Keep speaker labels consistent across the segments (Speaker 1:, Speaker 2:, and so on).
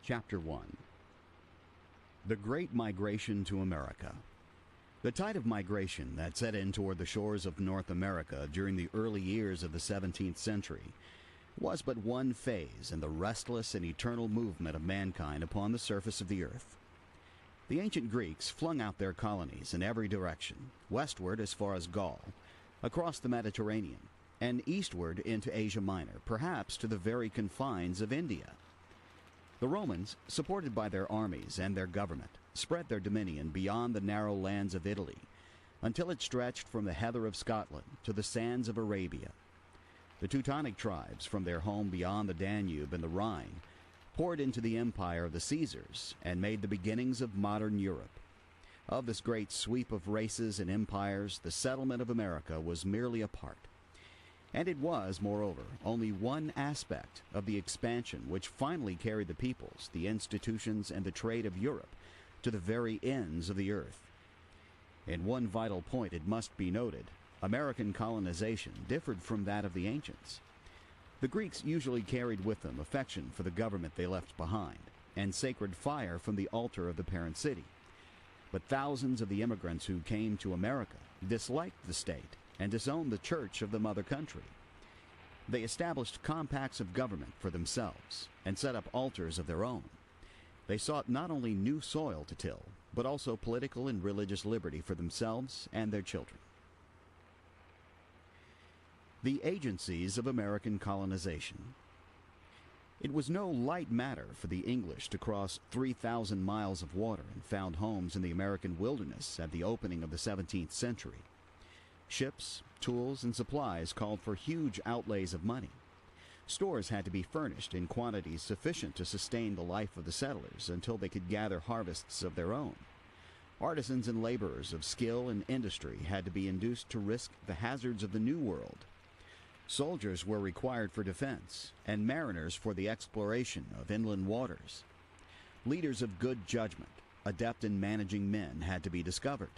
Speaker 1: Chapter 1. The Great Migration to America. The tide of migration that set in toward the shores of North America during the early years of the 17th century was but one phase in the restless and eternal movement of mankind upon the surface of the earth. The ancient Greeks flung out their colonies in every direction, westward as far as Gaul, across the Mediterranean, and eastward into Asia Minor, perhaps to the very confines of India. The Romans, supported by their armies and their government, spread their dominion beyond the narrow lands of Italy, until it stretched from the heather of Scotland to the sands of Arabia. The Teutonic tribes, from their home beyond the Danube and the Rhine, poured into the empire of the Caesars and made the beginnings of modern Europe. Of this great sweep of races and empires, the settlement of America was merely a part. And it was, moreover, only one aspect of the expansion which finally carried the peoples, the institutions, and the trade of Europe to the very ends of the earth. In one vital point it must be noted, American colonization differed from that of the ancients. The Greeks usually carried with them affection for the government they left behind, and sacred fire from the altar of the parent city. But thousands of the immigrants who came to America disliked the state and disowned the church of the mother country. They established compacts of government for themselves and set up altars of their own. They sought not only new soil to till, but also political and religious liberty for themselves and their children. The agencies of American colonization. It was no light matter for the English to cross 3,000 miles of water and found homes in the American wilderness at the opening of the 17th century. Ships, tools, and supplies called for huge outlays of money. Stores had to be furnished in quantities sufficient to sustain the life of the settlers until they could gather harvests of their own. Artisans and laborers of skill and industry had to be induced to risk the hazards of the New World. Soldiers were required for defense, and mariners for the exploration of inland waters. Leaders of good judgment, adept in managing men, had to be discovered.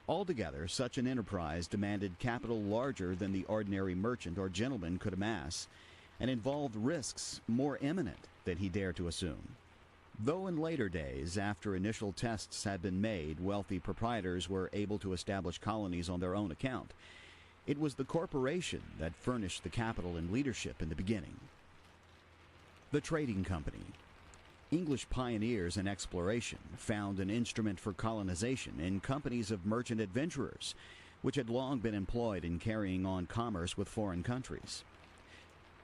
Speaker 1: Altogether, such an enterprise demanded capital larger than the ordinary merchant or gentleman could amass, and involved risks more imminent than he dared to assume. Though in later days, after initial tests had been made, wealthy proprietors were able to establish colonies on their own account, it was the corporation that furnished the capital and leadership in the beginning. The Trading Company. English pioneers in exploration found an instrument for colonization in companies of merchant adventurers, which had long been employed in carrying on commerce with foreign countries.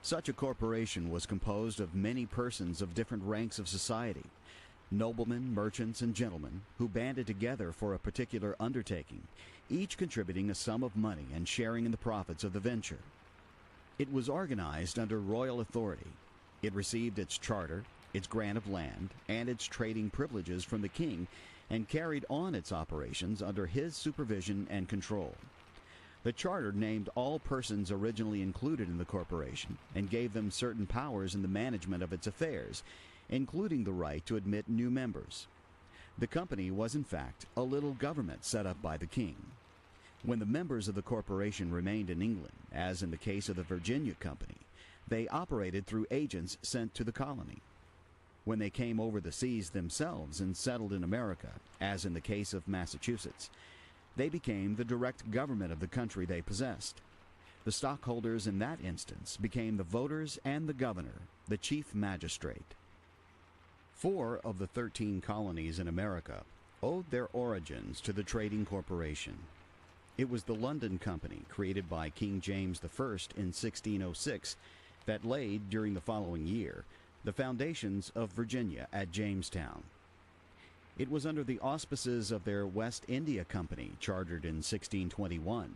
Speaker 1: Such a corporation was composed of many persons of different ranks of society, noblemen, merchants, and gentlemen, who banded together for a particular undertaking, each contributing a sum of money and sharing in the profits of the venture. It was organized under royal authority. It received its charter, its grant of land, and its trading privileges from the king, and carried on its operations under his supervision and control. The charter named all persons originally included in the corporation and gave them certain powers in the management of its affairs, including the right to admit new members. The company was in fact a little government set up by the king. When the members of the corporation remained in England, as in the case of the Virginia Company, they operated through agents sent to the colony. When they came over the seas themselves and settled in America, as in the case of Massachusetts, they became the direct government of the country they possessed. The stockholders in that instance became the voters and the governor, the chief magistrate. 4 of the 13 colonies in America owed their origins to the Trading Corporation. It was the London Company, created by King James I in 1606, that laid, during the following year, the foundations of Virginia at Jamestown. It was under the auspices of their West India Company, chartered in 1621,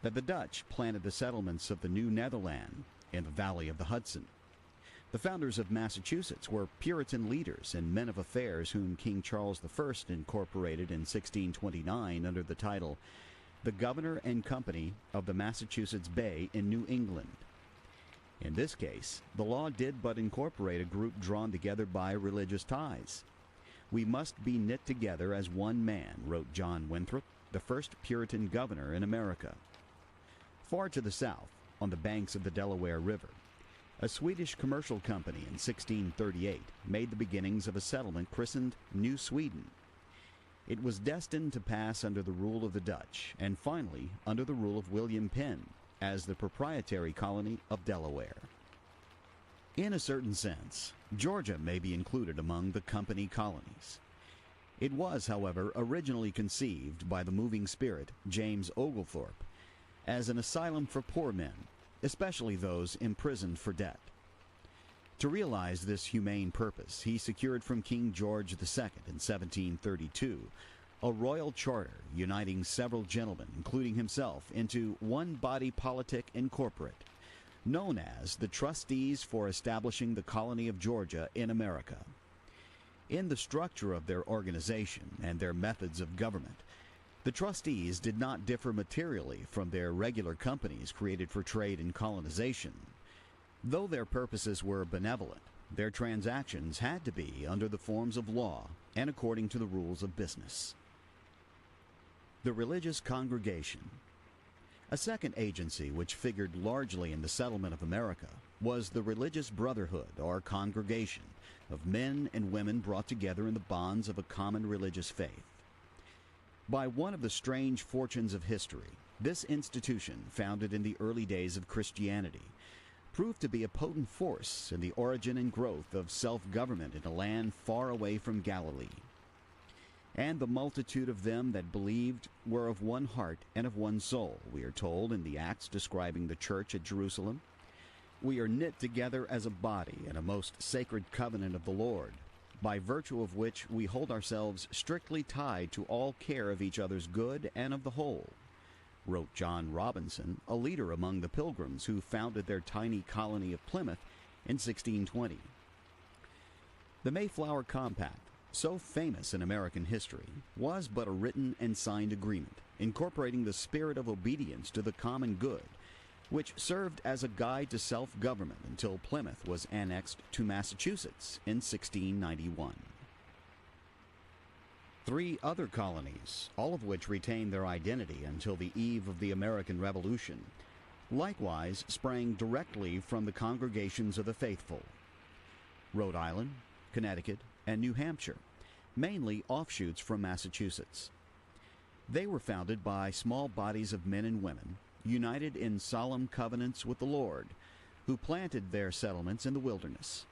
Speaker 1: that the Dutch planted the settlements of the New Netherland in the valley of the Hudson. The founders of Massachusetts were Puritan leaders and men of affairs whom King Charles I incorporated in 1629 under the title, "The Governor and Company of the Massachusetts Bay in New England." In this case, the law did but incorporate a group drawn together by religious ties. "We must be knit together as one man," wrote John Winthrop, the first Puritan governor in America. Far to the south, on the banks of the Delaware River, A Swedish commercial company in 1638 made the beginnings of a settlement christened New Sweden. It was destined to pass under the rule of the Dutch, and finally under the rule of William Penn, as the proprietary colony of Delaware. In a certain sense, Georgia may be included among the company colonies. It was, however, originally conceived by the moving spirit James Oglethorpe as an asylum for poor men, especially those imprisoned for debt. To realize this humane purpose, he secured from King George II in 1732 a royal charter uniting several gentlemen, including himself, into one body politic incorporate, known as the Trustees for Establishing the Colony of Georgia in America. In the structure of their organization and their methods of government, the trustees did not differ materially from their regular companies created for trade and colonization. Though their purposes were benevolent, their transactions had to be under the forms of law and according to the rules of business. The religious congregation. A second agency which figured largely in the settlement of America was the religious brotherhood or congregation of men and women brought together in the bonds of a common religious faith. By one of the strange fortunes of history, this institution, founded in the early days of Christianity, proved to be a potent force in the origin and growth of self-government in a land far away from Galilee. And the multitude of them that believed were of one heart and of one soul, we are told in the Acts describing the church at Jerusalem. We are knit together as a body in a most sacred covenant of the Lord, by virtue of which we hold ourselves strictly tied to all care of each other's good and of the whole, wrote John Robinson, a leader among the Pilgrims who founded their tiny colony of Plymouth in 1620. The Mayflower Compact, so famous in American history, was but a written and signed agreement, incorporating the spirit of obedience to the common good, which served as a guide to self-government until Plymouth was annexed to Massachusetts in 1691. 3 other colonies, all of which retained their identity until the eve of the American Revolution, likewise sprang directly from the congregations of the faithful: Rhode Island, Connecticut, and New Hampshire, mainly offshoots from Massachusetts. They were founded by small bodies of men and women, united in solemn covenants with the Lord, who planted their settlements in the wilderness.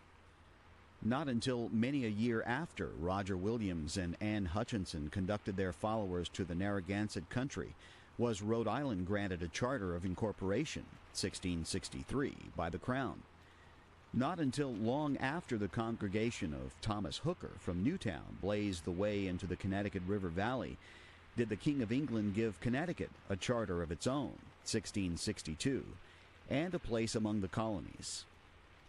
Speaker 1: Not until many a year after Roger Williams and Anne Hutchinson conducted their followers to the Narragansett country was Rhode Island granted a charter of incorporation, 1663, by the Crown. Not until long after the congregation of Thomas Hooker from Newtown blazed the way into the Connecticut River Valley did the King of England give Connecticut a charter of its own, 1662, and a place among the colonies.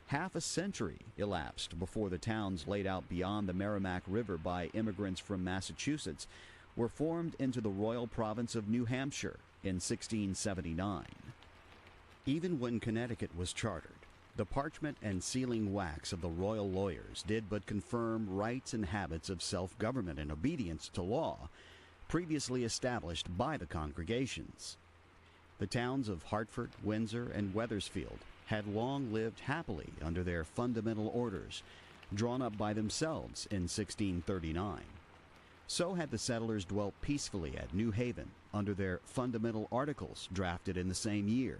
Speaker 1: Half a century elapsed before the towns laid out beyond the Merrimack River by immigrants from Massachusetts were formed into the Royal Province of New Hampshire in 1679. Even when Connecticut was chartered, the parchment and sealing wax of the royal lawyers did but confirm rights and habits of self-government and obedience to law previously established by the congregations. The towns of Hartford, Windsor, and Wethersfield had long lived happily under their fundamental orders, drawn up by themselves in 1639. So had the settlers dwelt peacefully at New Haven under their fundamental articles drafted in the same year.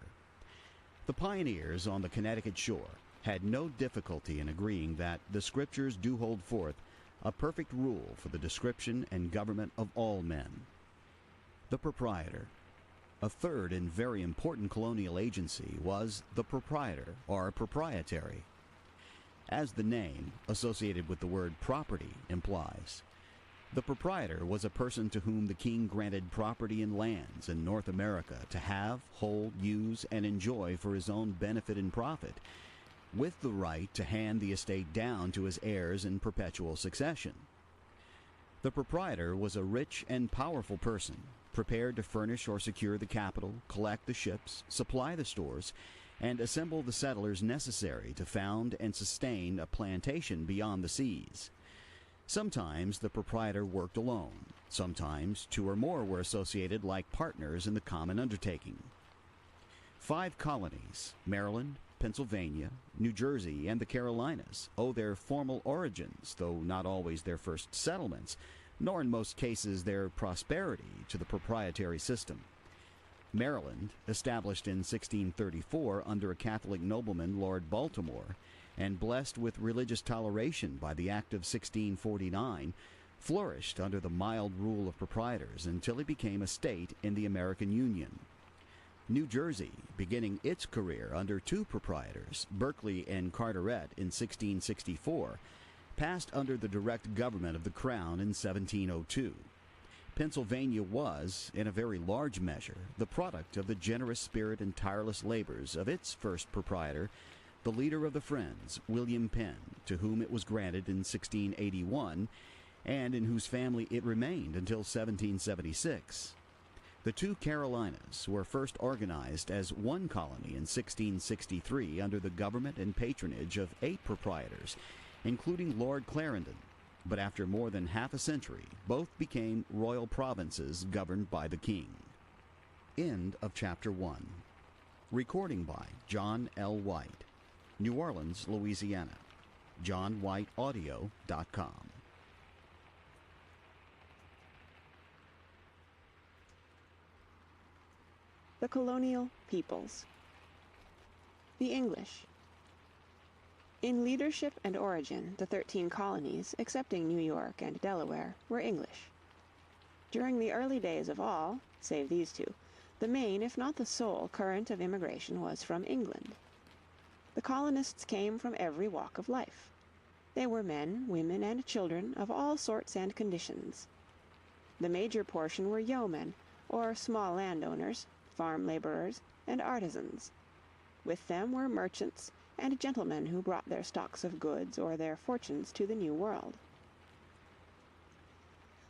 Speaker 1: The pioneers on the Connecticut shore had no difficulty in agreeing that the Scriptures do hold forth a perfect rule for the description and government of all men. The proprietor. A third and very important colonial agency was the proprietor, or proprietary. As the name, associated with the word property, implies, the proprietor was a person to whom the king granted property and lands in North America to have, hold, use, and enjoy for his own benefit and profit, with the right to hand the estate down to his heirs in perpetual succession. The proprietor was a rich and powerful person, prepared to furnish or secure the capital, collect the ships, supply the stores, and assemble the settlers necessary to found and sustain a plantation beyond the seas. Sometimes the proprietor worked alone. Sometimes 2 or more were associated like partners in the common undertaking. 5 colonies, Maryland, Pennsylvania, New Jersey, and the Carolinas owe their formal origins, though not always their first settlements, nor in most cases their prosperity, to the proprietary system. Maryland, established in 1634 under a Catholic nobleman, Lord Baltimore, and blessed with religious toleration by the Act of 1649, flourished under the mild rule of proprietors until it became a state in the American Union. New Jersey, beginning its career under two proprietors, Berkeley and Carteret, in 1664, passed under the direct government of the Crown in 1702. Pennsylvania was, in a very large measure, the product of the generous spirit and tireless labors of its first proprietor, the leader of the Friends, William Penn, to whom it was granted in 1681, and in whose family it remained until 1776. The two Carolinas were first organized as one colony in 1663 under the government and patronage of 8 proprietors, including Lord Clarendon, but after more than half a century, both became royal provinces governed by the king. End of Chapter 1. Recording by John L. White, New Orleans, Louisiana. JohnWhiteAudio.com.
Speaker 2: The colonial peoples. The English. In leadership and origin, the 13 colonies, excepting New York and Delaware, were English. During the early days of all, save these two, the main, if not the sole, current of immigration was from England. The colonists came from every walk of life. They were men, women, and children of all sorts and conditions. The major portion were yeomen, or small landowners, farm laborers, and artisans. With them were merchants and gentlemen who brought their stocks of goods or their fortunes to the New World.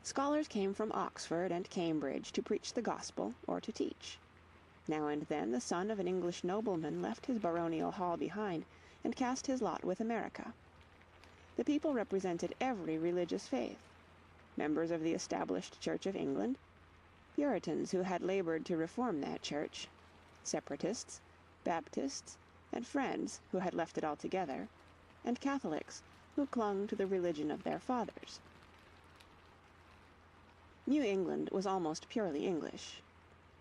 Speaker 2: Scholars came from Oxford and Cambridge to preach the gospel or to teach. Now and then the son of an English nobleman left his baronial hall behind and cast his lot with America. The people represented every religious faith: members of the established Church of England, Puritans who had labored to reform that church, Separatists, Baptists, and Friends who had left it altogether, and Catholics who clung to the religion of their fathers. New England was almost purely English.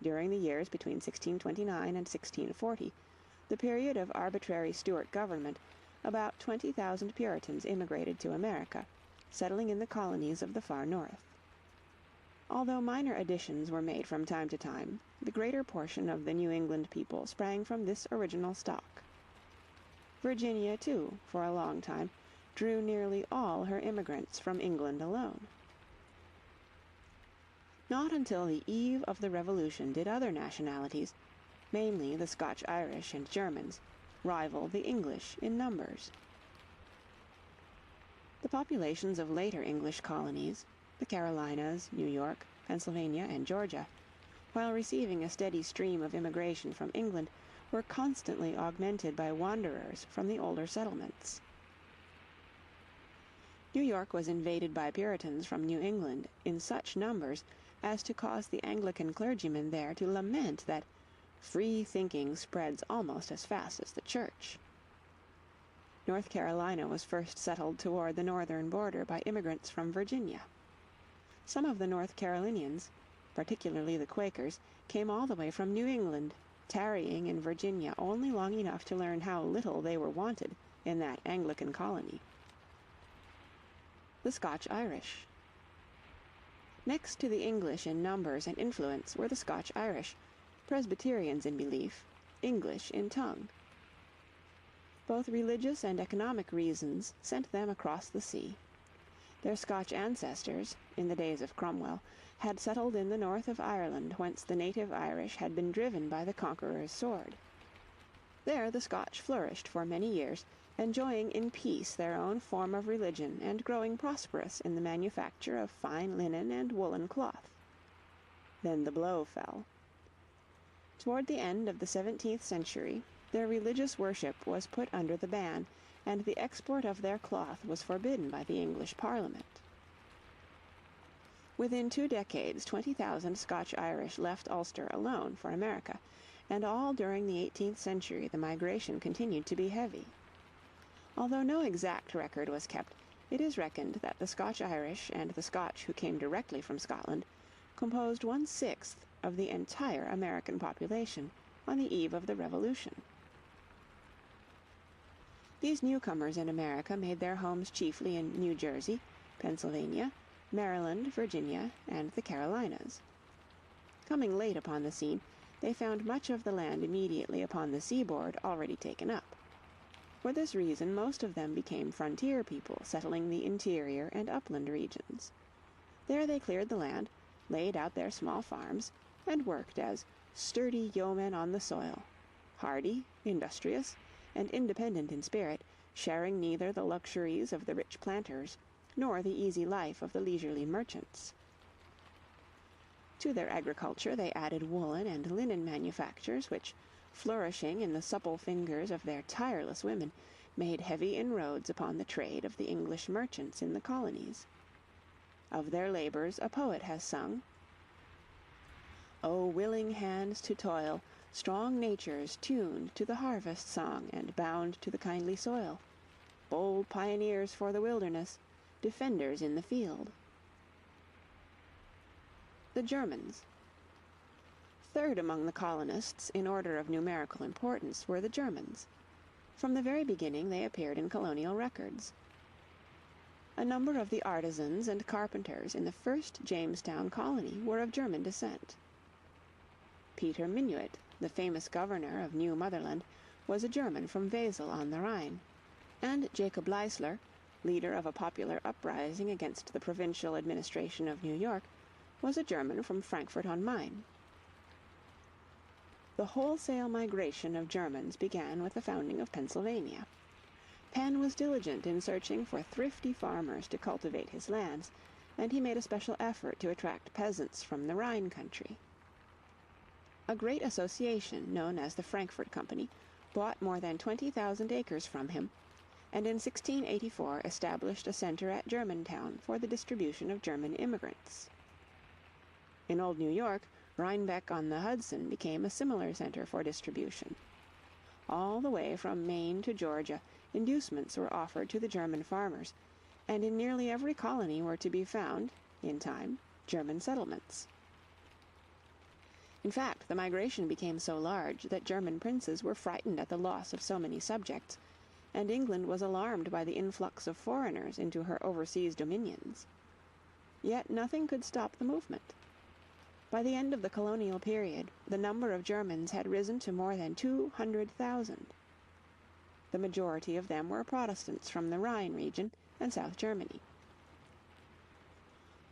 Speaker 2: During the years between 1629 and 1640, the period of arbitrary Stuart government, about 20,000 Puritans immigrated to America, settling in the colonies of the far north. Although minor additions were made from time to time, the greater portion of the New England people sprang from this original stock. Virginia, too, for a long time, drew nearly all her immigrants from England alone. Not until the eve of the Revolution did other nationalities, mainly the Scotch-Irish and Germans, rival the English in numbers. The populations of later English colonies, the Carolinas, New York, Pennsylvania, and Georgia, while receiving a steady stream of immigration from England, were constantly augmented by wanderers from the older settlements. New York was invaded by Puritans from New England in such numbers as to cause the Anglican clergymen there to lament that free thinking spreads almost as fast as the church. North Carolina was first settled toward the northern border by immigrants from Virginia. Some of the North Carolinians, particularly the Quakers, came all the way from New England, tarrying in Virginia only long enough to learn how little they were wanted in that Anglican colony. The Scotch-Irish. Next to the English in numbers and influence were the Scotch-Irish, Presbyterians in belief, English in tongue. Both religious and economic reasons sent them across the sea. Their Scotch ancestors, in the days of Cromwell, had settled in the north of Ireland, whence the native Irish had been driven by the conqueror's sword. There the Scotch flourished for many years, enjoying in peace their own form of religion and growing prosperous in the manufacture of fine linen and woolen cloth. Then the blow fell. Toward the end of the 17th century, their religious worship was put under the ban, and the export of their cloth was forbidden by the English Parliament. Within 2 decades, 20,000 Scotch-Irish left Ulster alone for America, and all during the 18th century the migration continued to be heavy. Although no exact record was kept, it is reckoned that the Scotch-Irish and the Scotch who came directly from Scotland composed 1/6 of the entire American population on the eve of the Revolution. These newcomers in America made their homes chiefly in New Jersey, Pennsylvania, Maryland, Virginia, and the Carolinas. Coming late upon the scene, they found much of the land immediately upon the seaboard already taken up. For this reason most of them became frontier people settling the interior and upland regions. There they cleared the land, laid out their small farms, and worked as sturdy yeomen on the soil, hardy, industrious, and independent in spirit, sharing neither the luxuries of the rich planters nor the easy life of the leisurely merchants. To their agriculture they added woolen and linen manufactures which, flourishing in the supple fingers of their tireless women, made heavy inroads upon the trade of the English merchants in the colonies. Of their labors a poet has sung: "O willing hands to toil, strong natures tuned to the harvest song and bound to the kindly soil, bold pioneers for the wilderness, defenders in the field." The Germans. Third among the colonists in order of numerical importance were the Germans. From the very beginning they appeared in colonial records. A number of the artisans and carpenters in the first Jamestown colony were of German descent. Peter Minuit, the famous governor of New Motherland, was a German from Wesel on the Rhine, and Jacob Leisler, leader of a popular uprising against the provincial administration of New York, was a German from Frankfurt on Main. The wholesale migration of Germans began with the founding of Pennsylvania. Penn was diligent in searching for thrifty farmers to cultivate his lands, and he made a special effort to attract peasants from the Rhine country. A great association, known as the Frankfurt Company, bought more than 20,000 acres from him, and in 1684 established a center at Germantown for the distribution of German immigrants. In Old New York, Rhinebeck on the Hudson became a similar center for distribution. All the way from Maine to Georgia, inducements were offered to the German farmers, and in nearly every colony were to be found, in time, German settlements. In fact, the migration became so large that German princes were frightened at the loss of so many subjects, and England was alarmed by the influx of foreigners into her overseas dominions. Yet nothing could stop the movement. By the end of the colonial period, the number of Germans had risen to more than 200,000. The majority of them were Protestants from the Rhine region and South Germany.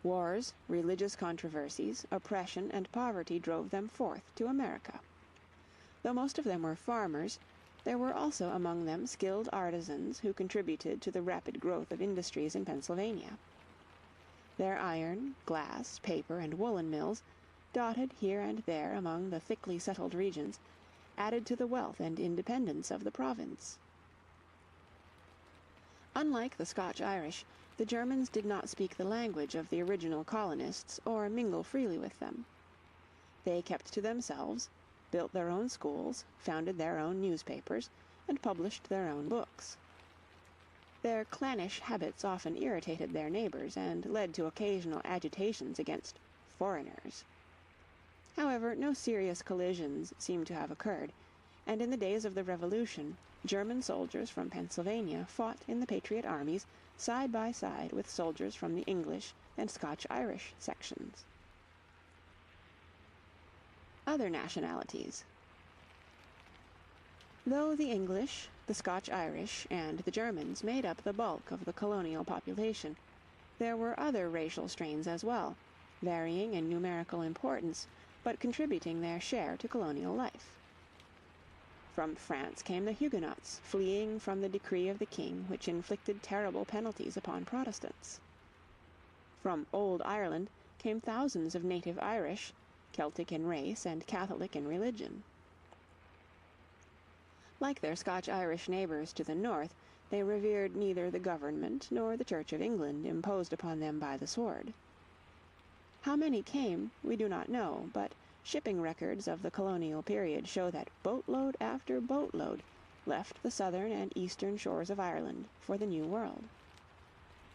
Speaker 2: Wars, religious controversies, oppression, and poverty drove them forth to America. Though most of them were farmers, there were also among them skilled artisans who contributed to the rapid growth of industries in Pennsylvania. Their iron, glass, paper, and woolen mills, dotted here and there among the thickly settled regions, added to the wealth and independence of the province. Unlike the Scotch-Irish, the Germans did not speak the language of the original colonists or mingle freely with them. They kept to themselves, built their own schools, founded their own newspapers, and published their own books. Their clannish habits often irritated their neighbors and led to occasional agitations against "foreigners." However, no serious collisions seem to have occurred, and in the days of the Revolution, German soldiers from Pennsylvania fought in the patriot armies side by side with soldiers from the English and Scotch-Irish sections. Other nationalities. Though the English, the Scotch-Irish, and the Germans made up the bulk of the colonial population, there were other racial strains as well, varying in numerical importance, but contributing their share to colonial life. From France came the Huguenots, fleeing from the decree of the king which inflicted terrible penalties upon Protestants. From Old Ireland came thousands of native Irish, Celtic in race and Catholic in religion. Like their Scotch-Irish neighbors to the north, they revered neither the government nor the Church of England imposed upon them by the sword. How many came we do not know, but Shipping records of the colonial period show that boatload after boatload left the southern and eastern shores of Ireland for the New World.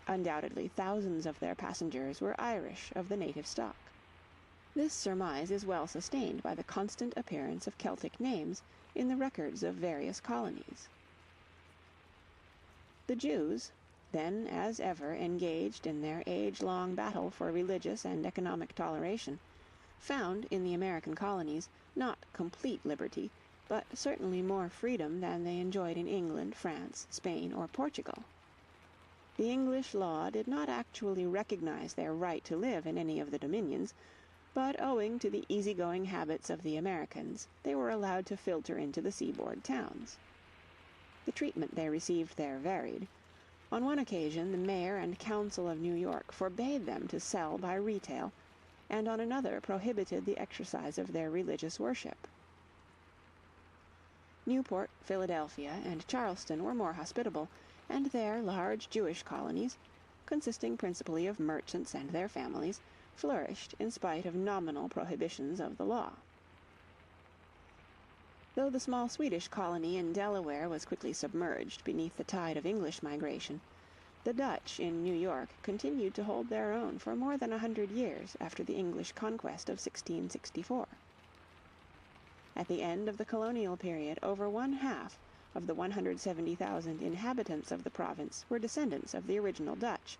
Speaker 2: Undoubtedly, thousands of their passengers were Irish of the native stock. This surmise is well sustained by the constant appearance of Celtic names in the records of various colonies. The Jews, then as ever engaged in their age-long battle for religious and economic toleration, found in the American colonies not complete liberty, but certainly more freedom than they enjoyed in England, France, Spain, or Portugal. The English law did not actually recognize their right to live in any of the dominions, but owing to the easygoing habits of the Americans, they were allowed to filter into the seaboard towns. The treatment they received there varied. On one occasion, the mayor and council of New York forbade them to sell by retail, and on another prohibited the exercise of their religious worship. Newport, Philadelphia, and Charleston were more hospitable, and their large Jewish colonies, consisting principally of merchants and their families, flourished in spite of nominal prohibitions of the law. Though the small Swedish colony in Delaware was quickly submerged beneath the tide of English migration, the Dutch in New York continued to hold their own for more than 100 years after the English conquest of 1664. At the end of the colonial period, over one-half of the 170,000 inhabitants of the province were descendants of the original Dutch,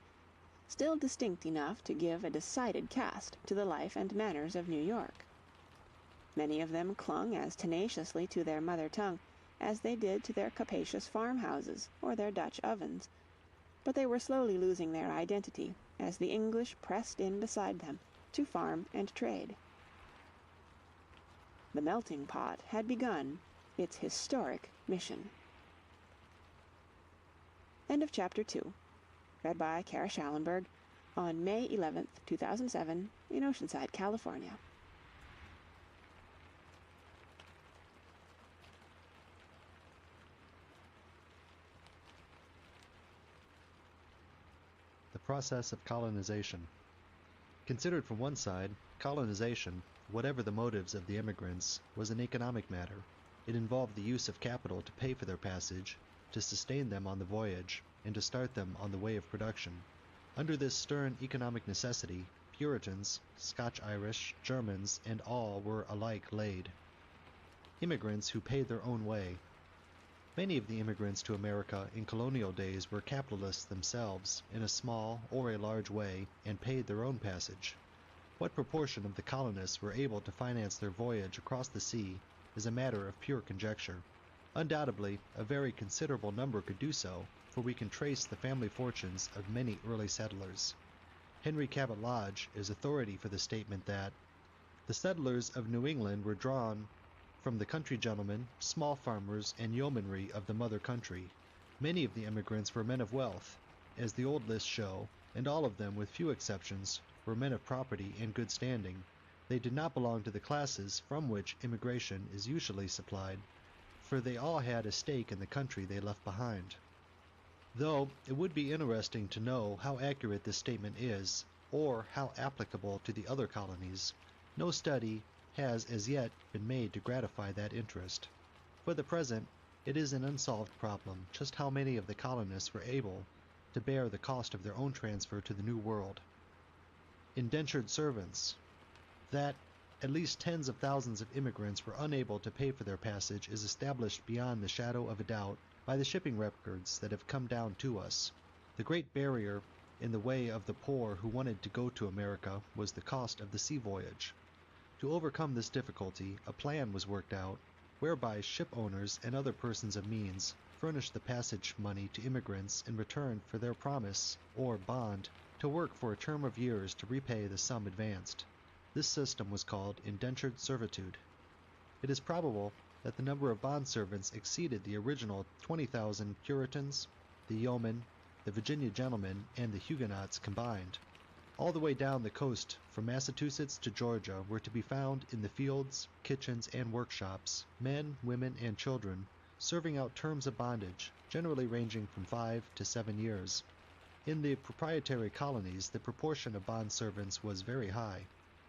Speaker 2: still distinct enough to give a decided cast to the life and manners of New York. Many of them clung as tenaciously to their mother tongue as they did to their capacious farmhouses or their Dutch ovens, but they were slowly losing their identity as the English pressed in beside them to farm and trade. The melting pot had begun its historic mission. End of Chapter 2. Read by Kara Schallenberg on May 11th, 2007 in Oceanside, California.
Speaker 3: The process of colonization. Considered from one side, colonization, whatever the motives of the immigrants, was an economic matter. It involved the use of capital to pay for their passage, to sustain them on the voyage, and to start them on the way of production. Under this stern economic necessity, Puritans, Scotch-Irish, Germans, and all were alike laid. Immigrants who paid their own way. Many of the immigrants to America in colonial days were capitalists themselves, in a small or a large way, and paid their own passage. What proportion of the colonists were able to finance their voyage across the sea is a matter of pure conjecture. Undoubtedly, a very considerable number could do so, for we can trace the family fortunes of many early settlers. Henry Cabot Lodge is authority for the statement that the settlers of New England were drawn from the country gentlemen, small farmers, and yeomanry of the mother country. Many of the immigrants were men of wealth, as the old lists show, and all of them, with few exceptions, were men of property and good standing. They did not belong to the classes from which immigration is usually supplied, for they all had a stake in the country they left behind. Though it would be interesting to know how accurate this statement is, or how applicable to the other colonies, no study has as yet been made to gratify that interest. For the present, it is an unsolved problem just how many of the colonists were able to bear the cost of their own transfer to the New World. Indentured servants. That at least tens of thousands of immigrants were unable to pay for their passage is established beyond the shadow of a doubt by the shipping records that have come down to us. The great barrier in the way of the poor who wanted to go to America was the cost of the sea voyage. To overcome this difficulty, a plan was worked out whereby ship owners and other persons of means furnished the passage money to immigrants in return for their promise, or bond, to work for a term of years to repay the sum advanced. This system was called indentured servitude. It is probable that the number of bondservants exceeded the original 20,000 Puritans, the yeomen, the Virginia gentlemen, and the Huguenots combined. All the way down the coast from Massachusetts to Georgia were to be found in the fields, kitchens, and workshops, men, women, and children, serving out terms of bondage, generally ranging from 5 to 7 years. In the proprietary colonies, the proportion of bondservants was very high.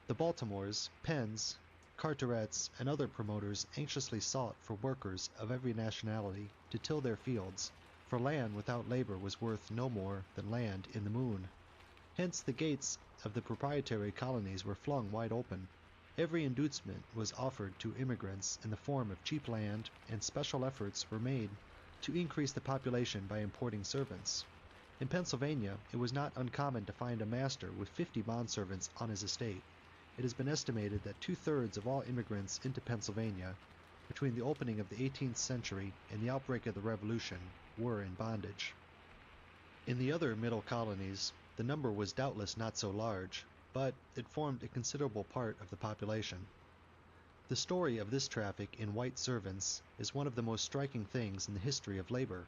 Speaker 3: The Baltimores, Penns, Carterets, and other promoters anxiously sought for workers of every nationality to till their fields, for land without labor was worth no more than land in the moon. Hence the gates of the proprietary colonies were flung wide open. Every inducement was offered to immigrants in the form of cheap land, and special efforts were made to increase the population by importing servants. In Pennsylvania, it was not uncommon to find a master with 50 bondservants on his estate. It has been estimated that 2/3 of all immigrants into Pennsylvania, between the opening of the 18th century and the outbreak of the Revolution, were in bondage. In the other middle colonies, the number was doubtless not so large, but it formed a considerable part of the population. The story of this traffic in white servants is one of the most striking things in the history of labor.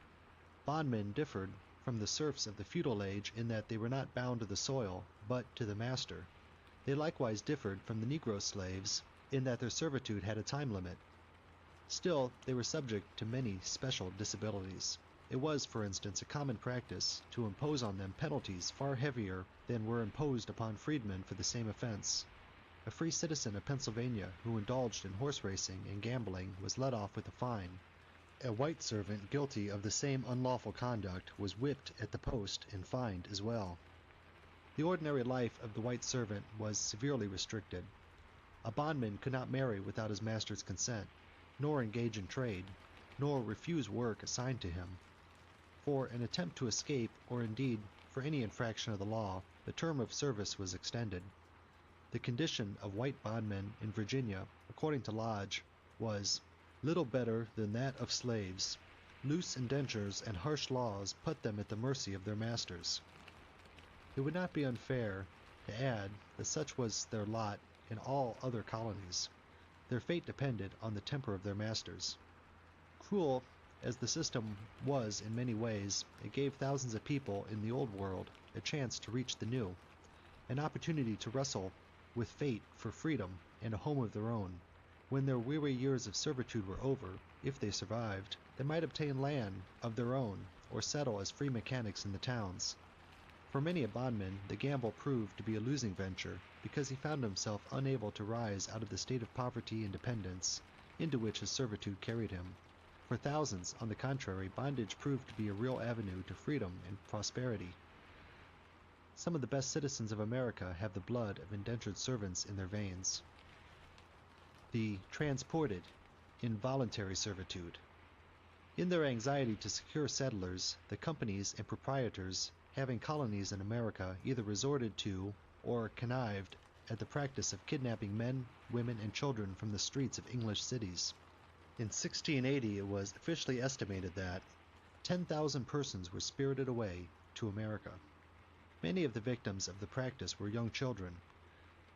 Speaker 3: Bondmen differed from the serfs of the feudal age in that they were not bound to the soil, but to the master. They likewise differed from the Negro slaves in that their servitude had a time limit. Still, they were subject to many special disabilities. It was, for instance, a common practice to impose on them penalties far heavier than were imposed upon freedmen for the same offense. A free citizen of Pennsylvania who indulged in horse racing and gambling was let off with a fine. A white servant guilty of the same unlawful conduct was whipped at the post and fined as well. The ordinary life of the white servant was severely restricted. A bondman could not marry without his master's consent, nor engage in trade, nor refuse work assigned to him. For an attempt to escape, or indeed for any infraction of the law, the term of service was extended. The condition of white bondmen in Virginia, according to Lodge, was little better than that of slaves. Loose indentures and harsh laws put them at the mercy of their masters. It would not be unfair to add that such was their lot in all other colonies. Their fate depended on the temper of their masters. Cruel as the system was in many ways, it gave thousands of people in the old world a chance to reach the new, an opportunity to wrestle with fate for freedom and a home of their own. When their weary years of servitude were over, if they survived, they might obtain land of their own or settle as free mechanics in the towns. For many a bondman, the gamble proved to be a losing venture because he found himself unable to rise out of the state of poverty and dependence into which his servitude carried him. For thousands, on the contrary, bondage proved to be a real avenue to freedom and prosperity. Some of the best citizens of America have the blood of indentured servants in their veins. The transported involuntary servitude. In their anxiety to secure settlers, the companies and proprietors having colonies in America either resorted to or connived at the practice of kidnapping men, women, and children from the streets of English cities. In 1680 it was officially estimated that 10,000 persons were spirited away to America. Many of the victims of the practice were young children,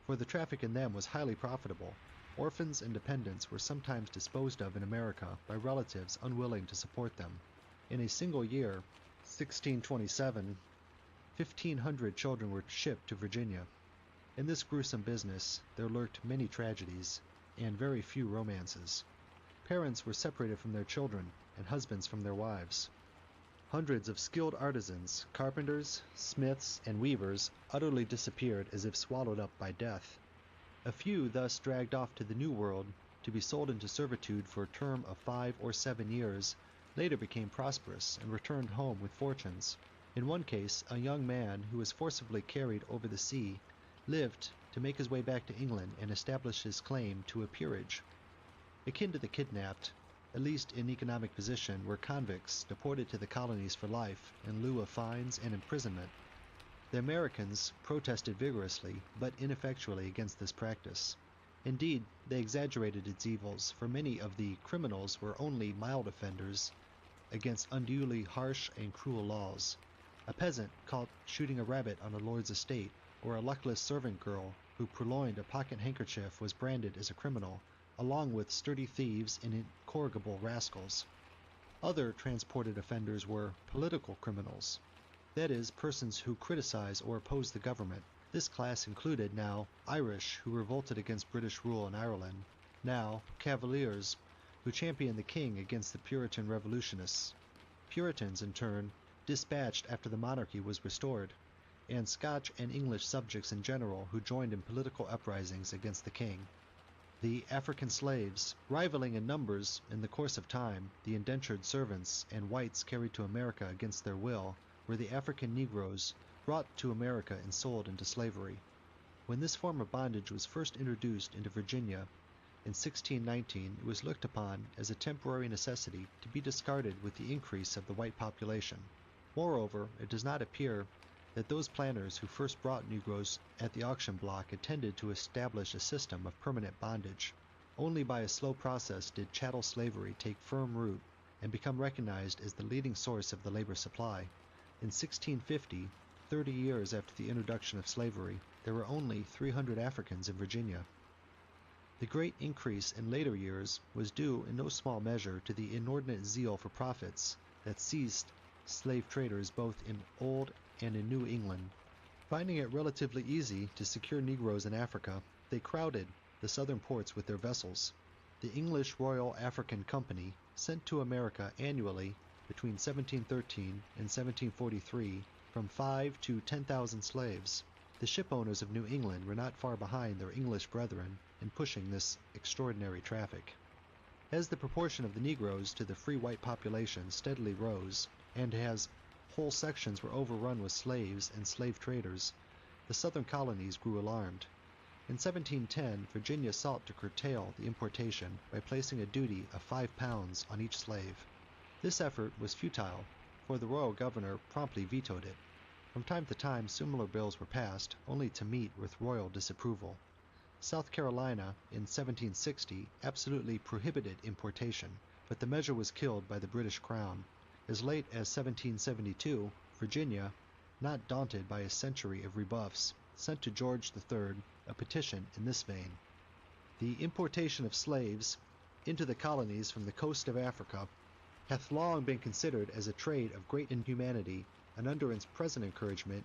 Speaker 3: for the traffic in them was highly profitable. Orphans and dependents were sometimes disposed of in America by relatives unwilling to support them. In a single year, 1627, 1,500 children were shipped to Virginia. In this gruesome business there lurked many tragedies and very few romances. Parents were separated from their children and husbands from their wives. Hundreds of skilled artisans, carpenters, smiths, and weavers utterly disappeared as if swallowed up by death. A few thus dragged off to the New World to be sold into servitude for a term of 5 or 7 years later became prosperous and returned home with fortunes. In one case, a young man who was forcibly carried over the sea lived to make his way back to England and establish his claim to a peerage. Akin to the kidnapped, at least in economic position, were convicts deported to the colonies for life in lieu of fines and imprisonment. The Americans protested vigorously but ineffectually against this practice. Indeed, they exaggerated its evils, for many of the criminals were only mild offenders against unduly harsh and cruel laws. A peasant caught shooting a rabbit on a lord's estate, or a luckless servant girl who purloined a pocket handkerchief was branded as a criminal, along with sturdy thieves and incorrigible rascals. Other transported offenders were political criminals, that is, persons who criticize or oppose the government. This class included now Irish who revolted against British rule in Ireland, now Cavaliers who championed the king against the Puritan revolutionists, Puritans in turn dispatched after the monarchy was restored, and Scotch and English subjects in general who joined in political uprisings against the king. the African slaves, rivaling in numbers in the course of time the indentured servants and whites carried to America against their will, were the African Negroes brought to America and sold into slavery. When this form of bondage was first introduced into Virginia in 1619, it was looked upon as a temporary necessity to be discarded with the increase of the white population. Moreover, it does not appear that those planters who first brought Negroes at the auction block intended to establish a system of permanent bondage. Only by a slow process did chattel slavery take firm root and become recognized as the leading source of the labor supply. In 1650, 30 years after the introduction of slavery, there were only 300 Africans in Virginia. The great increase in later years was due in no small measure to the inordinate zeal for profits that seized slave traders both in Old and in New England. Finding it relatively easy to secure Negroes in Africa, they crowded the southern ports with their vessels. The English Royal African Company sent to America annually between 1713 and 1743 from 5 to 10,000 slaves. The ship owners of New England were not far behind their English brethren in pushing this extraordinary traffic. As the proportion of the Negroes to the free white population steadily rose, and as whole sections were overrun with slaves and slave traders, the southern colonies grew alarmed. In 1710, Virginia sought to curtail the importation by placing a duty of 5 pounds on each slave. This effort was futile, for the royal governor promptly vetoed it. From time to time similar bills were passed, only to meet with royal disapproval. South Carolina, in 1760, absolutely prohibited importation, but the measure was killed by the British Crown. As late as 1772, Virginia, not daunted by a century of rebuffs, sent to George III a petition in this vein. The importation of slaves into the colonies from the coast of Africa hath long been considered as a trade of great inhumanity, and under its present encouragement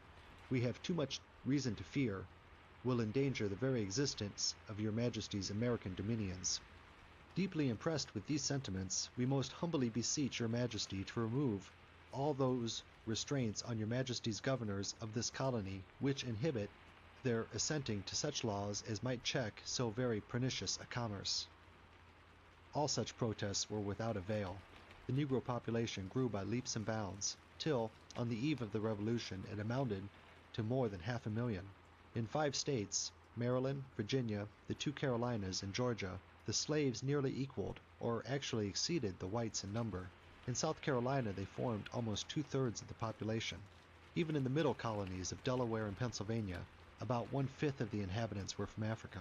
Speaker 3: we have too much reason to fear will endanger the very existence of your Majesty's American dominions. Deeply impressed with these sentiments, we most humbly beseech your Majesty to remove all those restraints on your Majesty's governors of this colony which inhibit their assenting to such laws as might check so very pernicious a commerce. All such protests were without avail. The Negro population grew by leaps and bounds, till, on the eve of the Revolution, it amounted to more than 500,000. In 5 states, Maryland, Virginia, the 2 Carolinas, and Georgia, the slaves nearly equaled, or actually exceeded, the whites in number. In South Carolina they formed almost 2/3 of the population. Even in the middle colonies of Delaware and Pennsylvania, about 1/5 of the inhabitants were from Africa.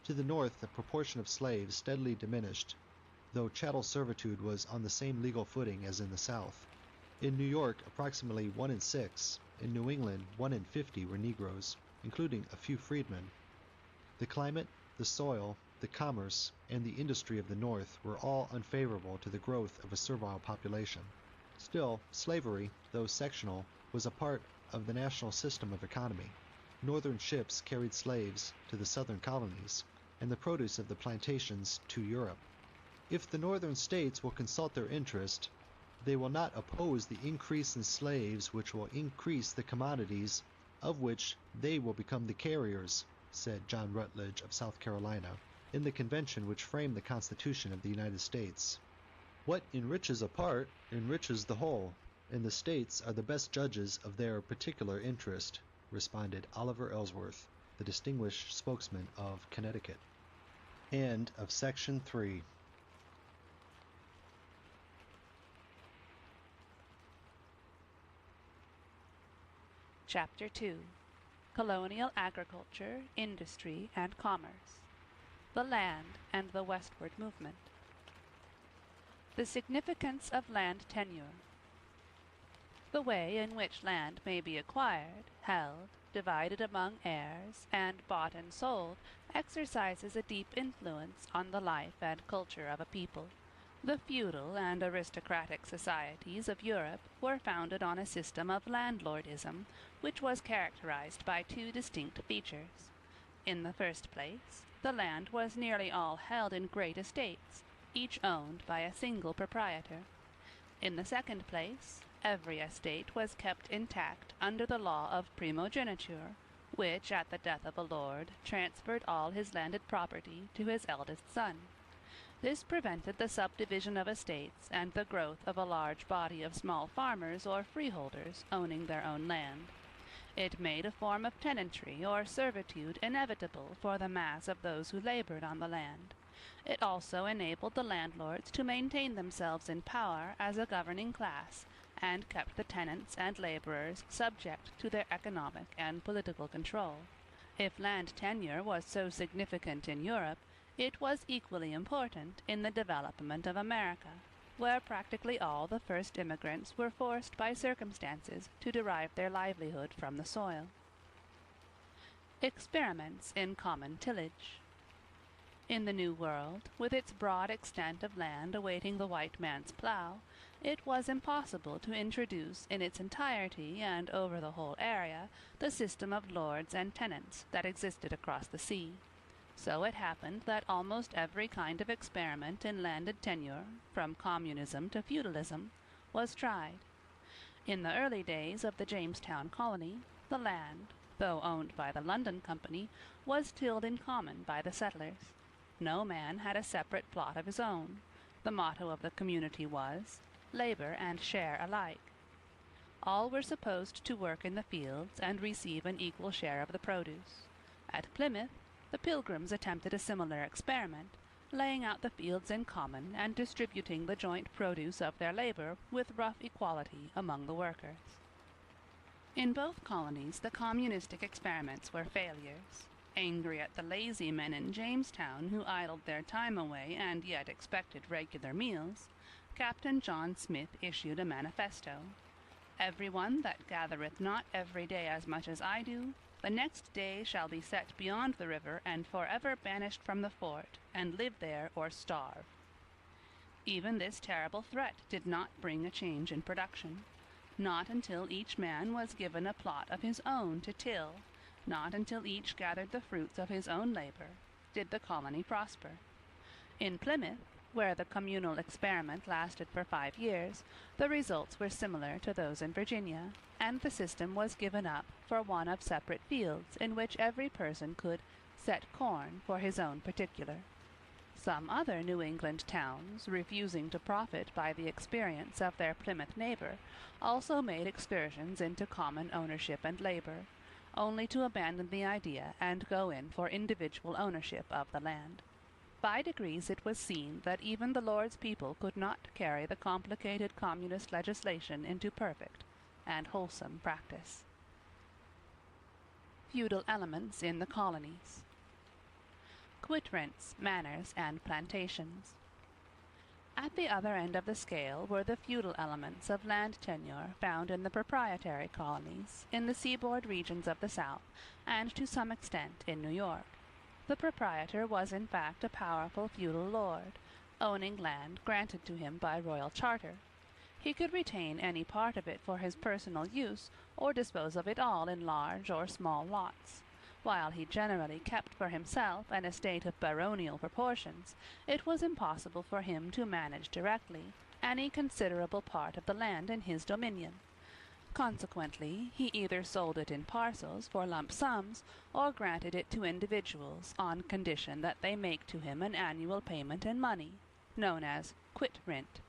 Speaker 3: To the north the proportion of slaves steadily diminished, though chattel servitude was on the same legal footing as in the South. In New York approximately 1 in 6, in New England 1 in 50 were Negroes, including a few freedmen. The climate, the soil, the commerce, and the industry of the North were all unfavorable to the growth of a servile population. Still, slavery, though sectional, was a part of the national system of economy. Northern ships carried slaves to the southern colonies, and the produce of the plantations to Europe. If the northern states will consult their interest, they will not oppose the increase in slaves which will increase the commodities of which they will become the carriers, said John Rutledge of South Carolina, in the convention which framed the Constitution of the United States. What enriches a part enriches the whole, and the states are the best judges of their particular interest, responded Oliver Ellsworth, the distinguished spokesman of Connecticut. End of section 3.
Speaker 4: Chapter 2. Colonial Agriculture, Industry, and Commerce. The Land and the Westward Movement. The significance of land tenure. The way in which land may be acquired, held, divided among heirs, and bought and sold exercises a deep influence on the life and culture of a people. The feudal and aristocratic societies of Europe were founded on a system of landlordism, which was characterized by 2 distinct features. In the first place, the land was nearly all held in great estates, each owned by a single proprietor. In the second place, every estate was kept intact under the law of primogeniture, which, at the death of a lord, transferred all his landed property to his eldest son. This prevented the subdivision of estates and the growth of a large body of small farmers or freeholders owning their own land. It made a form of tenantry or servitude inevitable for the mass of those who labored on the land. It also enabled the landlords to maintain themselves in power as a governing class, and kept the tenants and laborers subject to their economic and political control. If land tenure was so significant in Europe, it was equally important in the development of America, where practically all the first immigrants were forced by circumstances to derive their livelihood from the soil. Experiments in common tillage. In the New World, with its broad extent of land awaiting the white man's plough, it was impossible to introduce in its entirety and over the whole area the system of lords and tenants that existed across the sea. So it happened that almost every kind of experiment in landed tenure, from communism to feudalism, was tried. In the early days of the Jamestown colony, the land, though owned by the London Company, was tilled in common by the settlers. No man had a separate plot of his own. The motto of the community was, labor and share alike. All were supposed to work in the fields and receive an equal share of the produce. At Plymouth, the Pilgrims attempted a similar experiment, laying out the fields in common and distributing the joint produce of their labor with rough equality among the workers. In both colonies the communistic experiments were failures. Angry at the lazy men in Jamestown who idled their time away and yet expected regular meals, Captain John Smith issued a manifesto. "Everyone that gathereth not every day as much as I do, the next day shall be set beyond the river and forever banished from the fort, and live there or starve." Even this terrible threat did not bring a change in production. Not until each man was given a plot of his own to till, not until each gathered the fruits of his own labor, did the colony prosper. In Plymouth, where the communal experiment lasted for 5 years, the results were similar to those in Virginia, and the system was given up for one of separate fields in which every person could set corn for his own particular. Some other New England towns, refusing to profit by the experience of their Plymouth neighbor, also made excursions into common ownership and labor, only to abandon the idea and go in for individual ownership of the land. By degrees it was seen that even the Lord's people could not carry the complicated communist legislation into perfect and wholesome practice. Feudal elements in the colonies. Quit-rents, manors, and plantations. At the other end of the scale were the feudal elements of land tenure found in the proprietary colonies, in the seaboard regions of the South, and to some extent in New York. The proprietor was in fact a powerful feudal lord, owning land granted to him by royal charter. He could retain any part of it for his personal use, or dispose of it all in large or small lots. While he generally kept for himself an estate of baronial proportions, it was impossible for him to manage directly any considerable part of the land in his dominion. Consequently, he either sold it in parcels for lump sums, or granted it to individuals on condition that they make to him an annual payment in money, known as quit-rent.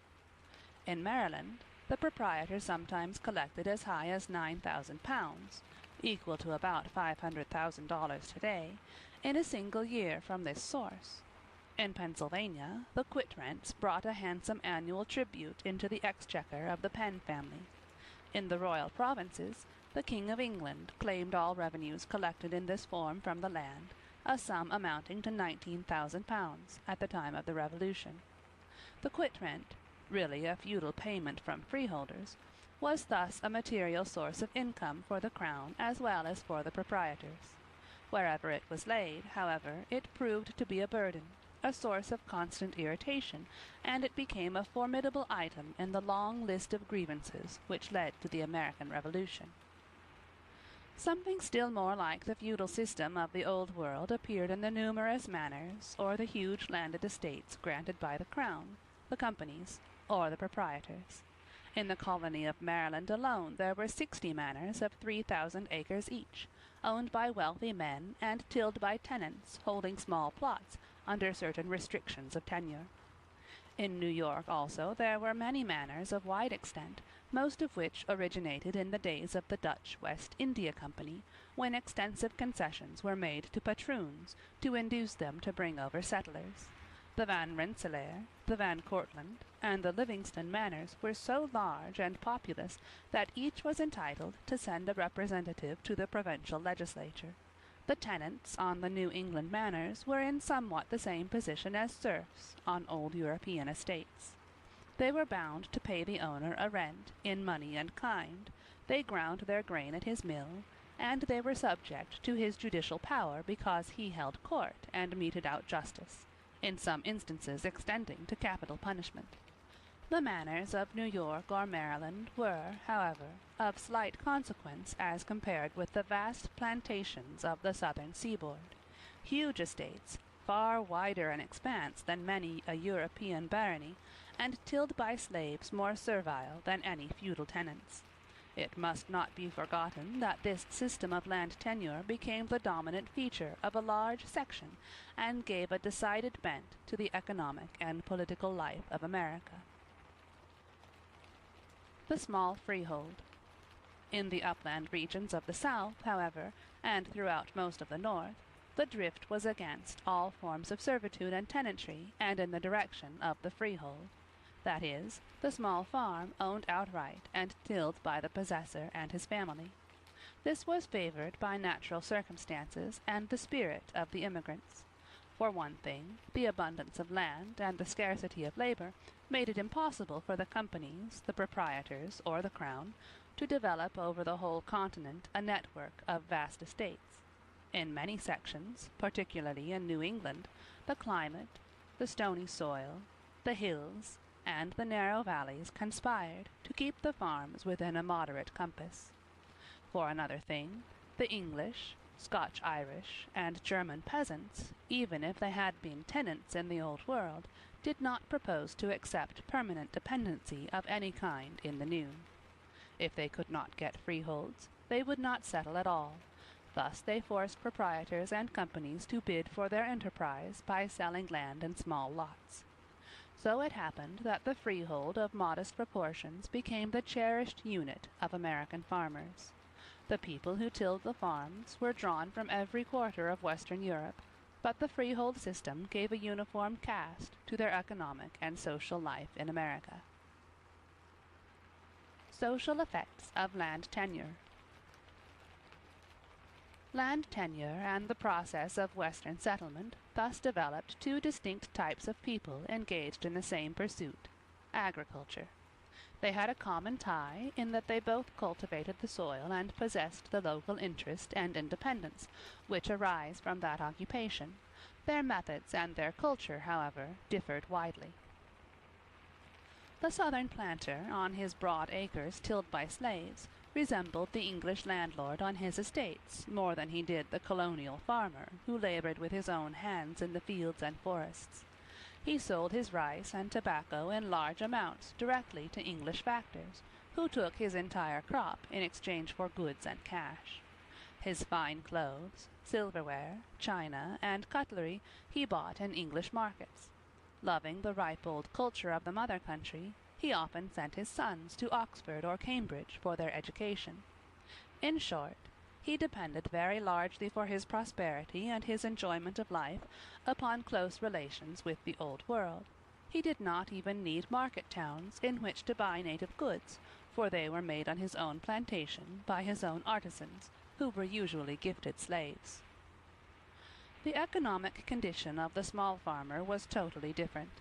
Speaker 4: In Maryland, the proprietor sometimes collected as high as £9,000, equal to about $500,000 today, in a single year from this source. In Pennsylvania, the quit-rents brought a handsome annual tribute into the exchequer of the Penn family. In the royal provinces, the King of England claimed all revenues collected in this form from the land, a sum amounting to £19,000 at the time of the Revolution. The quit-rent, really a feudal payment from freeholders, was thus a material source of income for the crown as well as for the proprietors. Wherever it was laid, however, it proved to be a burden, a source of constant irritation, and it became a formidable item in the long list of grievances which led to the American Revolution. Something still more like the feudal system of the Old World appeared in the numerous manors or the huge landed estates granted by the crown, the companies, or the proprietors. In the colony of Maryland alone there were 60 manors of 3,000 acres each, owned by wealthy men and tilled by tenants holding small plots under certain restrictions of tenure. In New York also there were many manors of wide extent, most of which originated in the days of the Dutch West India Company, when extensive concessions were made to patroons to induce them to bring over settlers. The Van Rensselaer, the Van Cortlandt, and the Livingston manors were so large and populous that each was entitled to send a representative to the provincial legislature. The tenants on the New England manors were in somewhat the same position as serfs on old European estates. They were bound to pay the owner a rent in money and kind, they ground their grain at his mill, and they were subject to his judicial power because he held court and meted out justice, in some instances extending to capital punishment. The manors of New York or Maryland were, however, of slight consequence as compared with the vast plantations of the southern seaboard, huge estates, far wider in expanse than many a European barony, and tilled by slaves more servile than any feudal tenants. It must not be forgotten that this system of land tenure became the dominant feature of a large section and gave a decided bent to the economic and political life of America. The small freehold. In the upland regions of the South, however, and throughout most of the North, the drift was against all forms of servitude and tenantry and in the direction of the freehold, that is, the small farm owned outright and tilled by the possessor and his family. This was favored by natural circumstances and the spirit of the immigrants. For one thing, the abundance of land and the scarcity of labor made it impossible for the companies, the proprietors, or the crown, to develop over the whole continent a network of vast estates. In many sections, particularly in New England, the climate, the stony soil, the hills, and the narrow valleys conspired to keep the farms within a moderate compass. For another thing, the English, Scotch-Irish, and German peasants, even if they had been tenants in the Old World, did not propose to accept permanent dependency of any kind in the New. If they could not get freeholds, they would not settle at all. Thus they forced proprietors and companies to bid for their enterprise by selling land in small lots. So it happened that the freehold of modest proportions became the cherished unit of American farmers. The people who tilled the farms were drawn from every quarter of Western Europe, but the freehold system gave a uniform cast to their economic and social life in America. Social effects of land tenure. Land tenure and the process of Western settlement thus developed two distinct types of people engaged in the same pursuit, agriculture. They had a common tie in that they both cultivated the soil and possessed the local interest and independence which arise from that occupation. Their methods and their culture, however, differed widely. The southern planter, on his broad acres tilled by slaves, resembled the English landlord on his estates more than he did the colonial farmer who labored with his own hands in the fields and forests. He sold his rice and tobacco in large amounts directly to English factors, who took his entire crop in exchange for goods and cash. His fine clothes, silverware, china, and cutlery he bought in English markets. Loving the ripe old culture of the mother country, he often sent his sons to Oxford or Cambridge for their education. In short, he depended very largely for his prosperity and his enjoyment of life upon close relations with the Old World. He did not even need market towns in which to buy native goods, for they were made on his own plantation by his own artisans, who were usually gifted slaves. The economic condition of the small farmer was totally different.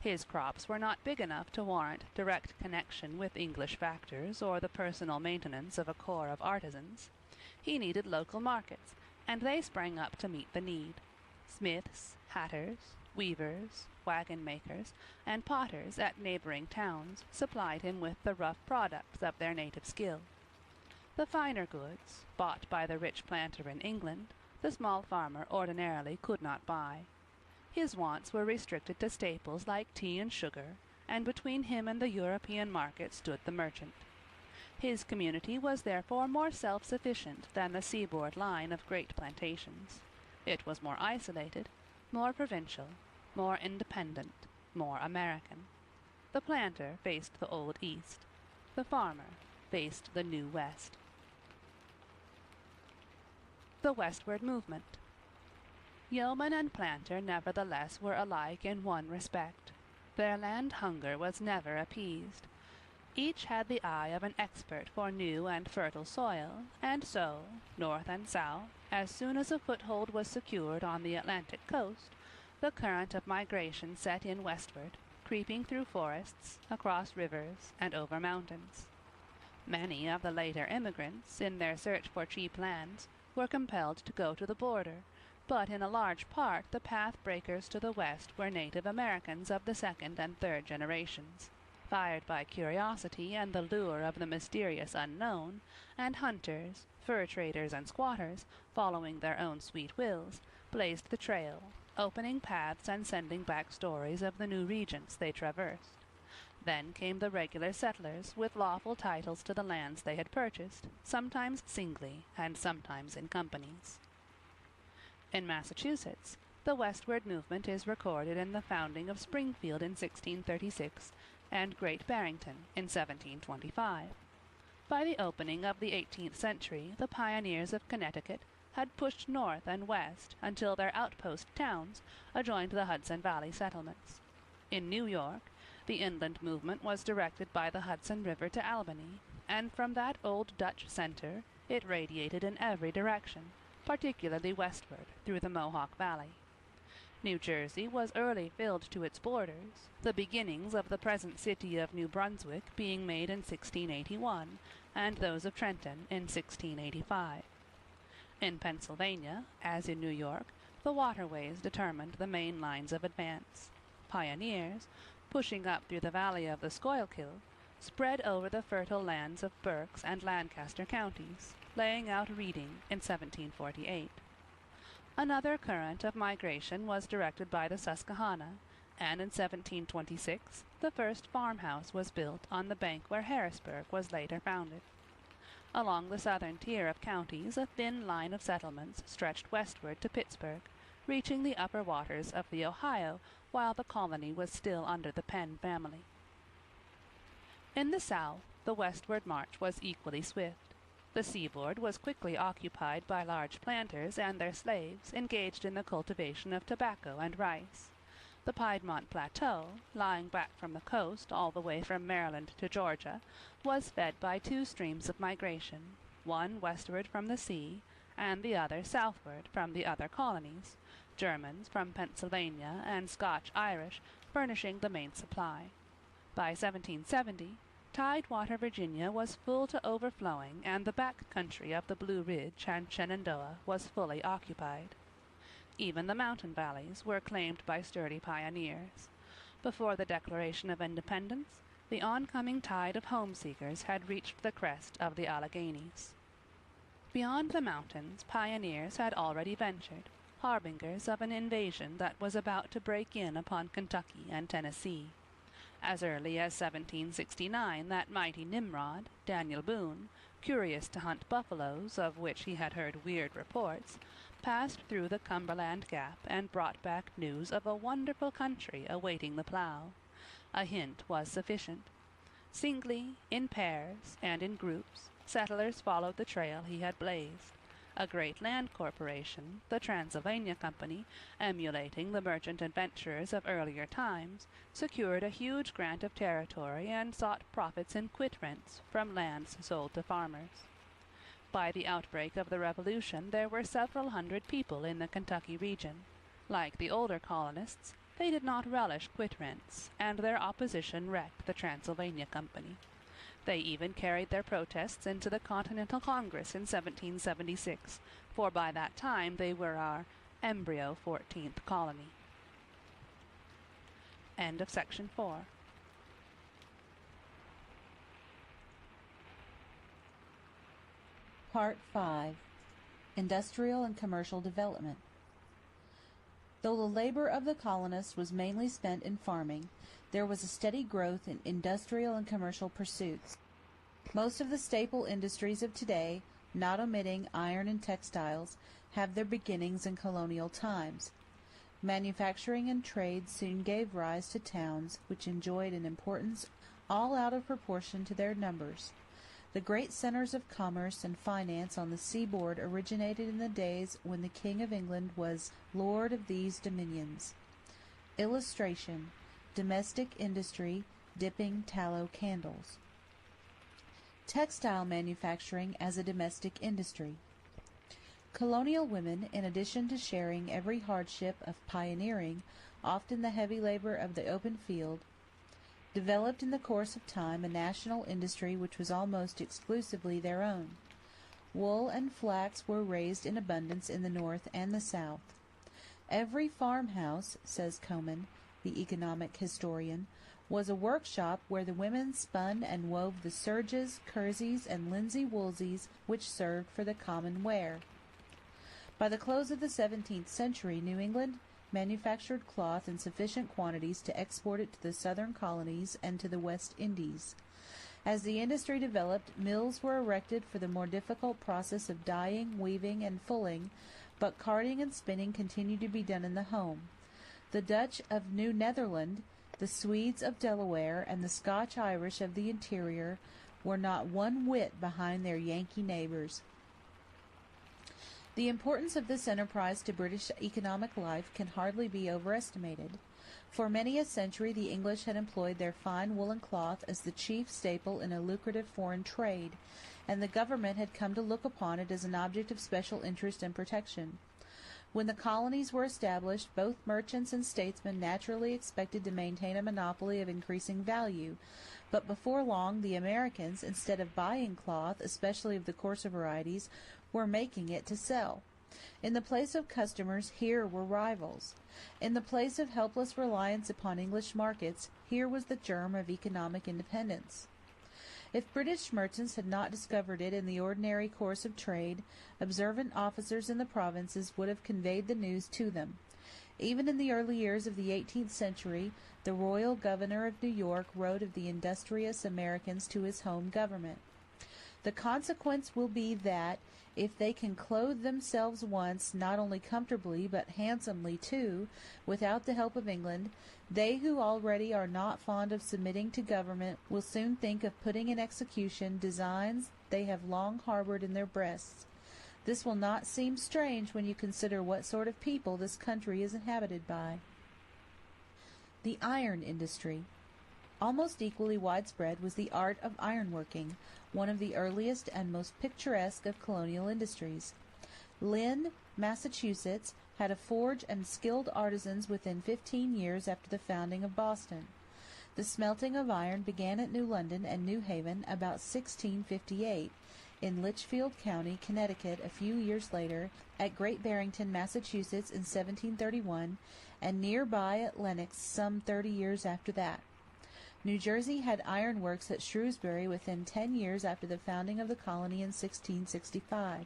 Speaker 4: His crops were not big enough to warrant direct connection with English factors or the personal maintenance of a corps of artisans. He needed local markets, and they sprang up to meet the need. Smiths, hatters, weavers, wagon-makers, and potters at neighboring towns supplied him with the rough products of their native skill. The finer goods, bought by the rich planter in England, the small farmer ordinarily could not buy. His wants were restricted to staples like tea and sugar, and between him and the European market stood the merchant. His community was therefore more self-sufficient than the seaboard line of great plantations. It was more isolated, more provincial, more independent, more American. The planter faced the Old East. The farmer faced the New West. The westward movement. Yeoman and planter nevertheless were alike in one respect. Their land hunger was never appeased. Each had the eye of an expert for new and fertile soil, and so, north and south, as soon as a foothold was secured on the Atlantic coast, the current of migration set in westward, creeping through forests, across rivers, and over mountains. Many of the later immigrants, in their search for cheap lands, were compelled to go to the border, but in a large part the path-breakers to the west were native Americans of the second and third generations, fired by curiosity and the lure of the mysterious unknown, and hunters, fur traders, and squatters, following their own sweet wills, blazed the trail, opening paths and sending back stories of the new regions they traversed. Then came the regular settlers with lawful titles to the lands they had purchased, sometimes singly and sometimes in companies. In Massachusetts, the westward movement is recorded in the founding of Springfield in 1636 and Great Barrington in 1725. By the opening of the 18th century, the pioneers of Connecticut had pushed north and west until their outpost towns adjoined the Hudson Valley settlements. In New York, the inland movement was directed by the Hudson River to Albany, and from that old Dutch center it radiated in every direction, particularly westward through the Mohawk Valley. New Jersey was early filled to its borders, the beginnings of the present city of New Brunswick being made in 1681, and those of Trenton in 1685. In Pennsylvania, as in New York, the waterways determined the main lines of advance. Pioneers, pushing up through the valley of the Schuylkill, spread over the fertile lands of Berks and Lancaster counties, laying out Reading in 1748. Another current of migration was directed by the Susquehanna, and in 1726 the first farmhouse was built on the bank where Harrisburg was later founded. Along the southern tier of counties a thin line of settlements stretched westward to Pittsburgh, reaching the upper waters of the Ohio while the colony was still under the Penn family. In the south, the westward march was equally swift. The seaboard was quickly occupied by large planters and their slaves engaged in the cultivation of tobacco and rice. The Piedmont Plateau, lying back from the coast all the way from Maryland to Georgia, was fed by two streams of migration, one westward from the sea, and the other southward from the other colonies, Germans from Pennsylvania and Scotch-Irish furnishing the main supply. By 1770, Tidewater, Virginia was full to overflowing, and the back country of the Blue Ridge and Shenandoah was fully occupied. Even the mountain valleys were claimed by sturdy pioneers. Before the Declaration of Independence, the oncoming tide of home-seekers had reached the crest of the Alleghanies. Beyond the mountains, pioneers had already ventured, harbingers of an invasion that was about to break in upon Kentucky and Tennessee. As early as 1769, that mighty Nimrod, Daniel Boone, curious to hunt buffaloes, of which he had heard weird reports, passed through the Cumberland Gap and brought back news of a wonderful country awaiting the plow. A hint was sufficient. Singly, in pairs, and in groups, settlers followed the trail he had blazed. A great land corporation, the Transylvania Company, emulating the merchant adventurers of earlier times, secured a huge grant of territory and sought profits in quit rents from lands sold to farmers. By the outbreak of the Revolution there were several hundred people in the Kentucky region. Like the older colonists, they did not relish quit rents, and their opposition wrecked the Transylvania Company. They even carried their protests into the Continental Congress in 1776, for by that time they were our embryo 14th colony. End of section 4.
Speaker 5: Part 5. Industrial and Commercial Development. Though the labor of the colonists was mainly spent in farming, there was a steady growth in industrial and commercial pursuits. Most of the staple industries of today, not omitting iron and textiles, have their beginnings in colonial times. Manufacturing and trade soon gave rise to towns which enjoyed an importance all out of proportion to their numbers. The great centers of commerce and finance on the seaboard originated in the days when the King of England was lord of these dominions. Illustration: domestic industry, dipping tallow candles. Textile manufacturing as a domestic industry. Colonial women, in addition to sharing every hardship of pioneering, often the heavy labor of the open field, developed in the course of time a national industry which was almost exclusively their own. Wool and flax were raised in abundance in the North and the South. Every farmhouse, says Coman, the economic historian, was a workshop where the women spun and wove the serges, kerseys, and linsey-woolseys which served for the common wear. By the close of the 17th century, New England manufactured cloth in sufficient quantities to export it to the southern colonies and to the West Indies. As the industry developed, mills were erected for the more difficult process of dyeing, weaving, and fulling, but carding and spinning continued to be done in the home. The Dutch of New Netherland, the Swedes of Delaware, and the Scotch-Irish of the interior were not one whit behind their Yankee neighbors. The importance of this enterprise to British economic life can hardly be overestimated. For many a century the English had employed their fine woolen cloth as the chief staple in a lucrative foreign trade, and the government had come to look upon it as an object of special interest and protection. When the colonies were established, both merchants and statesmen naturally expected to maintain a monopoly of increasing value, but before long the Americans, instead of buying cloth, especially of the coarser varieties, were making it to sell. In the place of customers, here were rivals. In the place of helpless reliance upon English markets, here was the germ of economic independence. If British merchants had not discovered it in the ordinary course of trade, observant officers in the provinces would have conveyed the news to them. Even in the early years of the 18th century, the royal governor of New York wrote of the industrious Americans to his home government. The consequence will be that, if they can clothe themselves once, not only comfortably, but handsomely too, without the help of England, they who already are not fond of submitting to government will soon think of putting in execution designs they have long harbored in their breasts. This will not seem strange when you consider what sort of people this country is inhabited by. The iron industry. Almost equally widespread was the art of ironworking, one of the earliest and most picturesque of colonial industries. Lynn, Massachusetts, had a forge and skilled artisans within 15 years after the founding of Boston. The smelting of iron began at New London and New Haven about 1658, in Litchfield County, Connecticut, a few years later, at Great Barrington, Massachusetts, in 1731, and nearby at Lenox some 30 years after that. New Jersey had ironworks at Shrewsbury within 10 years after the founding of the colony in 1665.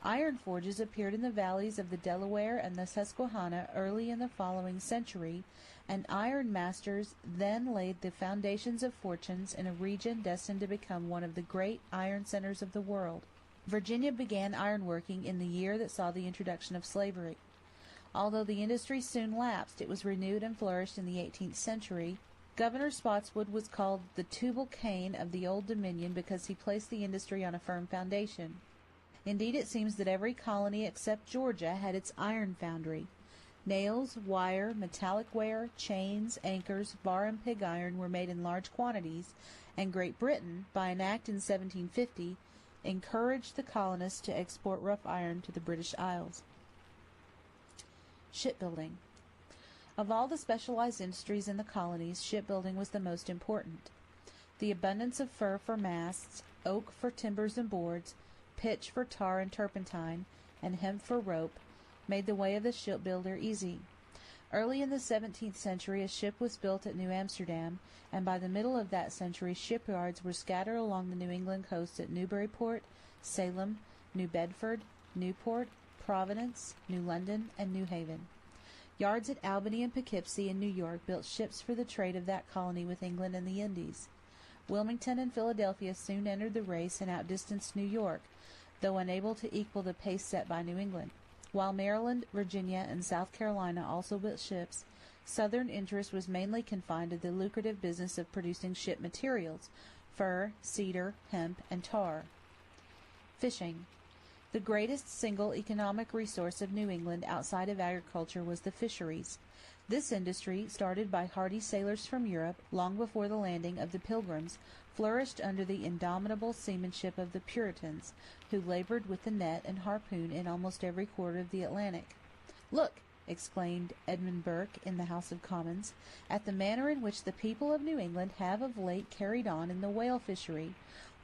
Speaker 5: Iron forges appeared in the valleys of the Delaware and the Susquehanna early in the following century, and iron masters then laid the foundations of fortunes in a region destined to become one of the great iron centers of the world. Virginia began ironworking in the year that saw the introduction of slavery. Although the industry soon lapsed, it was renewed and flourished in the 18th century. Governor Spotswood was called the Tubal Cain of the Old Dominion because he placed the industry on a firm foundation. Indeed, it seems that every colony except Georgia had its iron foundry. Nails, wire, metallic ware, chains, anchors, bar and pig iron were made in large quantities, and Great Britain, by an act in 1750, encouraged the colonists to export rough iron to the British Isles. Shipbuilding. Of all the specialized industries in the colonies, shipbuilding was the most important. The abundance of fir for masts, oak for timbers and boards, pitch for tar and turpentine, and hemp for rope, made the way of the shipbuilder easy. Early in the 17th century a ship was built at New Amsterdam, and by the middle of that century shipyards were scattered along the New England coast at Newburyport, Salem, New Bedford, Newport, Providence, New London, and New Haven. Yards at Albany and Poughkeepsie in New York built ships for the trade of that colony with England and the Indies. Wilmington and Philadelphia soon entered the race and outdistanced New York, though unable to equal the pace set by New England. While Maryland, Virginia, and South Carolina also built ships, Southern interest was mainly confined to the lucrative business of producing ship materials, fur, cedar, hemp, and tar. Fishing. The greatest single economic resource of New England outside of agriculture was the fisheries. This industry, started by hardy sailors from Europe long before the landing of the Pilgrims, flourished under the indomitable seamanship of the Puritans, who labored with the net and harpoon in almost every quarter of the Atlantic. "Look," exclaimed Edmund Burke in the House of Commons, "at the manner in which the people of New England have of late carried on in the whale fishery,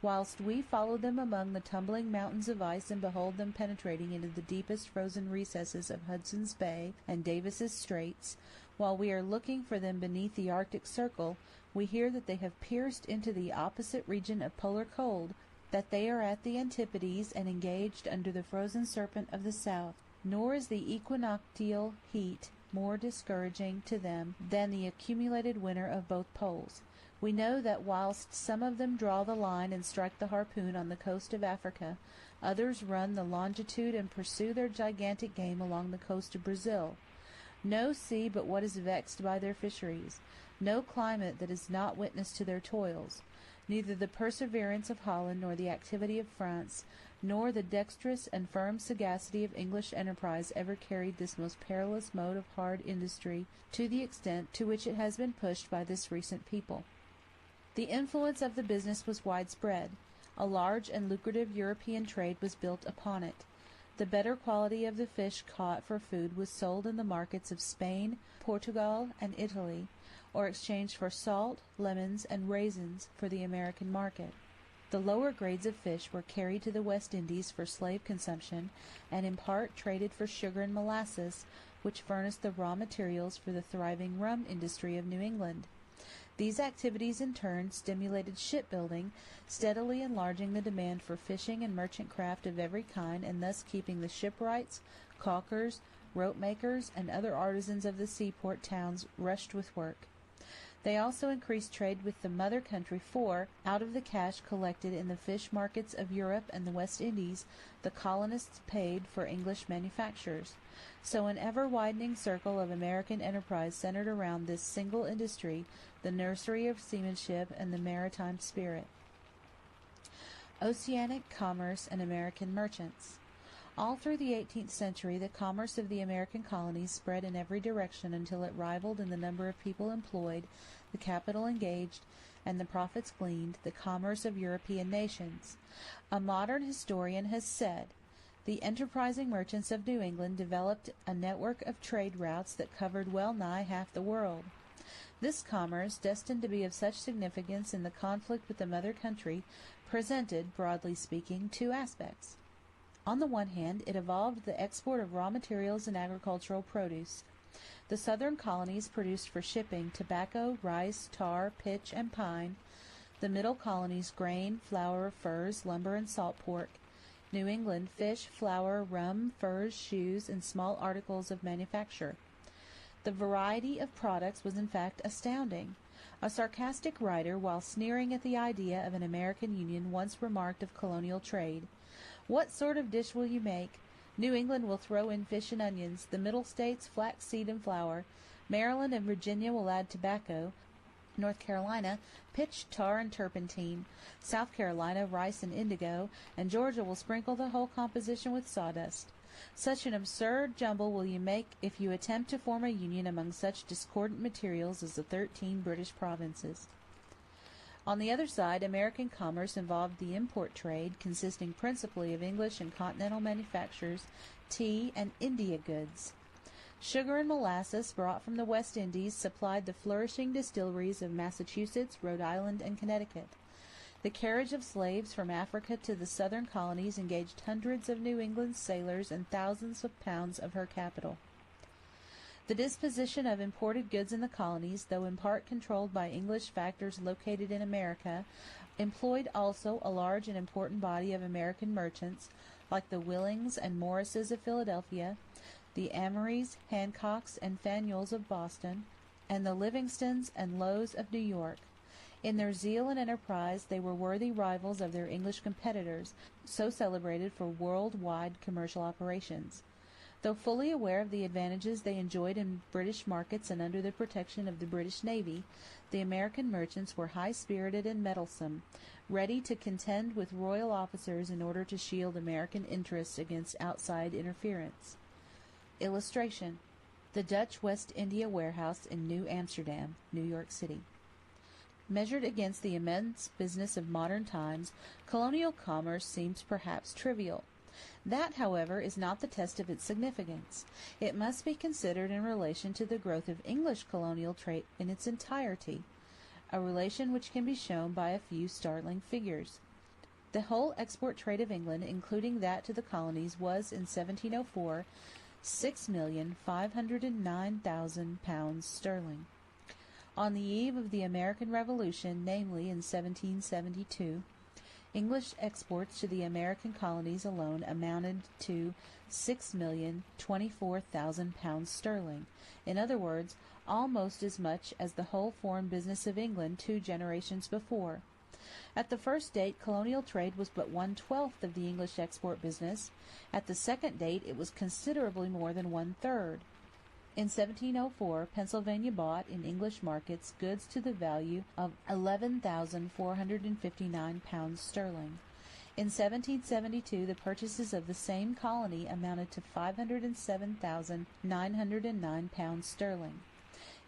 Speaker 5: whilst we follow them among the tumbling mountains of ice and behold them penetrating into the deepest frozen recesses of Hudson's Bay and Davis's Straits, while we are looking for them beneath the Arctic Circle, we hear that they have pierced into the opposite region of polar cold, that they are at the antipodes and engaged under the frozen serpent of the south. Nor is the equinoctial heat more discouraging to them than the accumulated winter of both poles. We know that whilst some of them draw the line and strike the harpoon on the coast of Africa, others run the longitude and pursue their gigantic game along the coast of Brazil. No sea but what is vexed by their fisheries, no climate that is not witness to their toils. Neither the perseverance of Holland nor the activity of France, nor the dexterous and firm sagacity of English enterprise ever carried this most perilous mode of hard industry to the extent to which it has been pushed by this recent people. The influence of the business was widespread. A large and lucrative European trade was built upon it. The better quality of the fish caught for food was sold in the markets of Spain, Portugal, and Italy, or exchanged for salt, lemons, and raisins for the American market. The lower grades of fish were carried to the West Indies for slave consumption, and in part traded for sugar and molasses, which furnished the raw materials for the thriving rum industry of New England. These activities in turn stimulated shipbuilding, steadily enlarging the demand for fishing and merchant craft of every kind, and thus keeping the shipwrights, caulkers, rope makers, and other artisans of the seaport towns rushed with work. They also increased trade with the mother country, for, out of the cash collected in the fish markets of Europe and the West Indies, the colonists paid for English manufactures. So an ever-widening circle of American enterprise centered around this single industry, the nursery of seamanship and the maritime spirit. Oceanic commerce and American merchants. All through the 18th century, the commerce of the American colonies spread in every direction until it rivaled in the number of people employed, the capital engaged, and the profits gleaned, the commerce of European nations. A modern historian has said, "The enterprising merchants of New England developed a network of trade routes that covered well nigh half the world." This commerce, destined to be of such significance in the conflict with the mother country, presented, broadly speaking, two aspects. On the one hand, it involved the export of raw materials and agricultural produce. The southern colonies produced for shipping tobacco, rice, tar, pitch, and pine. The middle colonies grain, flour, furs, lumber, and salt pork. New England fish, flour, rum, furs, shoes, and small articles of manufacture. The variety of products was in fact astounding. A sarcastic writer, while sneering at the idea of an American Union, once remarked of colonial trade, "What sort of dish will you make? New England will throw in fish and onions, the Middle States flaxseed and flour, Maryland and Virginia will add tobacco, North Carolina pitch, tar, and turpentine, South Carolina rice and indigo, and Georgia will sprinkle the whole composition with sawdust. Such an absurd jumble will you make if you attempt to form a union among such discordant materials as the 13 British provinces." On the other side, American commerce involved the import trade, consisting principally of English and continental manufactures, tea, and India goods. Sugar and molasses brought from the West Indies supplied the flourishing distilleries of Massachusetts, Rhode Island, and Connecticut. The carriage of slaves from Africa to the southern colonies engaged hundreds of New England sailors and thousands of pounds of her capital. The disposition of imported goods in the colonies, though in part controlled by English factors located in America, employed also a large and important body of American merchants, like the Willings and Morrises of Philadelphia, the Amorys, Hancocks, and Faneuils of Boston, and the Livingstons and Lowes of New York. In their zeal and enterprise they were worthy rivals of their English competitors, so celebrated for world-wide commercial operations. Though fully aware of the advantages they enjoyed in British markets and under the protection of the British Navy, the American merchants were high-spirited and meddlesome, ready to contend with royal officers in order to shield American interests against outside interference. Illustration: the Dutch West India Warehouse in New Amsterdam, New York City. Measured against the immense business of modern times, colonial commerce seems perhaps trivial. That, however, is not the test of its significance. It must be considered in relation to the growth of English colonial trade in its entirety, a relation which can be shown by a few startling figures. The whole export trade of England, including that to the colonies, was in 1704 £6,509,000 sterling. On the eve of the American Revolution, namely in 1772, English exports to the American colonies alone amounted to £6,024,000 sterling. In other words, almost as much as the whole foreign business of England 2 generations before. At the first date, colonial trade was but 1/12 of the English export business. At the second date, it was considerably more than 1/3. In 1704, Pennsylvania bought, in English markets, goods to the value of £11,459 sterling. In 1772, the purchases of the same colony amounted to £507,909 sterling.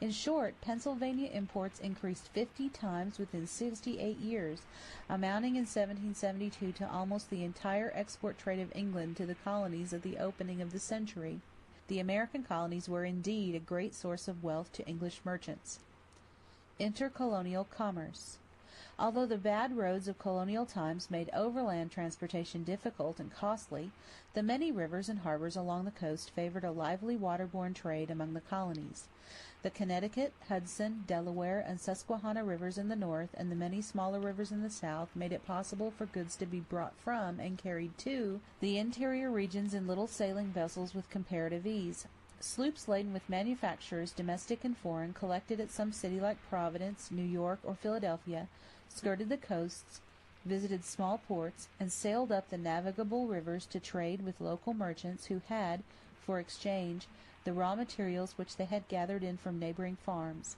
Speaker 5: In short, Pennsylvania imports increased 50 times within 68 years, amounting in 1772 to almost the entire export trade of England to the colonies at the opening of the century. The American colonies were indeed a great source of wealth to English merchants. Intercolonial commerce. Although the bad roads of colonial times made overland transportation difficult and costly, the many rivers and harbors along the coast favored a lively waterborne trade among the colonies. The Connecticut, Hudson, Delaware, and Susquehanna rivers in the north, and the many smaller rivers in the south, made it possible for goods to be brought from and carried to the interior regions in little sailing vessels with comparative ease. Sloops laden with manufactures, domestic and foreign, collected at some city like Providence, New York, or Philadelphia, skirted the coasts, visited small ports, and sailed up the navigable rivers to trade with local merchants who had, for exchange, the raw materials which they had gathered in from neighboring farms.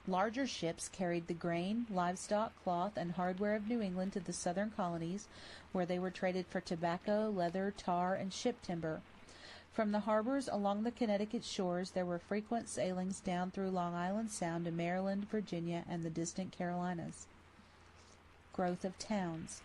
Speaker 5: Larger ships carried the grain, livestock, cloth, and hardware of New England to the southern colonies, where they were traded for tobacco, leather, tar, and ship timber. From the harbors along the Connecticut shores there were frequent sailings down through Long Island Sound to Maryland, Virginia, and the distant Carolinas. Growth of towns.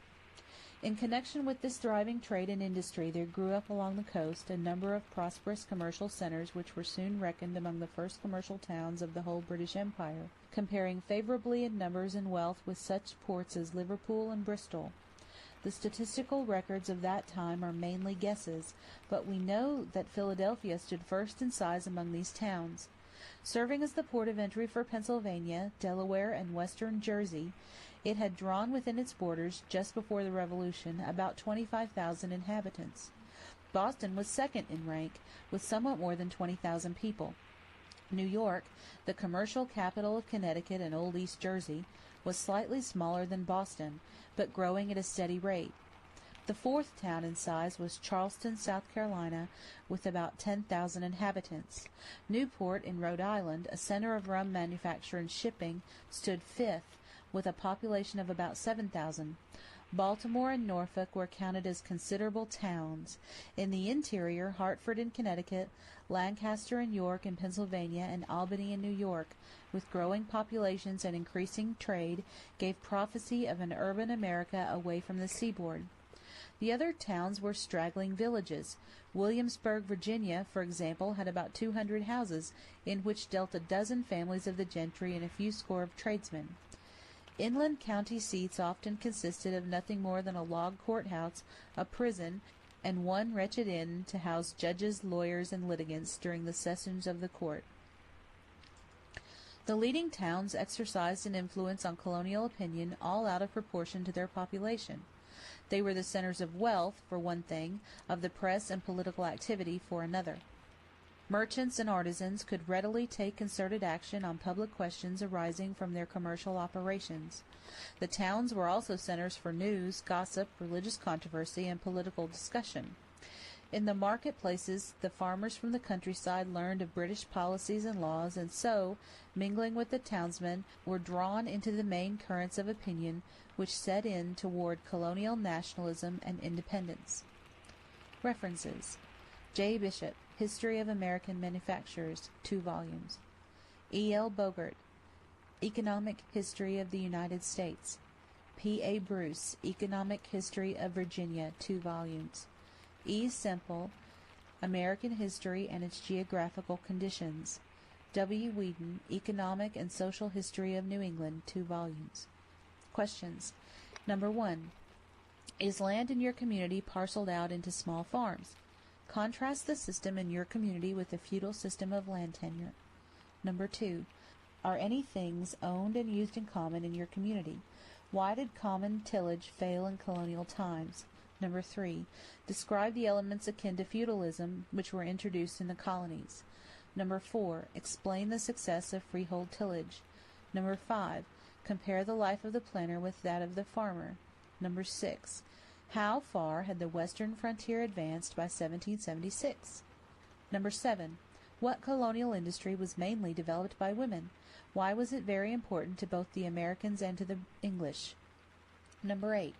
Speaker 5: In connection with this thriving trade and industry, there grew up along the coast a number of prosperous commercial centers which were soon reckoned among the first commercial towns of the whole British Empire, comparing favorably in numbers and wealth with such ports as Liverpool and Bristol. The statistical records of that time are mainly guesses, but we know that Philadelphia stood first in size among these towns. Serving as the port of entry for Pennsylvania, Delaware, and western Jersey, it had drawn within its borders, just before the Revolution, about 25,000 inhabitants. Boston was second in rank, with somewhat more than 20,000 people. New York, the commercial capital of Connecticut and Old East Jersey, was slightly smaller than Boston, but growing at a steady rate. The fourth town in size was Charleston, South Carolina, with about 10,000 inhabitants. Newport, in Rhode Island, a center of rum manufacture and shipping, stood fifth, with a population of about 7,000. Baltimore and Norfolk were counted as considerable towns. In the interior, Hartford in Connecticut, Lancaster and York in Pennsylvania, and Albany in New York, with growing populations and increasing trade, gave prophecy of an urban America away from the seaboard. The other towns were straggling villages. Williamsburg, Virginia, for example, had about 200 houses, in which dealt a dozen families of the gentry and a few score of tradesmen. Inland county seats often consisted of nothing more than a log courthouse, a prison, and one wretched inn to house judges, lawyers, and litigants during the sessions of the court. The leading towns exercised an influence on colonial opinion all out of proportion to their population. They were the centers of wealth, for one thing, of the press and political activity, for another. Merchants and artisans could readily take concerted action on public questions arising from their commercial operations. The towns were also centers for news, gossip, religious controversy, and political discussion. In the marketplaces, the farmers from the countryside learned of British policies and laws, and so, mingling with the townsmen, were drawn into the main currents of opinion which set in toward colonial nationalism and independence. References: J. Bishop, History of American Manufacturers, 2 volumes. E. L. Bogart, Economic History of the United States. P. A. Bruce, Economic History of Virginia, 2 volumes. E. Semple, American History and its Geographical Conditions. W. Whedon, Economic and Social History of New England, 2 volumes. Questions. Number 1. Is land in your community parceled out into small farms? Contrast the system in your community with the feudal system of land tenure. Number 2. Are any things owned and used in common in your community? Why did common tillage fail in colonial times? Number 3. Describe the elements akin to feudalism which were introduced in the colonies. Number 4. Explain the success of freehold tillage. Number 5. Compare the life of the planter with that of the farmer. Number 6. How far had the western frontier advanced by 1776? Number 7. What colonial industry was mainly developed by women? Why was it very important to both the Americans and to the English? Number 8.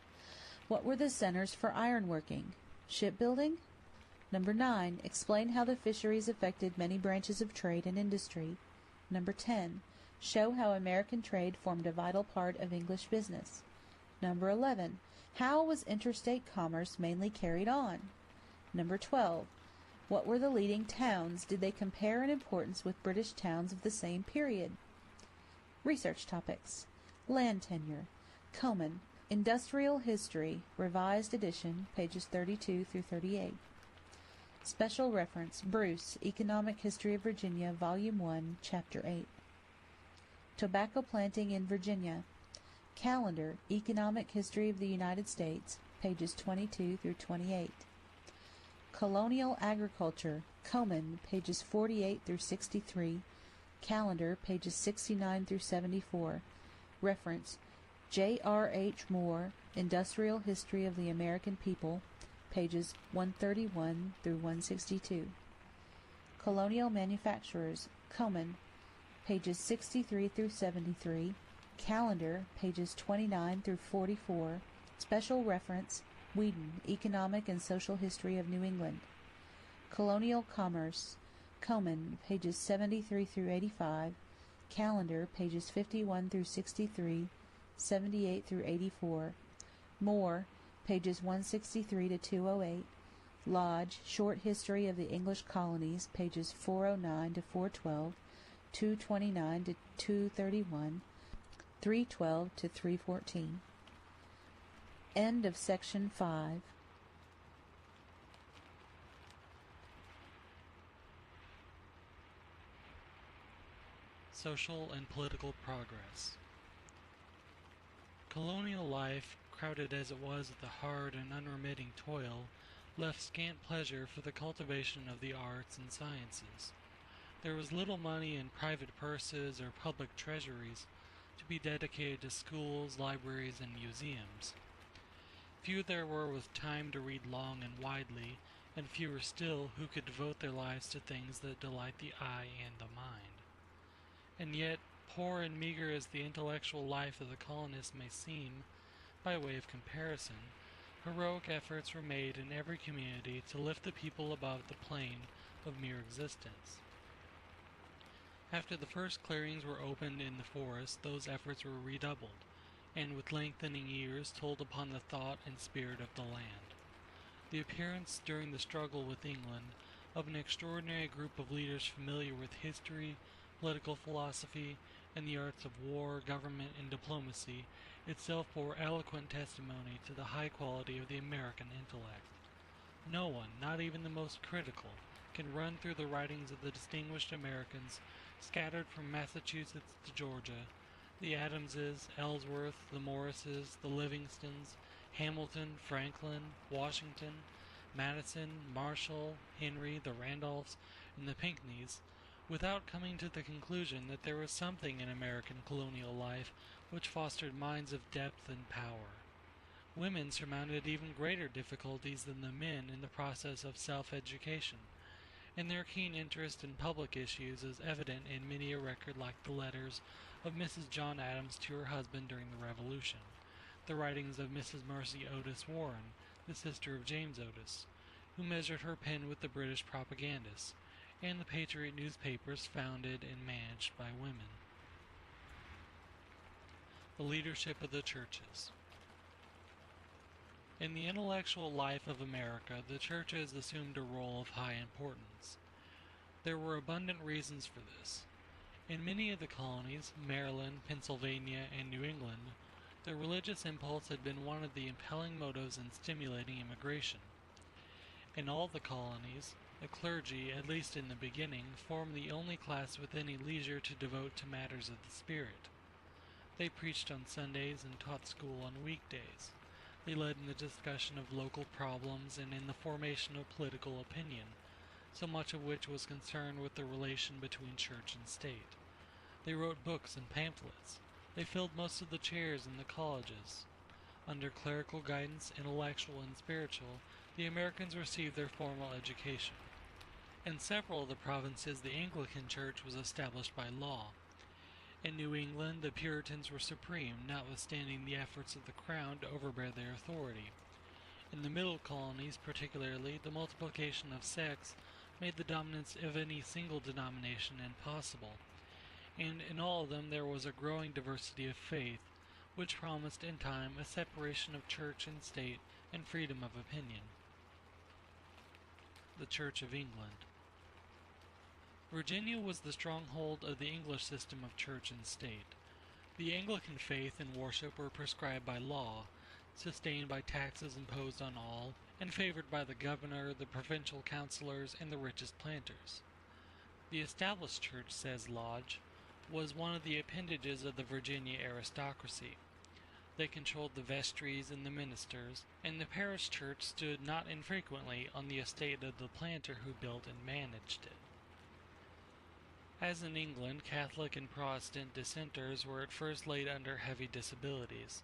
Speaker 5: What were the centers for ironworking? Shipbuilding? Number 9. Explain how the fisheries affected many branches of trade and industry. Number 10. Show how American trade formed a vital part of English business. Number 11. How was interstate commerce mainly carried on? Number 12. What were the leading towns? Did they compare in importance with British towns of the same period? Research topics. Land tenure. Coman, Industrial History, Revised Edition, pages 32 through 38. Special reference, Bruce, Economic History of Virginia, Volume 1, Chapter 8. Tobacco planting in Virginia. Calendar, Economic History of the United States, pages 22 through 28. Colonial Agriculture, Coman, pages 48 through 63. Calendar, pages 69 through 74. Reference, J.R.H. Moore, Industrial History of the American People, pages 131 through 162. Colonial Manufacturers, Coman, pages 63 through 73. Calendar, pages 29 through 44. Special reference, Whedon, Economic and Social History of New England. Colonial Commerce, Coman, pages 73 through 85. Calendar, pages 51 through 63, 78 through 84. Moore, pages 163 to 208. Lodge, Short History of the English Colonies, pages 409 to 412, 229 to 231, 312 to 314. End of section 5.
Speaker 6: Social and political progress. Colonial life, crowded as it was with the hard and unremitting toil, left scant pleasure for the cultivation of the arts and sciences. There was little money in private purses or public treasuries to be dedicated to schools, libraries, and museums. Few there were with time to read long and widely, and fewer still who could devote their lives to things that delight the eye and the mind. And yet, poor and meager as the intellectual life of the colonists may seem, by way of comparison, heroic efforts were made in every community to lift the people above the plane of mere existence. After the first clearings were opened in the forest, those efforts were redoubled, and with lengthening years told upon the thought and spirit of the land. The appearance during the struggle with England of an extraordinary group of leaders familiar with history, political philosophy, and the arts of war, government, and diplomacy itself bore eloquent testimony to the high quality of the American intellect. No one, not even the most critical, can run through the writings of the distinguished Americans scattered from Massachusetts to Georgia, the Adamses, Ellsworth, the Morrises, the Livingstons, Hamilton, Franklin, Washington, Madison, Marshall, Henry, the Randolphs, and the Pinckneys, without coming to the conclusion that there was something in American colonial life which fostered minds of depth and power. Women surmounted even greater difficulties than the men in the process of self-education, and their keen interest in public issues is evident in many a record like the letters of Mrs. John Adams to her husband during the Revolution, the writings of Mrs. Mercy Otis Warren, the sister of James Otis, who measured her pen with the British propagandists, and the Patriot newspapers founded and managed by women. The leadership of the churches. In the intellectual life of America, the churches assumed a role of high importance. There were abundant reasons for this. In many of the colonies, Maryland, Pennsylvania, and New England, the religious impulse had been one of the impelling motives in stimulating immigration. In all the colonies, the clergy, at least in the beginning, formed the only class with any leisure to devote to matters of the spirit. They preached on Sundays and taught school on weekdays. They led in the discussion of local problems and in the formation of political opinion, so much of which was concerned with the relation between church and state. They wrote books and pamphlets. They filled most of the chairs in the colleges. Under clerical guidance, intellectual and spiritual, the Americans received their formal education. In several of the provinces, the Anglican Church was established by law. In New England, the Puritans were supreme, notwithstanding the efforts of the Crown to overbear their authority. In the Middle Colonies, particularly, the multiplication of sects made the dominance of any single denomination impossible, and in all of them there was a growing diversity of faith, which promised in time a separation of church and state and freedom of opinion. The Church of England. Virginia was the stronghold of the English system of church and state. The Anglican faith and worship were prescribed by law, sustained by taxes imposed on all, and favored by the governor, the provincial councillors, and the richest planters. The established church, says Lodge, was one of the appendages of the Virginia aristocracy. They controlled the vestries and the ministers, and the parish church stood not infrequently on the estate of the planter who built and managed it. As in England, Catholic and Protestant dissenters were at first laid under heavy disabilities.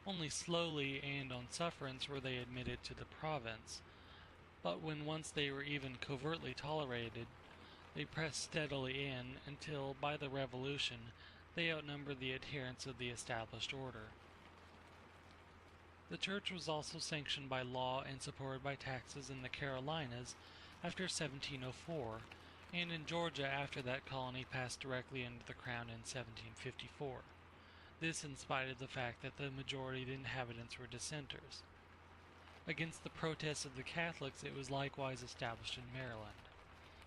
Speaker 6: Only slowly and on sufferance were they admitted to the province, but when once they were even covertly tolerated, they pressed steadily in until, by the Revolution, they outnumbered the adherents of the established order. The church was also sanctioned by law and supported by taxes in the Carolinas after 1704, and in Georgia after that colony passed directly under the crown in 1754. This in spite of the fact that the majority of the inhabitants were dissenters. Against the protests of the Catholics it was likewise established in Maryland.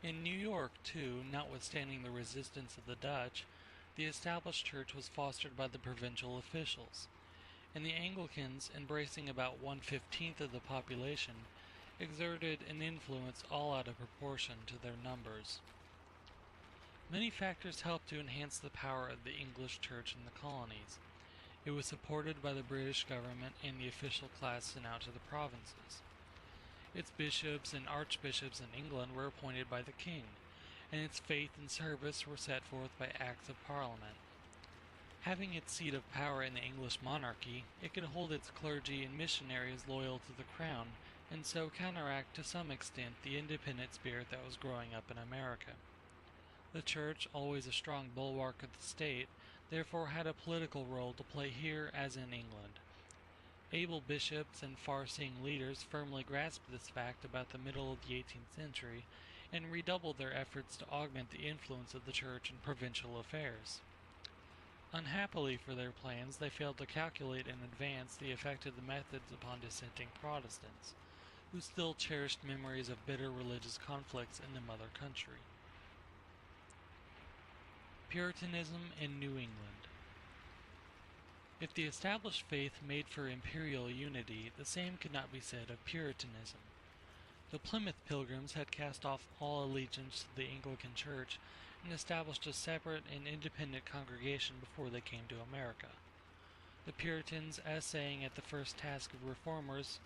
Speaker 6: In New York, too, notwithstanding the resistance of the Dutch, the established church was fostered by the provincial officials, and the Anglicans, embracing about 1/15 of the population, exerted an influence all out of proportion to their numbers. Many factors helped to enhance the power of the English church in the colonies. It was supported by the British government and the official class sent out to the provinces. Its bishops and archbishops in England were appointed by the king, and its faith and service were set forth by acts of parliament. Having its seat of power in the English monarchy, it could hold its clergy and missionaries loyal to the crown, and so counteract to some extent the independent spirit that was growing up in America. The church, always a strong bulwark of the state, therefore had a political role to play here as in England. Able bishops and far-seeing leaders firmly grasped this fact about the middle of the 18th century and redoubled their efforts to augment the influence of the church in provincial affairs. Unhappily for their plans, they failed to calculate in advance the effect of the methods upon dissenting Protestants, who still cherished memories of bitter religious conflicts in the mother country. Puritanism in New England. If the established faith made for imperial unity, the same could not be said of Puritanism. The Plymouth Pilgrims had cast off all allegiance to the Anglican Church and established a separate and independent congregation before they came to America. The Puritans, essaying at the first task of reformers,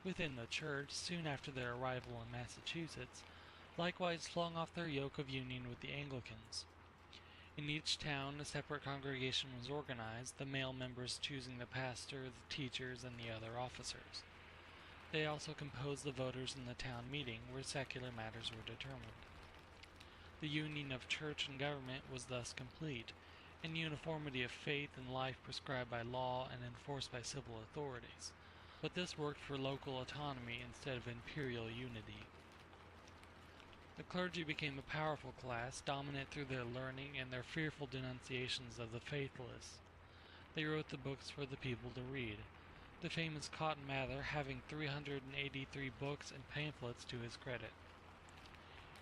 Speaker 6: within the church, soon after their arrival in Massachusetts, likewise flung off their yoke of union with the Anglicans. In each town a separate congregation was organized, the male members choosing the pastor, the teachers, and the other officers. They also composed the voters in the town meeting, where secular matters were determined. The union of church and government was thus complete, and uniformity of faith and life prescribed by law and enforced by civil authorities. But this worked for local autonomy instead of imperial unity. The clergy became a powerful class, dominant through their learning and their fearful denunciations of the faithless. They wrote the books for the people to read, the famous Cotton Mather having 383 books and pamphlets to his credit.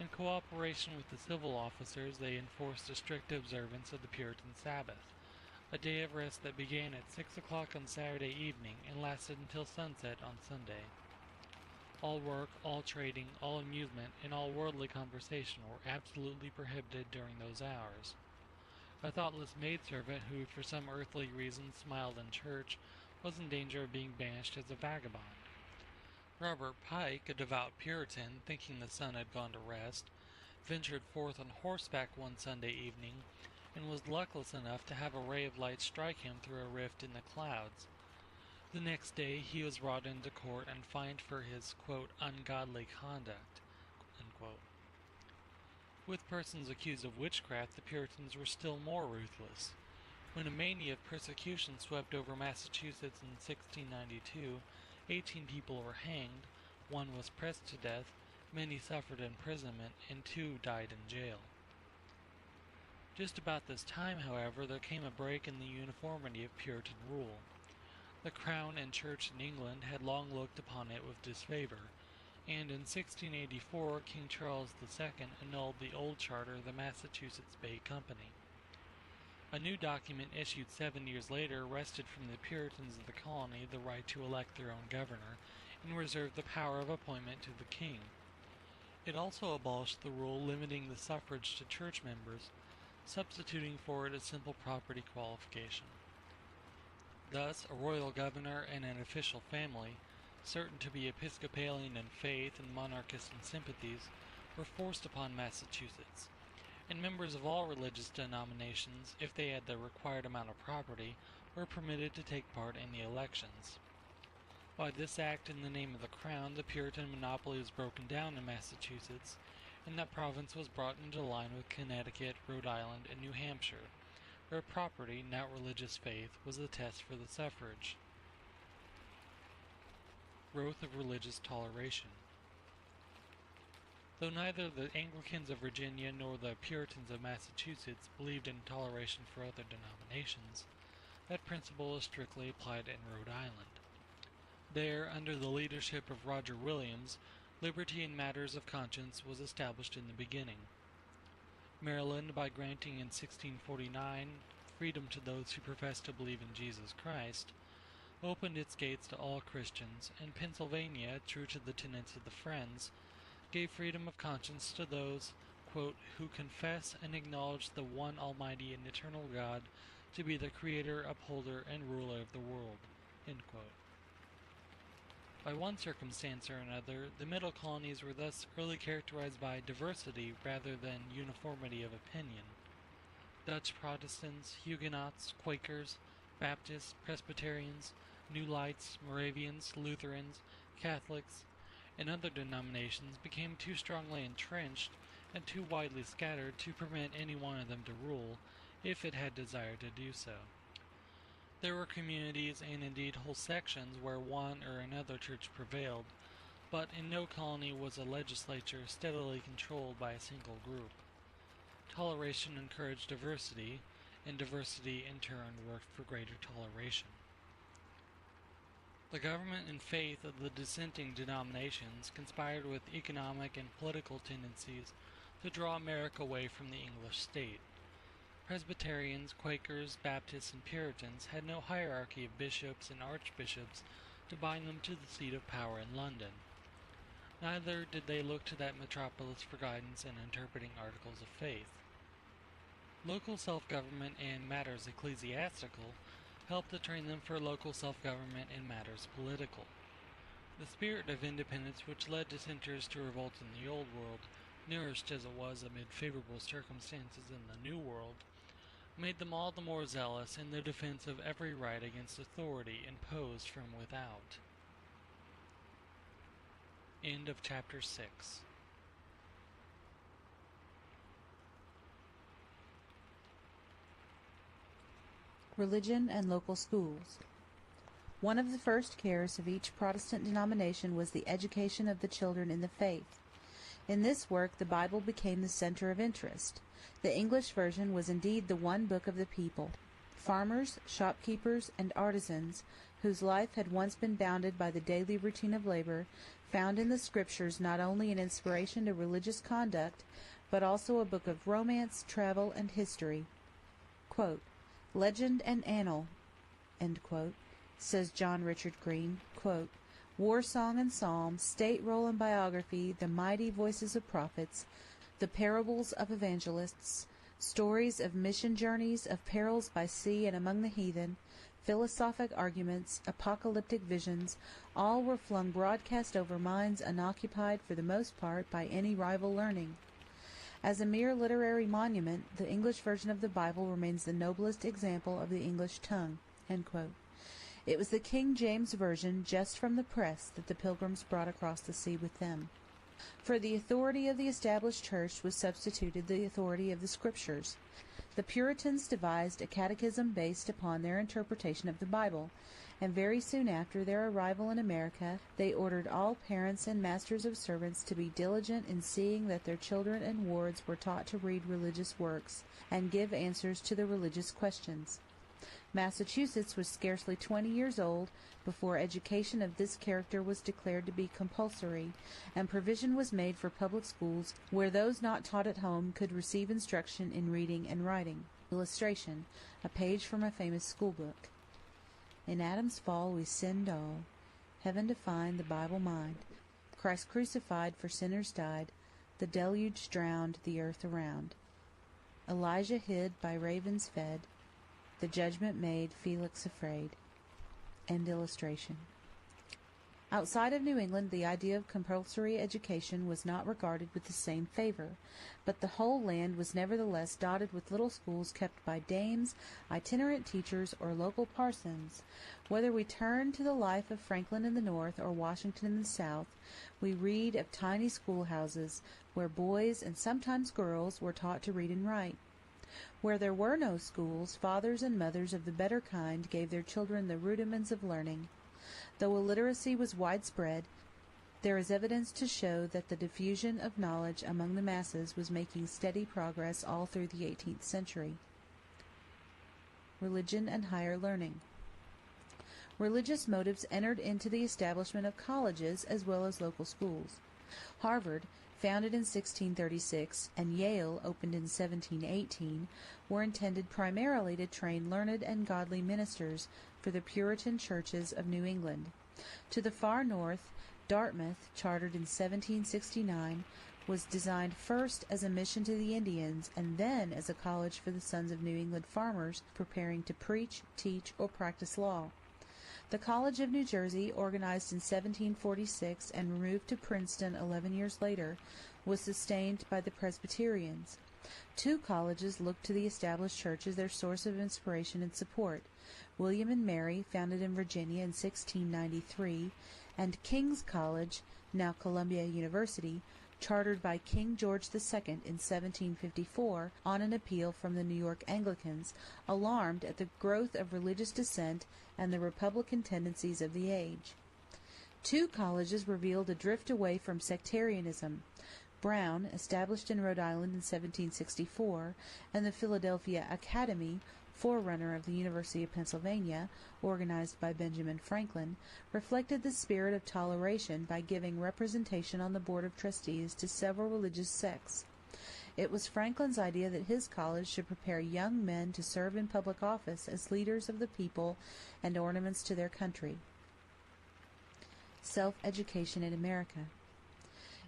Speaker 6: In cooperation with the civil officers, they enforced a strict observance of the Puritan Sabbath, a day of rest that began at 6 o'clock on Saturday evening and lasted until sunset on Sunday. All work, all trading, all amusement, and all worldly conversation were absolutely prohibited during those hours. A thoughtless maidservant who, for some earthly reason, smiled in church, was in danger of being banished as a vagabond. Robert Pike, a devout Puritan, thinking the sun had gone to rest, ventured forth on horseback one Sunday evening, and was luckless enough to have a ray of light strike him through a rift in the clouds. The next day he was brought into court and fined for his, quote, ungodly conduct, unquote. With persons accused of witchcraft, the Puritans were still more ruthless. When a mania of persecution swept over Massachusetts in 1692, 18 people were hanged, 1 was pressed to death, many suffered imprisonment, and 2 died in jail. Just about this time, however, there came a break in the uniformity of Puritan rule. The Crown and Church in England had long looked upon it with disfavor, and in 1684 King Charles II annulled the old charter of the Massachusetts Bay Company. A new document issued 7 years later wrested from the Puritans of the colony the right to elect their own governor, and reserved the power of appointment to the king. It also abolished the rule limiting the suffrage to church members, substituting for it a simple property qualification. Thus, a royal governor and an official family, certain to be Episcopalian in faith and monarchist in sympathies, were forced upon Massachusetts, and members of all religious denominations, if they had the required amount of property, were permitted to take part in the elections. By this act in the name of the Crown, the Puritan monopoly was broken down in Massachusetts, and that province was brought into line with Connecticut, Rhode Island, and New Hampshire, where property, not religious faith, was the test for the suffrage. Growth of religious toleration. Though neither the Anglicans of Virginia nor the Puritans of Massachusetts believed in toleration for other denominations, that principle is strictly applied in Rhode Island. There, under the leadership of Roger Williams, liberty in matters of conscience was established in the beginning. Maryland, by granting in 1649 freedom to those who professed to believe in Jesus Christ, opened its gates to all Christians, and Pennsylvania, true to the tenets of the Friends, gave freedom of conscience to those, quote, who confess and acknowledge the one almighty and eternal God to be the creator, upholder, and ruler of the world, end quote. By one circumstance or another, the middle colonies were thus early characterized by diversity rather than uniformity of opinion. Dutch Protestants, Huguenots, Quakers, Baptists, Presbyterians, New Lights, Moravians, Lutherans, Catholics, and other denominations became too strongly entrenched and too widely scattered to permit any one of them to rule, if it had desired to do so. There were communities, and indeed whole sections, where one or another church prevailed, but in no colony was a legislature steadily controlled by a single group. Toleration encouraged diversity, and diversity in turn worked for greater toleration. The government and faith of the dissenting denominations conspired with economic and political tendencies to draw America away from the English state. Presbyterians, Quakers, Baptists, and Puritans had no hierarchy of bishops and archbishops to bind them to the seat of power in London. Neither did they look to that metropolis for guidance in interpreting articles of faith. Local self-government in matters ecclesiastical helped to train them for local self-government in matters political. The spirit of independence which led dissenters to revolt in the Old World, nourished as it was amid favorable circumstances in the New World, made them all the more zealous in their defense of every right against authority imposed from without. End of chapter 6.
Speaker 5: Religion and local schools. One of the first cares of each Protestant denomination was the education of the children in the faith. In this work the Bible became the center of interest. The English version was indeed the one book of the people. Farmers, shopkeepers, and artisans, whose life had once been bounded by the daily routine of labor, found in the Scriptures not only an inspiration to religious conduct, but also a book of romance, travel, and history. Quote, "Legend and annal," end quote, says John Richard Green, quote, "war song and psalm, state roll and biography, the mighty voices of prophets, the parables of evangelists, stories of mission journeys, of perils by sea and among the heathen, philosophic arguments, apocalyptic visions, all were flung broadcast over minds unoccupied for the most part by any rival learning. As a mere literary monument, the English version of the Bible remains the noblest example of the English tongue." End quote. It was the King James Version, just from the press, that the Pilgrims brought across the sea with them. For the authority of the established church was substituted the authority of the Scriptures. The Puritans devised a catechism based upon their interpretation of the Bible, and very soon after their arrival in America they ordered all parents and masters of servants to be diligent in seeing that their children and wards were taught to read religious works, and give answers to the religious questions. Massachusetts was scarcely 20 years old before education of this character was declared to be compulsory, and provision was made for public schools where those not taught at home could receive instruction in reading and writing. Illustration: a page from a famous schoolbook. In Adam's fall we sinned all, heaven to find, the Bible mind. Christ crucified for sinners died, the deluge drowned the earth around. Elijah hid, by ravens fed, the judgment made Felix afraid. End illustration. Outside of New England, the idea of compulsory education was not regarded with the same favor, but the whole land was nevertheless dotted with little schools kept by dames, itinerant teachers, or local parsons. Whether we turn to the life of Franklin in the North or Washington in the South, we read of tiny schoolhouses where boys and sometimes girls were taught to read and write. Where there were no schools, fathers and mothers of the better kind gave their children the rudiments of learning. Though illiteracy was widespread, there is evidence to show that the diffusion of knowledge among the masses was making steady progress all through the 18th century. Religion and higher learning. Religious motives entered into the establishment of colleges as well as local schools. Harvard, founded in 1636, and Yale, opened in 1718, were intended primarily to train learned and godly ministers for the Puritan churches of New England. To the far north, Dartmouth, chartered in 1769, was designed first as a mission to the Indians and then as a college for the sons of New England farmers preparing to preach, teach, or practice law. The College of New Jersey, organized in 1746 and removed to Princeton 11 years later, was sustained by the Presbyterians. Two colleges looked to the established church as their source of inspiration and support: William and Mary, founded in Virginia in 1693, and King's College, now Columbia University, chartered by King George II in 1754 on an appeal from the New York Anglicans, alarmed at the growth of religious dissent and the republican tendencies of the age. Two colleges revealed a drift away from sectarianism: Brown, established in Rhode Island in 1764, and the Philadelphia Academy, forerunner of the University of Pennsylvania, organized by Benjamin Franklin, reflected the spirit of toleration by giving representation on the Board of Trustees to several religious sects. It was Franklin's idea that his college should prepare young men to serve in public office as leaders of the people and ornaments to their country. Self-education in America.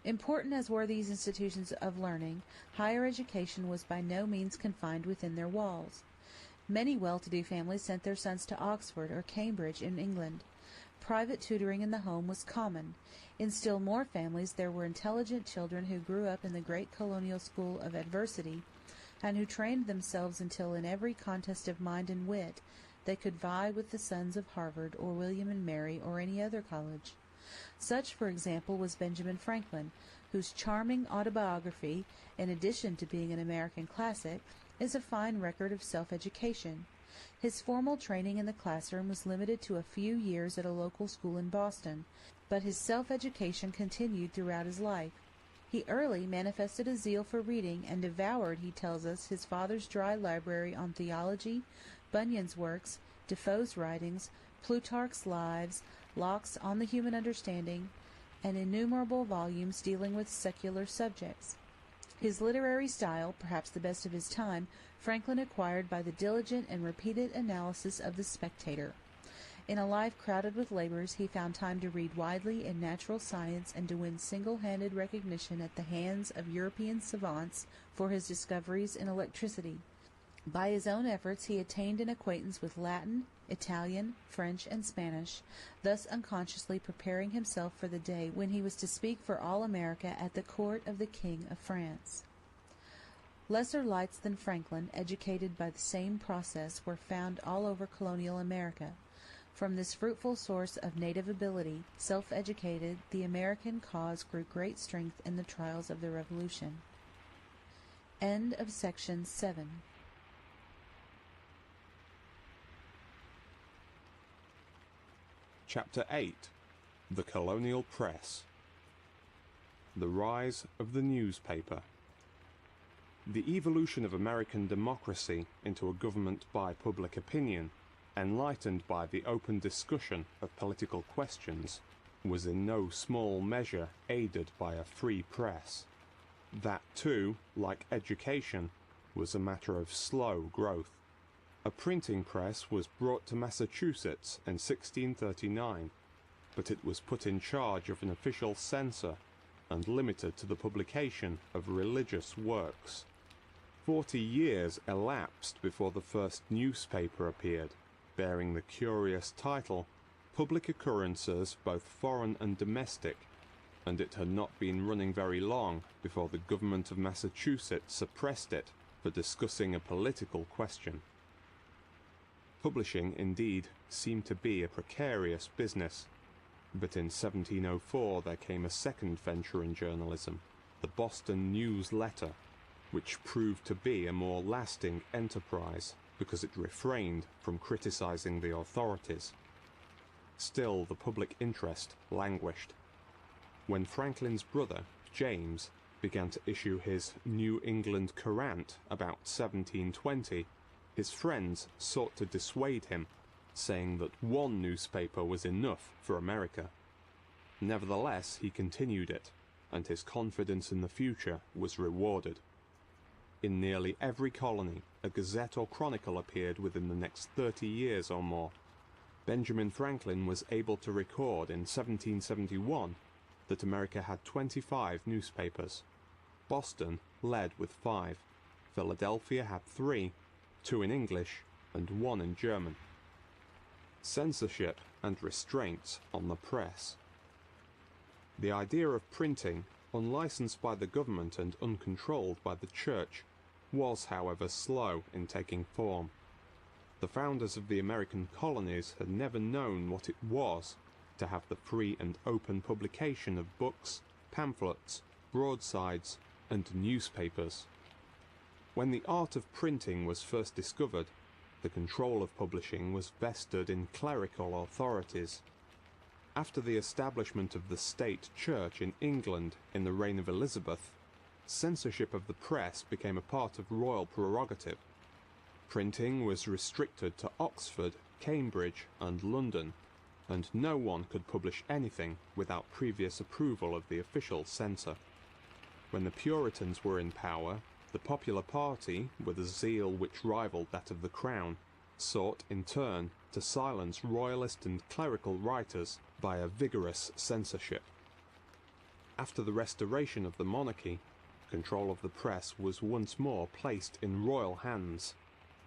Speaker 5: Important as were these institutions of learning, higher education was by no means confined within their walls. Many well-to-do families sent their sons to Oxford or Cambridge in England. private tutoring in the home was common. In still more families there were intelligent children who grew up in the great colonial school of adversity, and who trained themselves until in every contest of mind and wit they could vie with the sons of Harvard or William and Mary or any other college. Such, for example, was Benjamin Franklin, whose charming autobiography, in addition to being an American classic, is a fine record of self-education. His formal training in the classroom was limited to a few years at a local school in Boston, but his self-education continued throughout his life. He early manifested a zeal for reading, and devoured, he tells us, his father's dry library on theology, Bunyan's works, Defoe's writings, Plutarch's Lives, Locke's On the Human Understanding, and innumerable volumes dealing with secular subjects. His literary style, perhaps the best of his time, Franklin acquired by the diligent and repeated analysis of the Spectator. In a life crowded with labors, he found time to read widely in natural science and to win single-handed recognition at the hands of European savants for his discoveries in electricity. By his own efforts he attained an acquaintance with Latin, Italian, French, and Spanish, thus unconsciously preparing himself for the day when he was to speak for all America at the court of the King of France. Lesser lights than Franklin, educated by the same process, were found all over colonial America. From this fruitful source of native ability, self-educated, the American cause grew great strength in the trials of the Revolution. End of section 7.
Speaker 7: Chapter 8. The Colonial Press. The Rise of the Newspaper. The evolution of American democracy into a government by public opinion, enlightened by the open discussion of political questions, was in no small measure aided by a free press. That, too, like education, was a matter of slow growth. A printing press was brought to Massachusetts in 1639, but it was put in charge of an official censor and limited to the publication of religious works. 40 years elapsed before the first newspaper appeared, bearing the curious title Public Occurrences Both Foreign and Domestic, and it had not been running very long before the government of Massachusetts suppressed it for discussing a political question. Publishing, indeed, seemed to be a precarious business, but in 1704 there came a second venture in journalism, the Boston News Letter, which proved to be a more lasting enterprise because it refrained from criticizing the authorities. Still, the public interest languished. When Franklin's brother, James, began to issue his New England Courant about 1720, his friends sought to dissuade him, saying that one newspaper was enough for America. Nevertheless, he continued it, and his confidence in the future was rewarded. In nearly every colony, a gazette or chronicle appeared within the next 30 years or more. Benjamin Franklin was able to record in 1771 that America had 25 newspapers. Boston led with 5. Philadelphia had 3, 2 in English and 1 in German. Censorship and restraints on the press. The idea of printing, unlicensed by the government and uncontrolled by the church, was, however, slow in taking form. The founders of the American colonies had never known what it was to have the free and open publication of books, pamphlets, broadsides, and newspapers. When the art of printing was first discovered, the control of publishing was vested in clerical authorities. After the establishment of the state church in England in the reign of Elizabeth, censorship of the press became a part of royal prerogative. Printing was restricted to Oxford, Cambridge, and London, and no one could publish anything without previous approval of the official censor. When the Puritans were in power, the popular party, with a zeal which rivaled that of the Crown, sought in turn to silence royalist and clerical writers by a vigorous censorship. After the restoration of the monarchy, control of the press was once more placed in royal hands,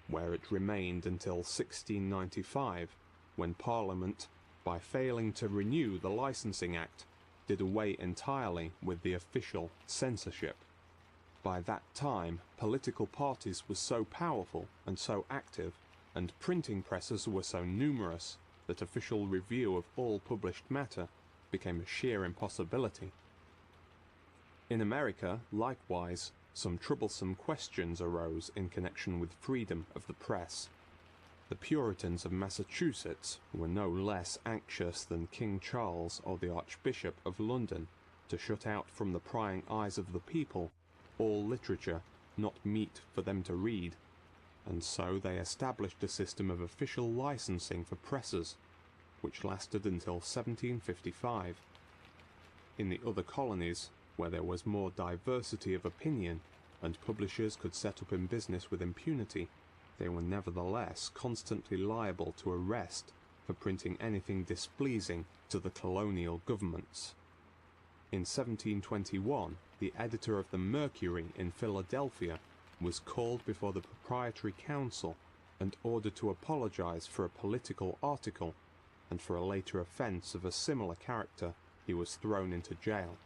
Speaker 7: where it remained until 1695, when Parliament, by failing to renew the Licensing Act, did away entirely with the official censorship. By that time, political parties were so powerful and so active, and printing presses were so numerous, that official review of all published matter became a sheer impossibility. In America, likewise, some troublesome questions arose in connection with freedom of the press. The Puritans of Massachusetts were no less anxious than King Charles or the Archbishop of London to shut out from the prying eyes of the people all literature not meet for them to read, and so they established a system of official licensing for presses, which lasted until 1755. In the other colonies, where there was more diversity of opinion, and publishers could set up in business with impunity, they were nevertheless constantly liable to arrest for printing anything displeasing to the colonial governments. In 1721, the editor of the Mercury in Philadelphia was called before the Proprietary Council and ordered to apologize for a political article, and for a later offense of a similar character he was thrown into jail.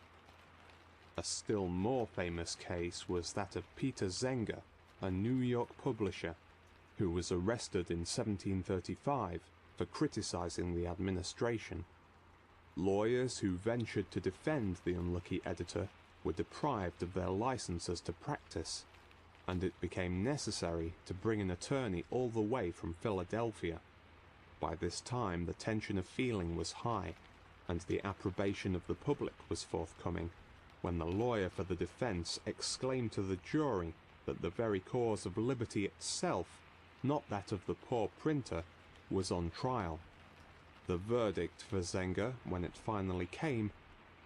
Speaker 7: A still more famous case was that of Peter Zenger, a New York publisher, who was arrested in 1735 for criticizing the administration. Lawyers who ventured to defend the unlucky editor were deprived of their licenses to practice, and it became necessary to bring an attorney all the way from Philadelphia. By this time the tension of feeling was high, and the approbation of the public was forthcoming, when the lawyer for the defense exclaimed to the jury that the very cause of liberty itself, not that of the poor printer, was on trial. The verdict for Zenger, when it finally came,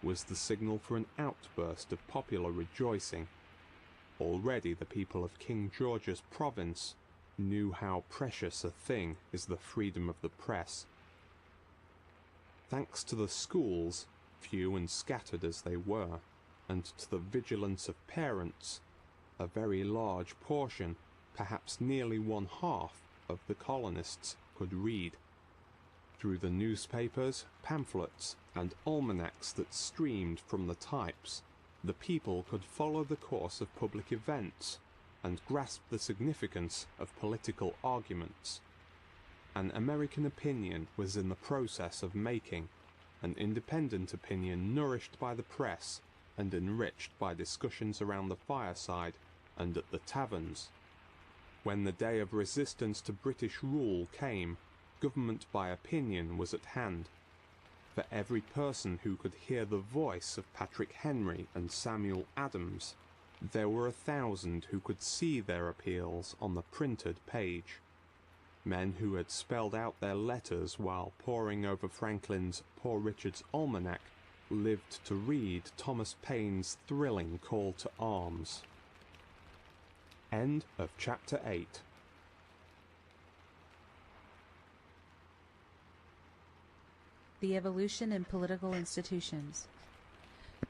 Speaker 7: was the signal for an outburst of popular rejoicing. Already the people of King George's province knew how precious a thing is the freedom of the press. Thanks to the schools, few and scattered as they were, and to the vigilance of parents, a very large portion, perhaps nearly 1/2, of the colonists could read. Through the newspapers, pamphlets, and almanacs that streamed from the types, the people could follow the course of public events and grasp the significance of political arguments. An American opinion was in the process of making, an independent opinion nourished by the press and enriched by discussions around the fireside and at the taverns. When the day of resistance to British rule came, government by opinion was at hand. For every person who could hear the voice of Patrick Henry and Samuel Adams, there were 1,000 who could see their appeals on the printed page. Men who had spelled out their letters while poring over Franklin's Poor Richard's Almanac lived to read Thomas Paine's thrilling call to arms. End of Chapter 8.
Speaker 5: The evolution in political institutions.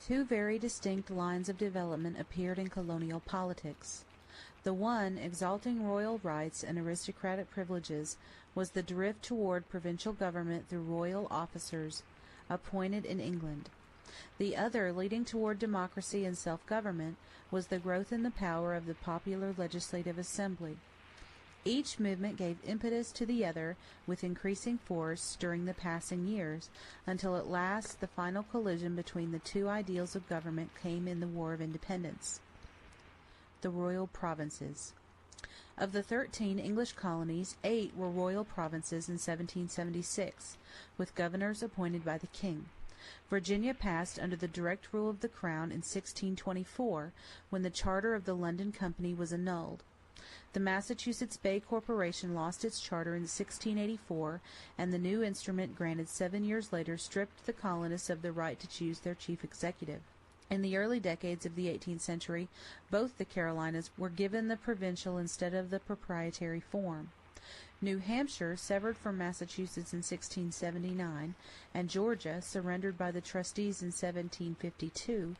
Speaker 5: Two very distinct lines of development appeared in colonial politics. The one, exalting royal rights and aristocratic privileges, was the drift toward provincial government through royal officers appointed in England. The other, leading toward democracy and self-government, was the growth in the power of the popular legislative assembly. Each movement gave impetus to the other with increasing force during the passing years, until at last the final collision between the two ideals of government came in the War of Independence. The Royal Provinces. Of the 13 English colonies, 8 were royal provinces in 1776, with governors appointed by the king. Virginia passed under the direct rule of the Crown in 1624, when the charter of the London Company was annulled. The Massachusetts Bay Corporation lost its charter in 1684, and the new instrument granted 7 years later stripped the colonists of the right to choose their chief executive. In the early decades of the 18th century, both the Carolinas were given the provincial instead of the proprietary form. New Hampshire, severed from Massachusetts in 1679, and Georgia, surrendered by the trustees in 1752,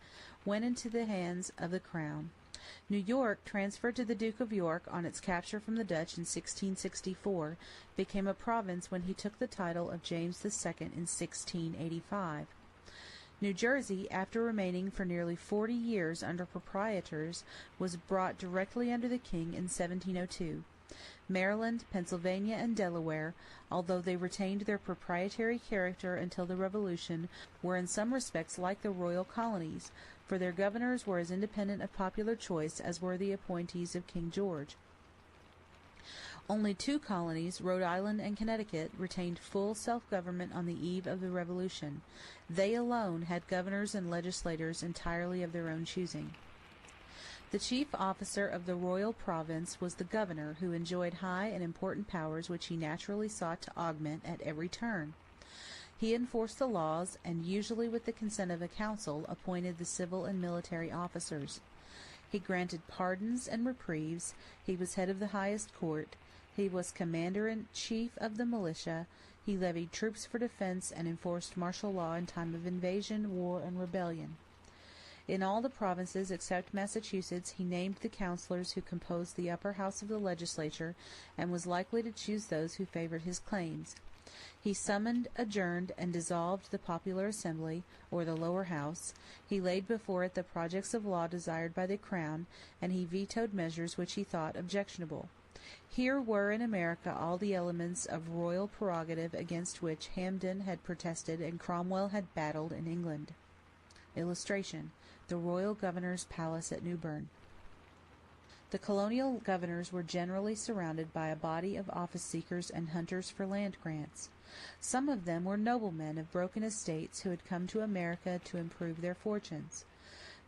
Speaker 5: went into the hands of the Crown. New York, transferred to the Duke of York on its capture from the Dutch in 1664, became a province when he took the title of James II in 1685. New Jersey, after remaining for nearly 40 years under proprietors, was brought directly under the king in 1702. Maryland, Pennsylvania, and Delaware, although they retained their proprietary character until the Revolution, were in some respects like the royal colonies, for their governors were as independent of popular choice as were the appointees of King George. Only two colonies, Rhode Island and Connecticut, retained full self-government on the eve of the Revolution. They alone had governors and legislators entirely of their own choosing. The chief officer of the royal province was the governor, who enjoyed high and important powers which he naturally sought to augment at every turn. He enforced the laws, and usually with the consent of a council, appointed the civil and military officers. He granted pardons and reprieves. He was head of the highest court. He was commander-in-chief of the militia. He levied troops for defense and enforced martial law in time of invasion, war, and rebellion. In all the provinces except Massachusetts, he named the councilors who composed the upper house of the legislature, and was likely to choose those who favored his claims. He summoned, adjourned, and dissolved the popular assembly, or the lower house. He laid before it the projects of law desired by the crown, and he vetoed measures which he thought objectionable. Here were in America all the elements of royal prerogative against which Hampden had protested and Cromwell had battled in England. Illustration: the royal governor's palace at Newburn. The colonial governors were generally surrounded by a body of office-seekers and hunters for land grants. Some of them were noblemen of broken estates who had come to America to improve their fortunes.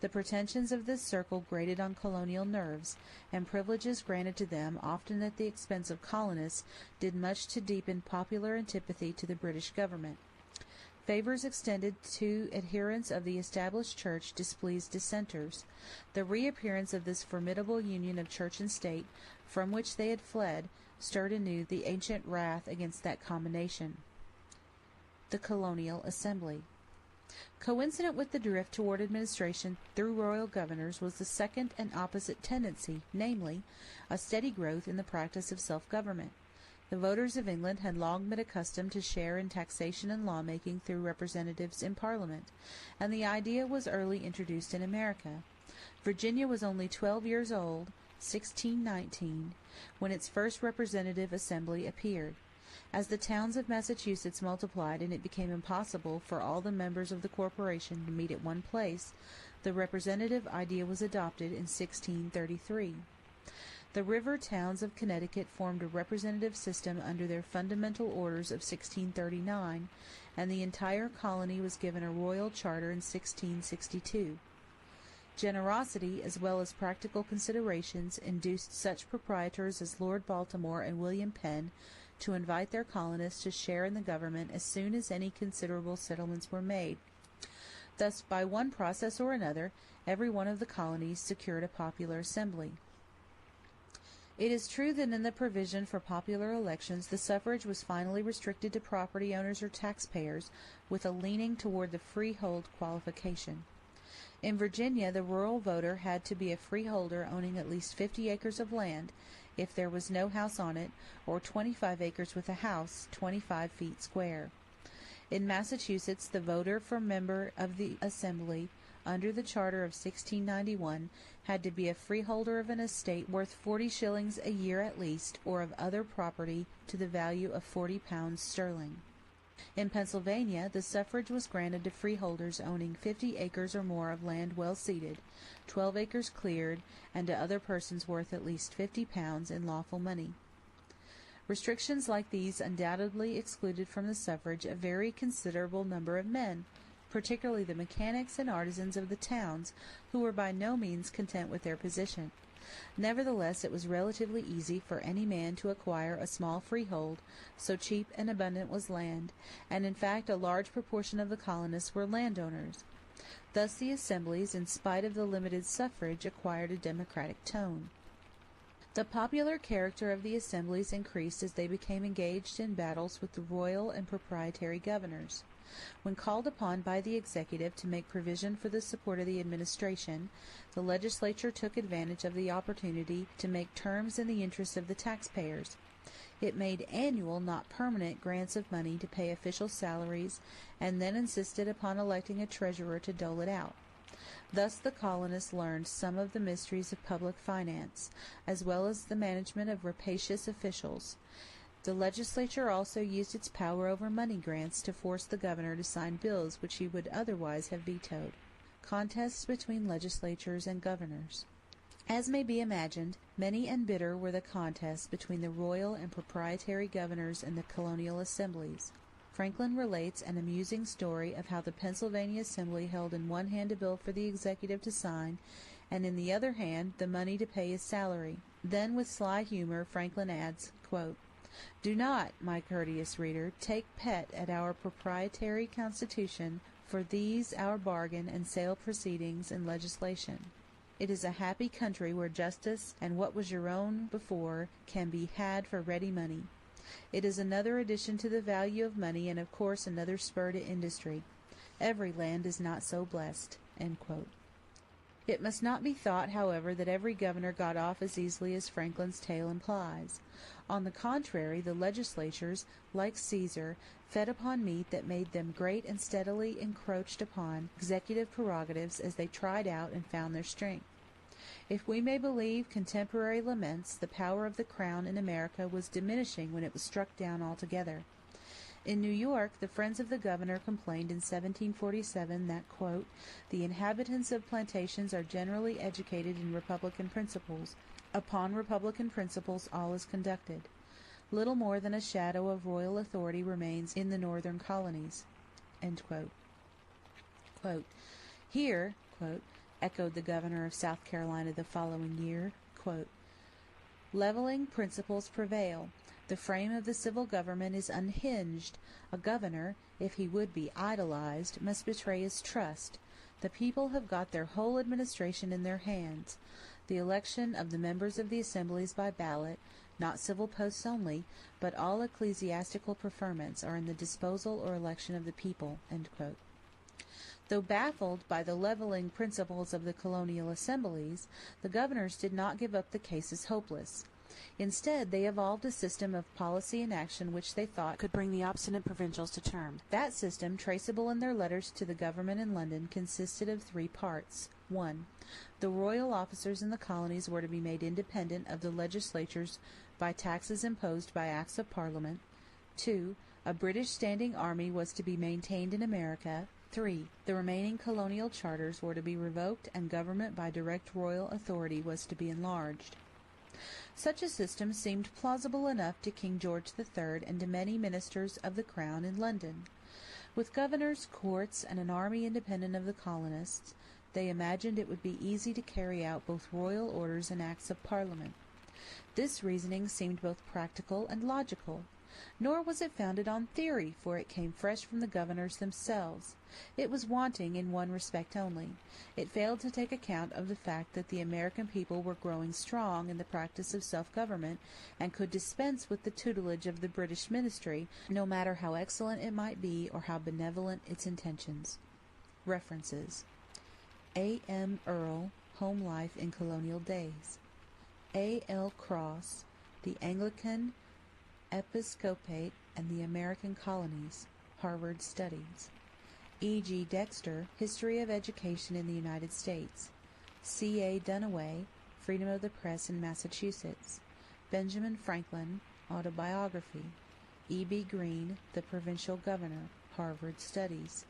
Speaker 5: The pretensions of this circle grated on colonial nerves, and privileges granted to them, often at the expense of colonists, did much to deepen popular antipathy to the British government. Favors extended to adherents of the established church displeased dissenters. The reappearance of this formidable union of church and state, from which they had fled, stirred anew the ancient wrath against that combination. The Colonial Assembly. Coincident with the drift toward administration through royal governors was the second and opposite tendency, namely, a steady growth in the practice of self-government. The voters of England had long been accustomed to share in taxation and lawmaking through representatives in Parliament, and the idea was early introduced in America. Virginia was only 12 years old, 1619, when its first representative assembly appeared. As the towns of Massachusetts multiplied and it became impossible for all the members of the corporation to meet at one place, the representative idea was adopted in 1633. The river towns of Connecticut formed a representative system under their fundamental orders of 1639, and the entire colony was given a royal charter in 1662. Generosity, as well as practical considerations, induced such proprietors as Lord Baltimore and William Penn to invite their colonists to share in the government as soon as any considerable settlements were made. Thus, by one process or another, every one of the colonies secured a popular assembly. It is true that in the provision for popular elections the suffrage was finally restricted to property owners or taxpayers, with a leaning toward the freehold qualification. In Virginia, the rural voter had to be a freeholder owning at least 50 acres of land, if there was no house on it, or 25 acres with a house, 25 feet square. In Massachusetts, the voter for member of the Assembly, under the Charter of 1691, had to be a freeholder of an estate worth 40 shillings a year at least, or of other property to the value of 40 pounds sterling. In Pennsylvania, the suffrage was granted to freeholders owning 50 acres or more of land well seeded, 12 acres cleared, and to other persons worth at least 50 pounds in lawful money. Restrictions like these undoubtedly excluded from the suffrage a very considerable number of men, particularly the mechanics and artisans of the towns, who were by no means content with their position. Nevertheless, it was relatively easy for any man to acquire a small freehold, so cheap and abundant was land, and in fact a large proportion of the colonists were landowners. Thus the assemblies, in spite of the limited suffrage, acquired a democratic tone. The popular character of the assemblies increased as they became engaged in battles with the royal and proprietary governors. When called upon by the executive to make provision for the support of the administration, the legislature took advantage of the opportunity to make terms in the interest of the taxpayers. It made annual, not permanent, grants of money to pay official salaries, and then insisted upon electing a treasurer to dole it out. Thus the colonists learned some of the mysteries of public finance, as well as the management of rapacious officials. The legislature also used its power over money grants to force the governor to sign bills which he would otherwise have vetoed. Contests between legislatures and governors. As may be imagined, many and bitter were the contests between the royal and proprietary governors and the colonial assemblies. Franklin relates an amusing story of how the Pennsylvania Assembly held in one hand a bill for the executive to sign, and in the other hand the money to pay his salary. Then, with sly humor, Franklin adds, quote, "Do not, my courteous reader, take pet at our proprietary constitution for these our bargain and sale proceedings in legislation. It is a happy country where justice and what was your own before can be had for ready money. It is another addition to the value of money, and of course another spur to industry. Every land is not so blessed." End quote. It must not be thought, however, that every governor got off as easily as Franklin's tale implies. On the contrary, the legislatures, like Caesar, fed upon meat that made them great and steadily encroached upon executive prerogatives as they tried out and found their strength. If we may believe contemporary laments, the power of the crown in America was diminishing when it was struck down altogether. In New York, the friends of the governor complained in 1747 that, quote, "the inhabitants of plantations are generally educated in Republican principles. Upon Republican principles all is conducted. Little more than a shadow of royal authority remains in the northern colonies." End quote. Quote, "Here," quote, echoed the governor of South Carolina the following year, quote, "leveling principles prevail. The frame of the civil government is unhinged. A governor, if he would be idolized, must betray his trust. The people have got their whole administration in their hands. The election of the members of the assemblies by ballot, not civil posts only, but all ecclesiastical preferments, are in the disposal or election of the people." End quote. Though baffled by the leveling principles of the colonial assemblies, the governors did not give up the case as hopeless. Instead, they evolved a system of policy and action which they thought could bring the obstinate provincials to term. That system, traceable in their letters to the government in London, consisted of three parts. 1. The royal officers in the colonies were to be made independent of the legislatures by taxes imposed by acts of Parliament. 2. A British standing army was to be maintained in America. 3. The remaining colonial charters were to be revoked, and government by direct royal authority was to be enlarged. Such a system seemed plausible enough to King George III and to many ministers of the Crown in London. With governors, courts, and an army independent of the colonists, they imagined it would be easy to carry out both royal orders and acts of Parliament. This reasoning seemed both practical and logical. Nor was it founded on theory, for it came fresh from the governors themselves. It was wanting in one respect only. It failed to take account of the fact that the American people were growing strong in the practice of self-government, and could dispense with the tutelage of the British ministry, no matter how excellent it might be or how benevolent its intentions. References: A. M. Earle, Home Life in Colonial Days. A. L. Cross, The Anglican Episcopate and the American Colonies, Harvard Studies. E. G. Dexter, History of Education in the United States. C. A. Dunaway, Freedom of the Press in Massachusetts. Benjamin Franklin, Autobiography. E. B. Green, The Provincial Governor, Harvard Studies.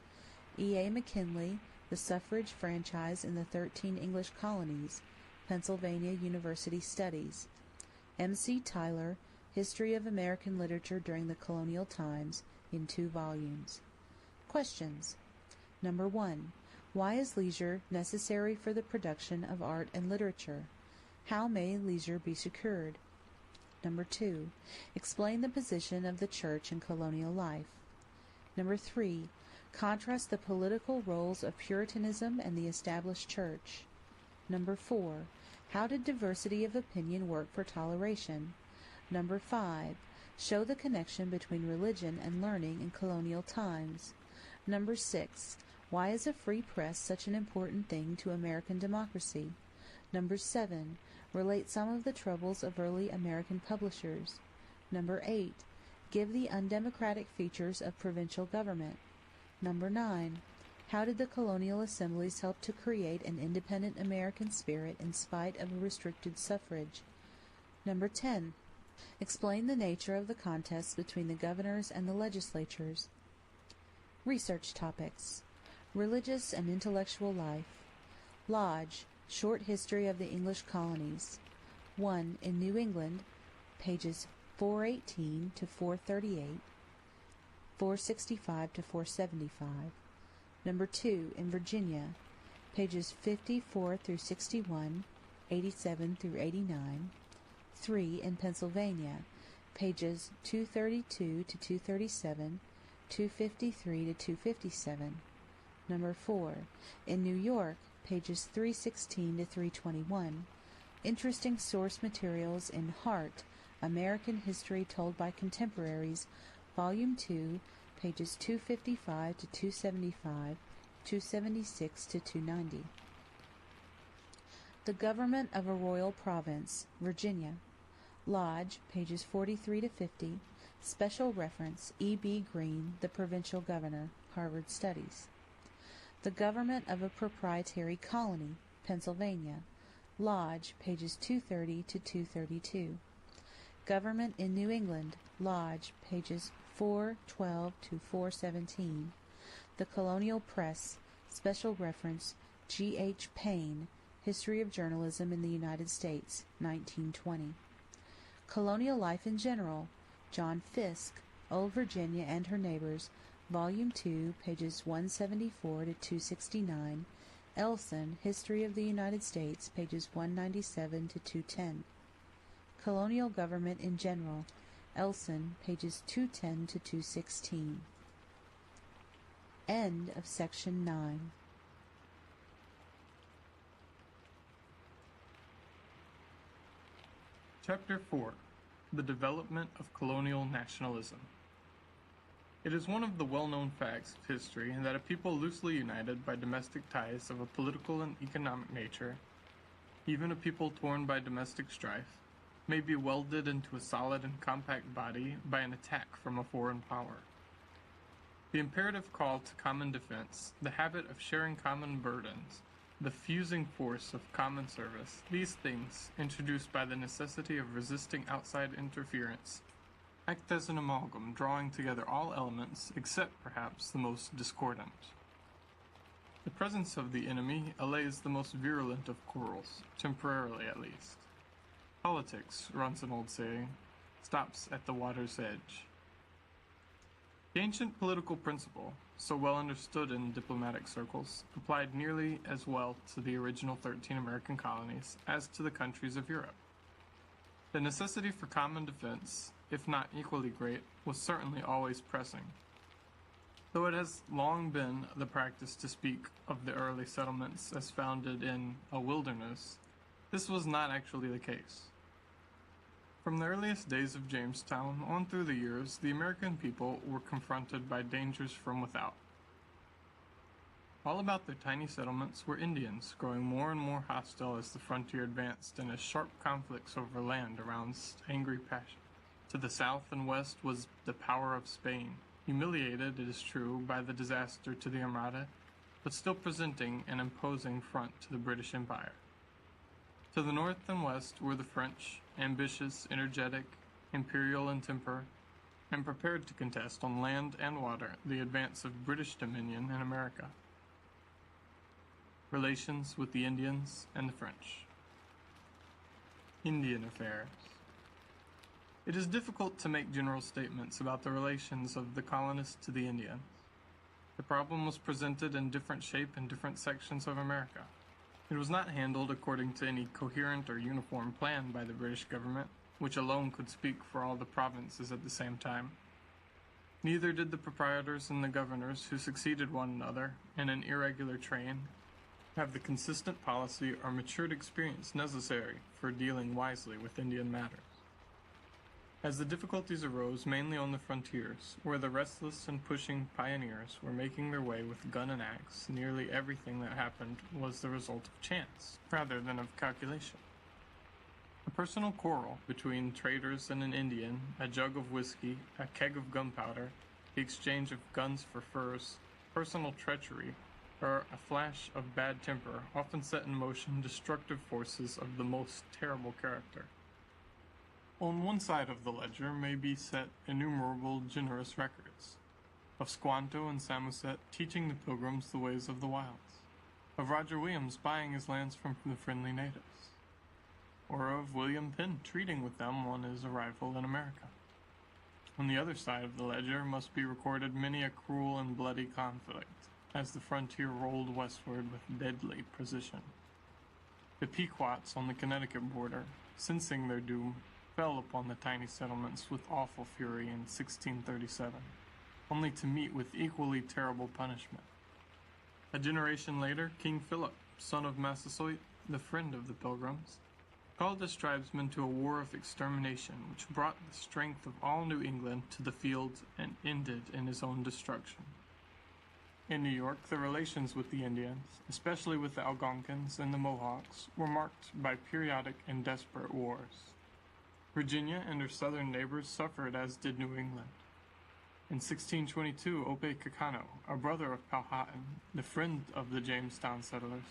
Speaker 5: E. A. McKinley, The Suffrage Franchise in the 13 English Colonies, Pennsylvania University Studies. M. C. Tyler, History of American Literature during the Colonial Times, in 2 volumes. Questions. Number 1. Why is leisure necessary for the production of art and literature? How may leisure be secured? Number 2. Explain the position of the Church in colonial life. Number 3. Contrast the political roles of Puritanism and the established Church. Number 4. How did diversity of opinion work for toleration? Number 5. Show the connection between religion and learning in colonial times. Number 6. Why is a free press such an important thing to American democracy? Number 7. Relate some of the troubles of early American publishers. Number 8. Give the undemocratic features of provincial government. Number 9. How did the colonial assemblies help to create an independent American spirit in spite of a restricted suffrage? Number 10. Explain the nature of the contests between the governors and the legislatures. Research topics: religious and intellectual life. Lodge, short history of the English colonies. 1. In New England, pages 418 to 438, 465 to 475. Number 2. In Virginia, pages 54 through 61, 87 through 89. 3. In Pennsylvania, pages 232 to 237, 253 to 257. Number 4. In New York, pages 316 to 321. Interesting source materials in Hart, American History Told by Contemporaries, Volume 2, pages 255 to 275, 276 to 290. The Government of a Royal Province, Virginia. Lodge, pages 43 to 50. Special reference, E.B. Green, The Provincial Governor, Harvard Studies. The Government of a Proprietary Colony, Pennsylvania. Lodge, pages 230 to 232. Government in New England, Lodge, pages 412 to 417. The Colonial Press, special reference, G.H. Payne, History of Journalism in the United States, 1920. Colonial Life in General, John Fiske, Old Virginia and Her Neighbors, Volume 2, pages 174 to 269. Elson, History of the United States, pages 197 to 210. Colonial Government in General, Elson, pages 210 to 216. End of Section 9.
Speaker 8: Chapter 4. The Development of Colonial Nationalism. It is one of the well-known facts of history that a people loosely united by domestic ties of a political and economic nature, even a people torn by domestic strife, may be welded into a solid and compact body by an attack from a foreign power. The imperative call to common defense, the habit of sharing common burdens, the fusing force of common service, these things, introduced by the necessity of resisting outside interference, act as an amalgam drawing together all elements except perhaps the most discordant. The presence of the enemy allays the most virulent of quarrels, temporarily at least. Politics, runs an old saying, stops at the water's edge. The ancient political principle, so well understood in diplomatic circles, applied nearly as well to the original 13 American colonies as to the countries of Europe. The necessity for common defense, if not equally great, was certainly always pressing. Though it has long been the practice to speak of the early settlements as founded in a wilderness, this was not actually the case. From the earliest days of Jamestown on through the years, the American people were confronted by dangers from without. All about their tiny settlements were Indians, growing more and more hostile as the frontier advanced and as sharp conflicts over land aroused angry passion. To the south and west was the power of Spain, humiliated, it is true, by the disaster to the Armada, but still presenting an imposing front to the British Empire. To the north and west were the French, ambitious, energetic, imperial in temper, and prepared to contest on land and water the advance of British dominion in America. Relations with the Indians and the French. Indian affairs. It is difficult to make general statements about the relations of the colonists to the Indians. The problem was presented in different shape in different sections of America. It was not handled according to any coherent or uniform plan by the British government, which alone could speak for all the provinces at the same time. Neither did the proprietors and the governors who succeeded one another in an irregular train have the consistent policy or matured experience necessary for dealing wisely with Indian matters. as the difficulties arose mainly on the frontiers, where the restless and pushing pioneers were making their way with gun and axe. Nearly everything that happened was the result of chance, rather than of calculation. A personal quarrel between traders and an Indian, a jug of whiskey, a keg of gunpowder, the exchange of guns for furs, personal treachery, or a flash of bad temper often set in motion destructive forces of the most terrible character. On one side of the ledger may be set innumerable generous records, of Squanto and Samoset teaching the pilgrims the ways of the wilds, of Roger Williams buying his lands from the friendly natives, or of William Penn treating with them on his arrival in America. On the other side of the ledger must be recorded many a cruel and bloody conflict, as the frontier rolled westward with deadly precision. The Pequots on the Connecticut border, sensing their doom, fell upon the tiny settlements with awful fury in 1637, only to meet with equally terrible punishment. A generation later, King Philip, son of Massasoit, the friend of the Pilgrims, called his tribesmen to a war of extermination which brought the strength of all New England to the field and ended in his own destruction. In New York, the relations with the Indians, especially with the Algonquins and the Mohawks, were marked by periodic and desperate wars. Virginia and her southern neighbors suffered as did New England. In 1622, Opecacano, a brother of Powhatan, the friend of the Jamestown settlers,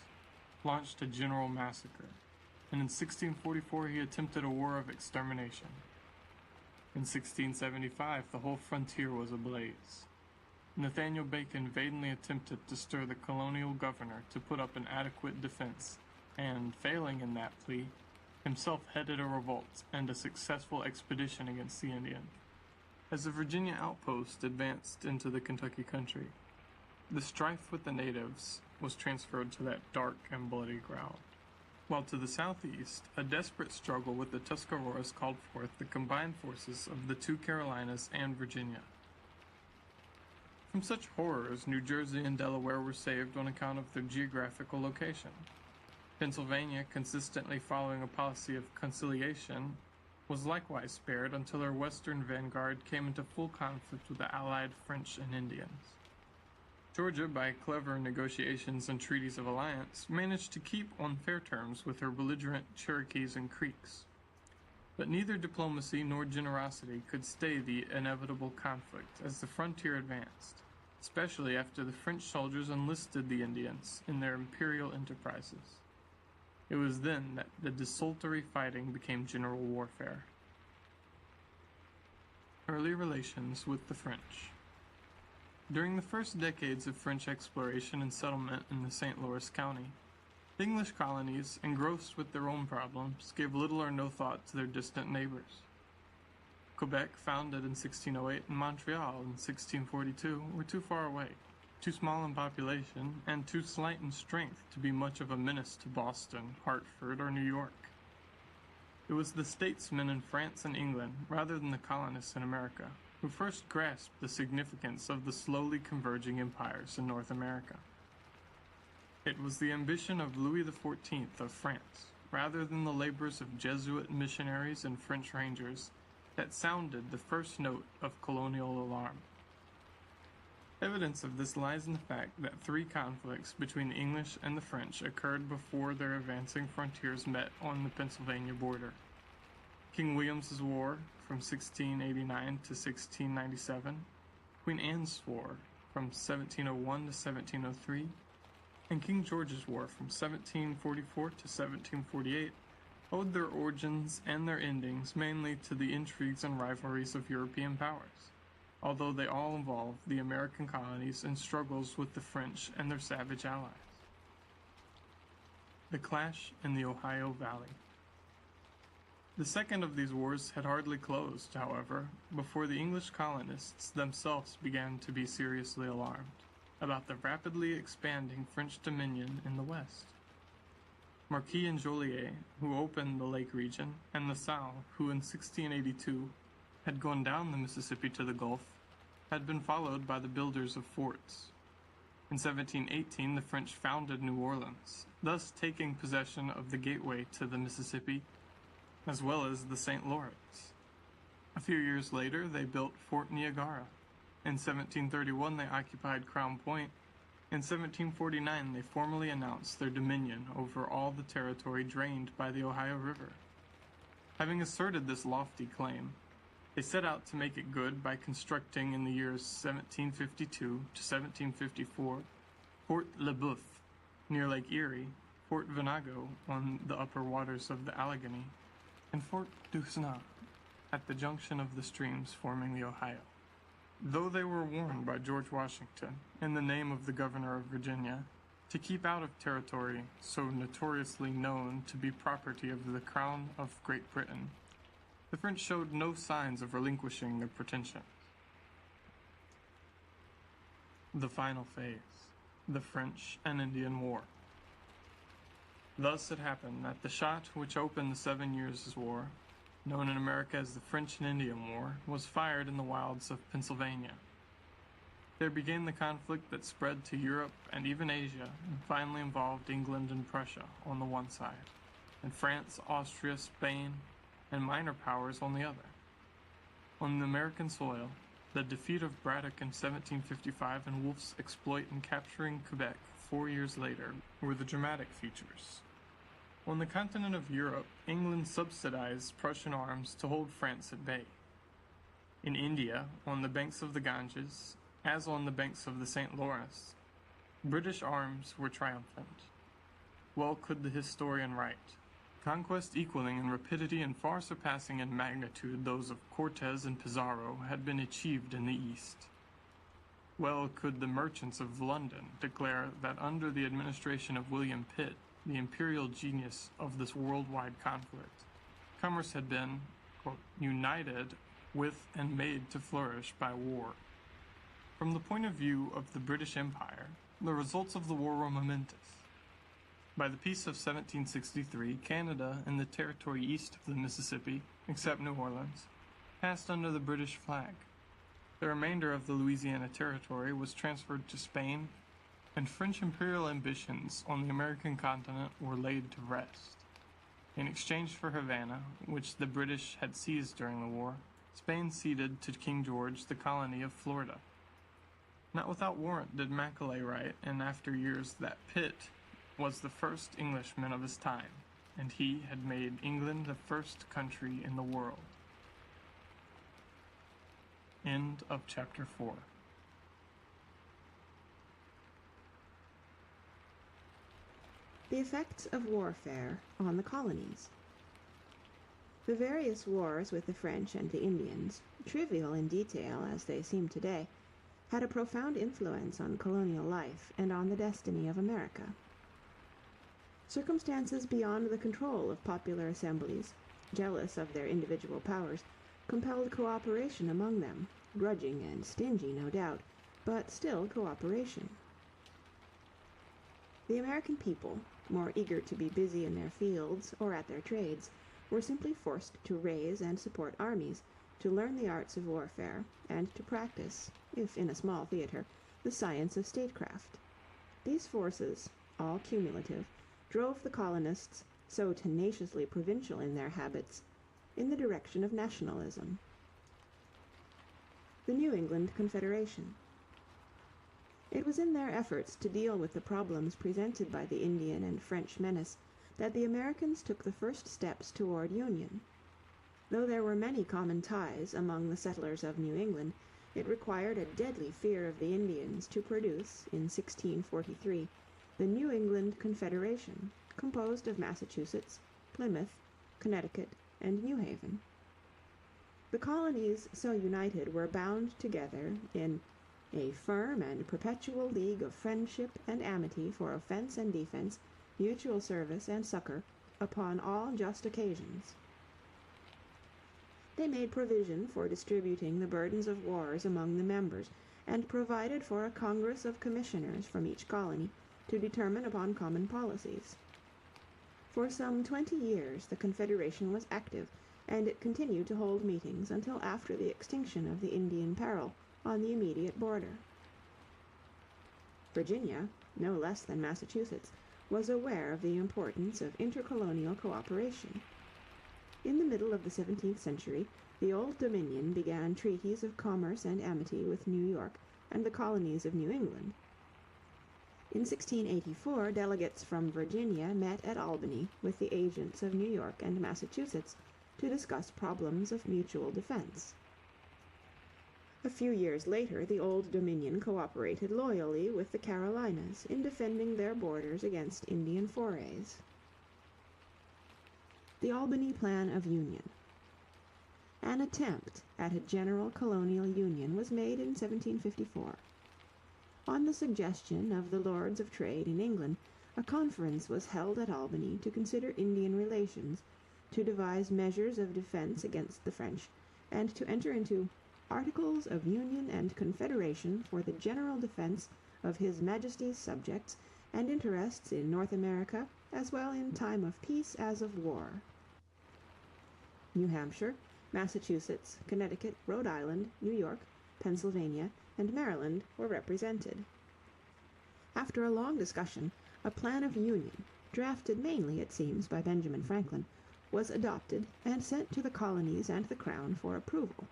Speaker 8: launched a general massacre, and in 1644 he attempted a war of extermination. In 1675, the whole frontier was ablaze. Nathaniel Bacon vainly attempted to stir the colonial governor to put up an adequate defense, and, failing in that plea, himself headed a revolt and a successful expedition against the Indians. As the Virginia outpost advanced into the Kentucky country, the strife with the natives was transferred to that dark and bloody ground, while to the southeast, a desperate struggle with the Tuscaroras called forth the combined forces of the two Carolinas and Virginia. From such horrors, New Jersey and Delaware were saved on account of their geographical location. Pennsylvania, consistently following a policy of conciliation, was likewise spared until her western vanguard came into full conflict with the allied French and Indians. Georgia, by clever negotiations and treaties of alliance, managed to keep on fair terms with her belligerent Cherokees and Creeks. But neither diplomacy nor generosity could stay the inevitable conflict as the frontier advanced, especially after the French soldiers enlisted the Indians in their imperial enterprises. It was then that the desultory fighting became general warfare. Early relations with the French. During the first decades of French exploration and settlement in the St. Louis County, the English colonies, engrossed with their own problems, gave little or no thought to their distant neighbors. Quebec, founded in 1608, and Montreal in 1642 were too far away, too small in population, and too slight in strength to be much of a menace to Boston, Hartford, or New York. It was the statesmen in France and England, rather than the colonists in America, who first grasped the significance of the slowly converging empires in North America. It was the ambition of Louis XIV of France, rather than the labors of Jesuit missionaries and French rangers, that sounded the first note of colonial alarm. Evidence of this lies in the fact that 3 conflicts between the English and the French occurred before their advancing frontiers met on the Pennsylvania border. King William's War from 1689 to 1697, Queen Anne's War from 1701 to 1703, and King George's War from 1744 to 1748 owed their origins and their endings mainly to the intrigues and rivalries of European powers, although they all involved the American colonies in struggles with the French and their savage allies. The clash in the Ohio Valley. The second of these wars had hardly closed, however, before the English colonists themselves began to be seriously alarmed about the rapidly expanding French dominion in the west. Marquis and Joliet, who opened the lake region, and La Salle, who in 1682 had gone down the Mississippi to the Gulf, had been followed by the builders of forts. In 1718, the French founded New Orleans, thus taking possession of the gateway to the Mississippi, as well as the St. Lawrence. A few years later, they built Fort Niagara. In 1731, they occupied Crown Point. In 1749, they formally announced their dominion over all the territory drained by the Ohio River. Having asserted this lofty claim, they set out to make it good by constructing in the years 1752 to 1754 Fort Le Boeuf near Lake Erie, Fort Venango on the upper waters of the Allegheny, and Fort Duquesne at the junction of the streams forming the Ohio. Though they were warned by George Washington, in the name of the governor of Virginia, to keep out of territory so notoriously known to be property of the Crown of Great Britain, the French showed no signs of relinquishing their pretensions. The final phase, the French and Indian War. Thus it happened that the shot which opened the 7 Years' War, known in America as the French and Indian War, was fired in the wilds of Pennsylvania. There began the conflict that spread to Europe and even Asia, and finally involved England and Prussia on the one side, and France, Austria, Spain, and minor powers on the other. On the American soil, the defeat of Braddock in 1755 and Wolfe's exploit in capturing Quebec 4 years later were the dramatic features. On the continent of Europe, England subsidized Prussian arms to hold France at bay. In India, on the banks of the Ganges, as on the banks of the St. Lawrence, British arms were triumphant. Well could the historian write, conquest equaling in rapidity and far surpassing in magnitude those of Cortes and Pizarro had been achieved in the East. Well could the merchants of London declare that under the administration of William Pitt, the imperial genius of this worldwide conflict, commerce had been, quote, united with and made to flourish by war. From the point of view of the British Empire, the results of the war were momentous. By the Peace of 1763, Canada and the territory east of the Mississippi, except New Orleans, passed under the British flag. The remainder of the Louisiana Territory was transferred to Spain, and French imperial ambitions on the American continent were laid to rest. In exchange for Havana, which the British had seized during the war, Spain ceded to King George the colony of Florida. Not without warrant did Macaulay write in after years that Pitt was the first Englishman of his time, and he had made England the first country in the world. End of chapter 4.
Speaker 2: The effects of warfare on the colonies. The various wars with the French and the Indians, trivial in detail as they seem today, had a profound influence on colonial life and on the destiny of America. Circumstances beyond the control of popular assemblies, jealous of their individual powers, compelled cooperation among them, grudging and stingy no doubt, but still cooperation. The American people, more eager to be busy in their fields or at their trades, were simply forced to raise and support armies, to learn the arts of warfare, and to practice, if in a small theater, the science of statecraft. These forces, all cumulative, drove the colonists, so tenaciously provincial in their habits, in the direction of nationalism. The New England Confederation. It was in their efforts to deal with the problems presented by the Indian and French menace that the Americans took the first steps toward union. Though there were many common ties among the settlers of New England, it required a deadly fear of the Indians to produce, in 1643, the New England Confederation, composed of Massachusetts, Plymouth, Connecticut, and New Haven. The colonies so united were bound together in a firm and perpetual league of friendship and amity for offense and defense, mutual service and succor, upon all just occasions. They made provision for distributing the burdens of wars among the members, and provided for a congress of commissioners from each colony to determine upon common policies. For some 20 years the Confederation was active, and it continued to hold meetings until after the extinction of the Indian peril on the immediate border. Virginia, no less than Massachusetts, was aware of the importance of intercolonial cooperation. In the middle of the 17th century, the Old Dominion began treaties of commerce and amity with New York and the colonies of New England. In 1684, delegates from Virginia met at Albany with the agents of New York and Massachusetts to discuss problems of mutual defense. A few years later, the Old Dominion cooperated loyally with the Carolinas in defending their borders against Indian forays. The Albany Plan of Union. An attempt at a general colonial union was made in 1754. On the suggestion of the Lords of Trade in England, a conference was held at Albany to consider Indian relations, to devise measures of defense against the French, and to enter into Articles of Union and Confederation for the general defense of His Majesty's subjects and interests in North America, as well in time of peace as of war. New Hampshire, Massachusetts, Connecticut, Rhode Island, New York, Pennsylvania, and Maryland were represented. After a long discussion, a plan of union, drafted mainly, it seems, by Benjamin Franklin, was adopted and sent to the colonies and the Crown for approval.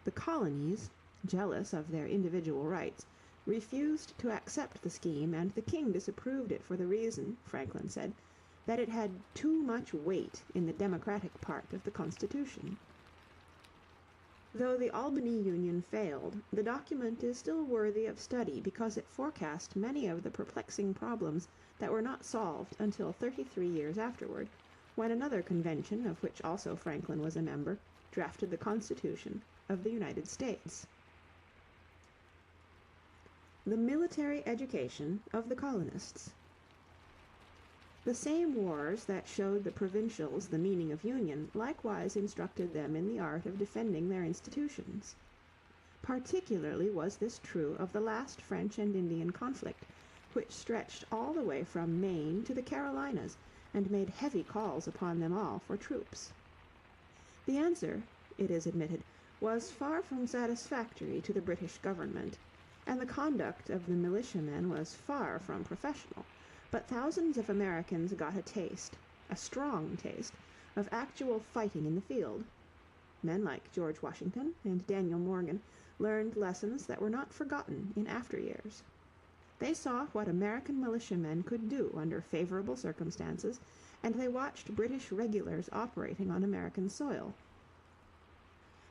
Speaker 2: The colonies, jealous of their individual rights, refused to accept the scheme, and the king disapproved it for the reason, Franklin said, that it had too much weight in the democratic part of the Constitution. Though the Albany Union failed, the document is still worthy of study because it forecast many of the perplexing problems that were not solved until 33 years afterward, when another convention, of which also Franklin was a member, drafted the Constitution of the United States. The military education of the colonists. The same wars that showed the provincials the meaning of union likewise instructed them in the art of defending their institutions. Particularly was this true of the last French and Indian conflict, which stretched all the way from Maine to the Carolinas and made heavy calls upon them all for troops. The answer, it is admitted, was far from satisfactory to the British government, and the conduct of the militiamen was far from professional. But thousands of Americans got a taste, a strong taste, of actual fighting in the field. Men like George Washington and Daniel Morgan learned lessons that were not forgotten in after years. They saw what American militiamen could do under favorable circumstances, and they watched British regulars operating on American soil.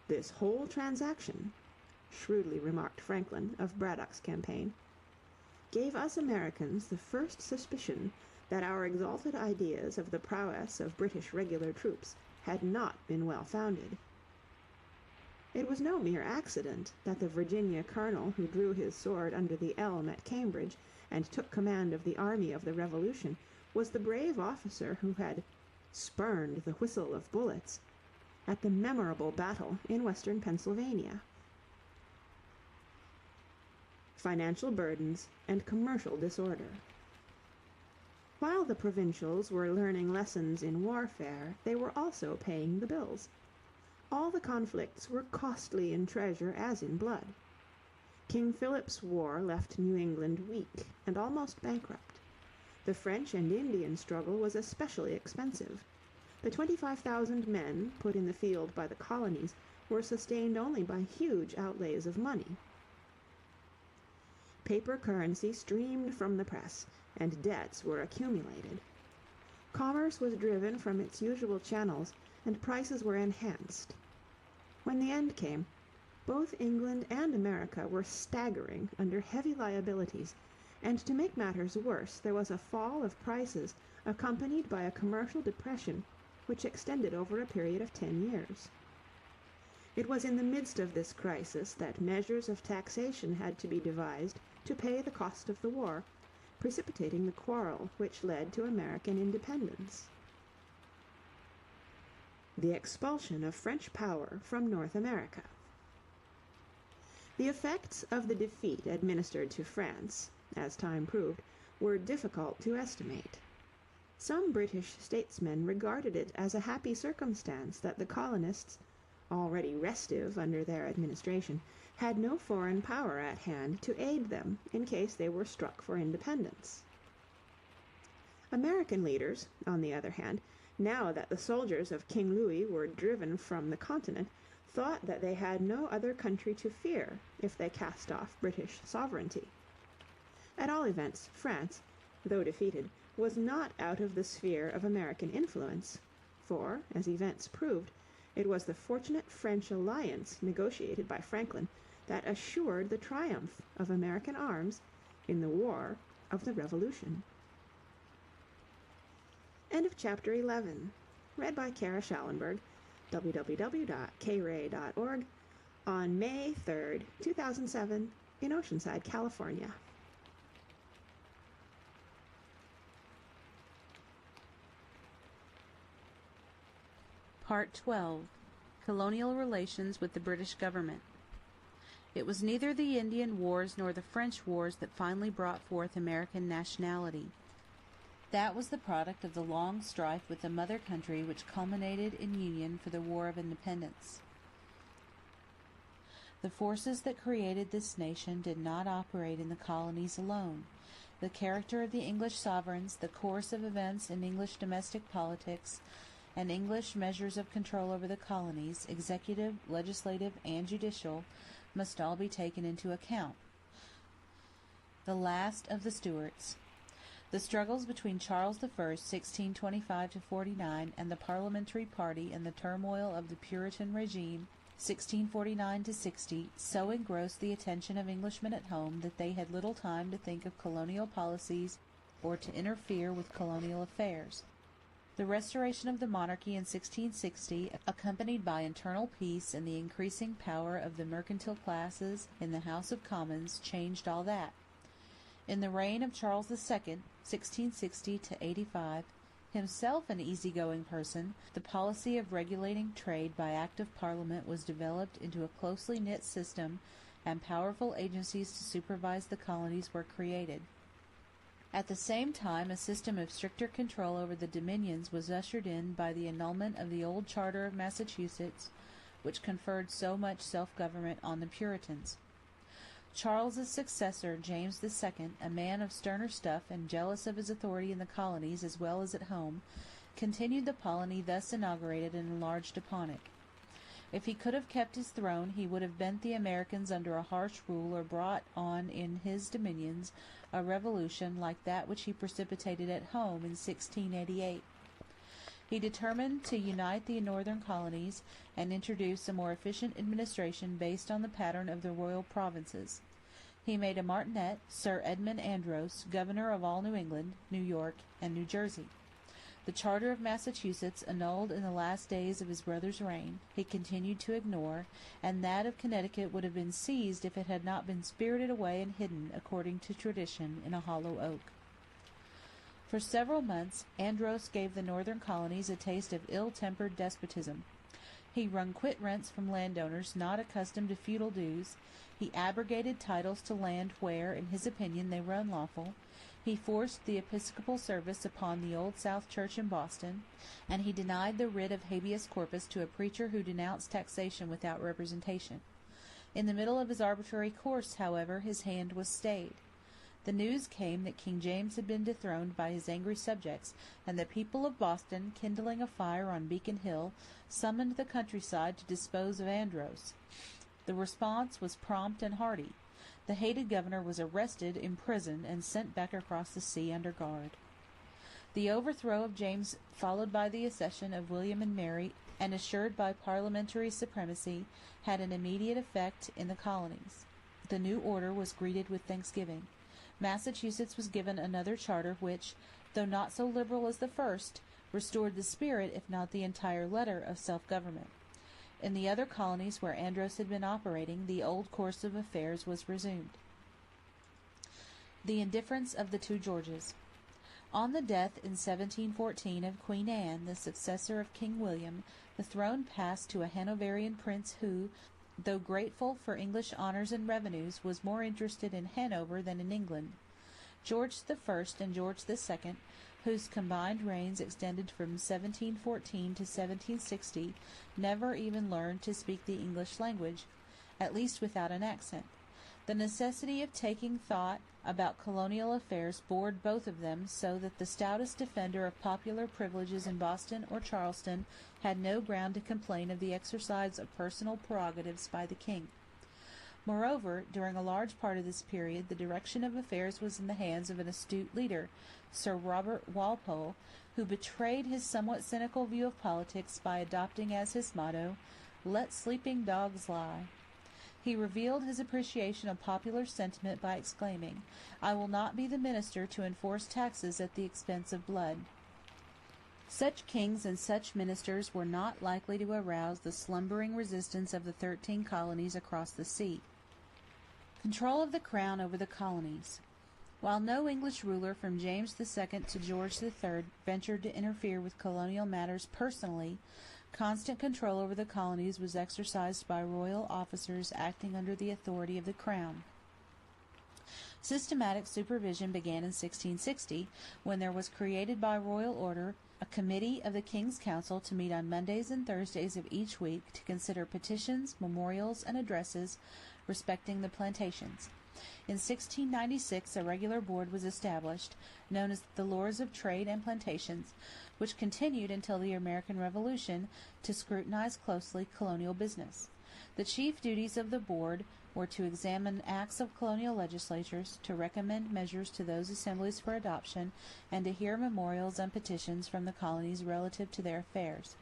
Speaker 2: This whole transaction, shrewdly remarked Franklin of Braddock's campaign, gave us Americans the first suspicion that our exalted ideas of the prowess of British regular troops had not been well founded. It was no mere accident that the Virginia colonel who drew his sword under the elm at Cambridge and took command of the army of the Revolution was the brave officer who had spurned the whistle of bullets at the memorable battle in western Pennsylvania. Financial burdens and commercial disorder. While the provincials were learning lessons in warfare, they were also paying the bills. All the conflicts were costly in treasure as in blood. King Philip's War left New England weak and almost bankrupt. The French and Indian struggle was especially expensive. The 25,000 men put in the field by the colonies were sustained only by huge outlays of money. Paper currency streamed from the press, and debts were accumulated. Commerce was driven from its usual channels, and prices were enhanced. When the end came, both England and America were staggering under heavy liabilities, and to make matters worse, there was a fall of prices accompanied by a commercial depression which extended over a period of 10 years. It was in the midst of this crisis that measures of taxation had to be devised to pay the cost of the war, precipitating the quarrel which led to American independence. The expulsion of French power from North America. The effects of the defeat administered to France, as time proved, were difficult to estimate. Some British statesmen regarded it as a happy circumstance that the colonists, already restive under their administration, had no foreign power at hand to aid them in case they were struck for independence. American leaders, on the other hand, now that the soldiers of King Louis were driven from the continent, thought that they had no other country to fear if they cast off British sovereignty. At all events, France, though defeated, was not out of the sphere of American influence, for, as events proved, it was the fortunate French alliance negotiated by Franklin that assured the triumph of American arms in the War of the Revolution. End of Chapter 11. Read by Kara Schallenberg, www.kray.org, on May 3rd, 2007, in Oceanside, California.
Speaker 5: Part 12. Colonial Relations with the British Government. It was neither the Indian Wars nor the French Wars that finally brought forth American nationality. That was the product of the long strife with the mother country which culminated in union for the War of Independence. The forces that created this nation did not operate in the colonies alone. The character of the English sovereigns, the course of events in English domestic politics, and English measures of control over the colonies, executive, legislative, and judicial, must all be taken into account. The last of the Stuarts. The struggles between Charles I, 1625–49, and the parliamentary party and the turmoil of the Puritan regime, 1649–60, so engrossed the attention of Englishmen at home that they had little time to think of colonial policies or to interfere with colonial affairs. The restoration of the monarchy in 1660, accompanied by internal peace and the increasing power of the mercantile classes in the House of Commons, changed all that. In the reign of Charles II, 1660–85, himself an easygoing person, the policy of regulating trade by Act of Parliament was developed into a closely knit system, and powerful agencies to supervise the colonies were created. At the same time, a system of stricter control over the dominions was ushered in by the annulment of the old Charter of Massachusetts, which conferred so much self-government on the Puritans. Charles's successor, James II, a man of sterner stuff and jealous of his authority in the colonies as well as at home, continued the polity thus inaugurated and enlarged upon it. If he could have kept his throne, he would have bent the Americans under a harsh rule or brought on in his dominions a revolution like that which he precipitated at home in 1688. He determined to unite the northern colonies and introduce a more efficient administration based on the pattern of the royal provinces. He made a martinet, Sir Edmund Andros, governor of all New England, New York, and New Jersey. The Charter of Massachusetts, annulled in the last days of his brother's reign, he continued to ignore, and that of Connecticut would have been seized if it had not been spirited away and hidden, according to tradition, in a hollow oak. For several months, Andros gave the northern colonies a taste of ill-tempered despotism. He wrung quit-rents from landowners not accustomed to feudal dues. He abrogated titles to land where, in his opinion, they were unlawful. He forced the Episcopal service upon the Old South Church in Boston, and he denied the writ of habeas corpus to a preacher who denounced taxation without representation. In the middle of his arbitrary course, however, his hand was stayed. The news came that King James had been dethroned by his angry subjects, and the people of Boston, kindling a fire on Beacon Hill, summoned the countryside to dispose of Andros. The response was prompt and hearty. The hated governor was arrested, imprisoned, and sent back across the sea under guard. The overthrow of James, followed by the accession of William and Mary, and assured by parliamentary supremacy, had an immediate effect in the colonies. The new order was greeted with thanksgiving. Massachusetts was given another charter which, though not so liberal as the first, restored the spirit, if not the entire letter, of self-government. In the other colonies where Andros had been operating, the old course of affairs was resumed. The indifference of the two Georges. On the death in 1714 of Queen Anne, the successor of King William, the throne passed to a Hanoverian prince who, though grateful for English honours and revenues, was more interested in Hanover than in England. George I and George II, whose combined reigns extended from 1714 to 1760, never even learned to speak the English language, at least without an accent. The necessity of taking thought about colonial affairs bored both of them so that the stoutest defender of popular privileges in Boston or Charleston had no ground to complain of the exercise of personal prerogatives by the king. Moreover, during a large part of this period, the direction of affairs was in the hands of an astute leader, Sir Robert Walpole, who betrayed his somewhat cynical view of politics by adopting as his motto, "Let sleeping dogs lie." He revealed his appreciation of popular sentiment by exclaiming, "I will not be the minister to enforce taxes at the expense of blood." Such kings and such ministers were not likely to arouse the slumbering resistance of the 13 colonies across the sea. Control of the Crown over the colonies. While no English ruler from James II to George III ventured to interfere with colonial matters personally, constant control over the colonies was exercised by royal officers acting under the authority of the Crown. Systematic supervision began in 1660, when there was created by royal order a committee of the King's Council to meet on Mondays and Thursdays of each week to consider petitions, memorials, and addresses respecting the plantations. In 1696 a regular board was established, known as the Lords of Trade and Plantations, which continued until the American Revolution to scrutinize closely colonial business. The chief duties of the board were to examine acts of colonial legislatures, to recommend measures to those assemblies for adoption, and to hear memorials and petitions from the colonies relative to their affairs.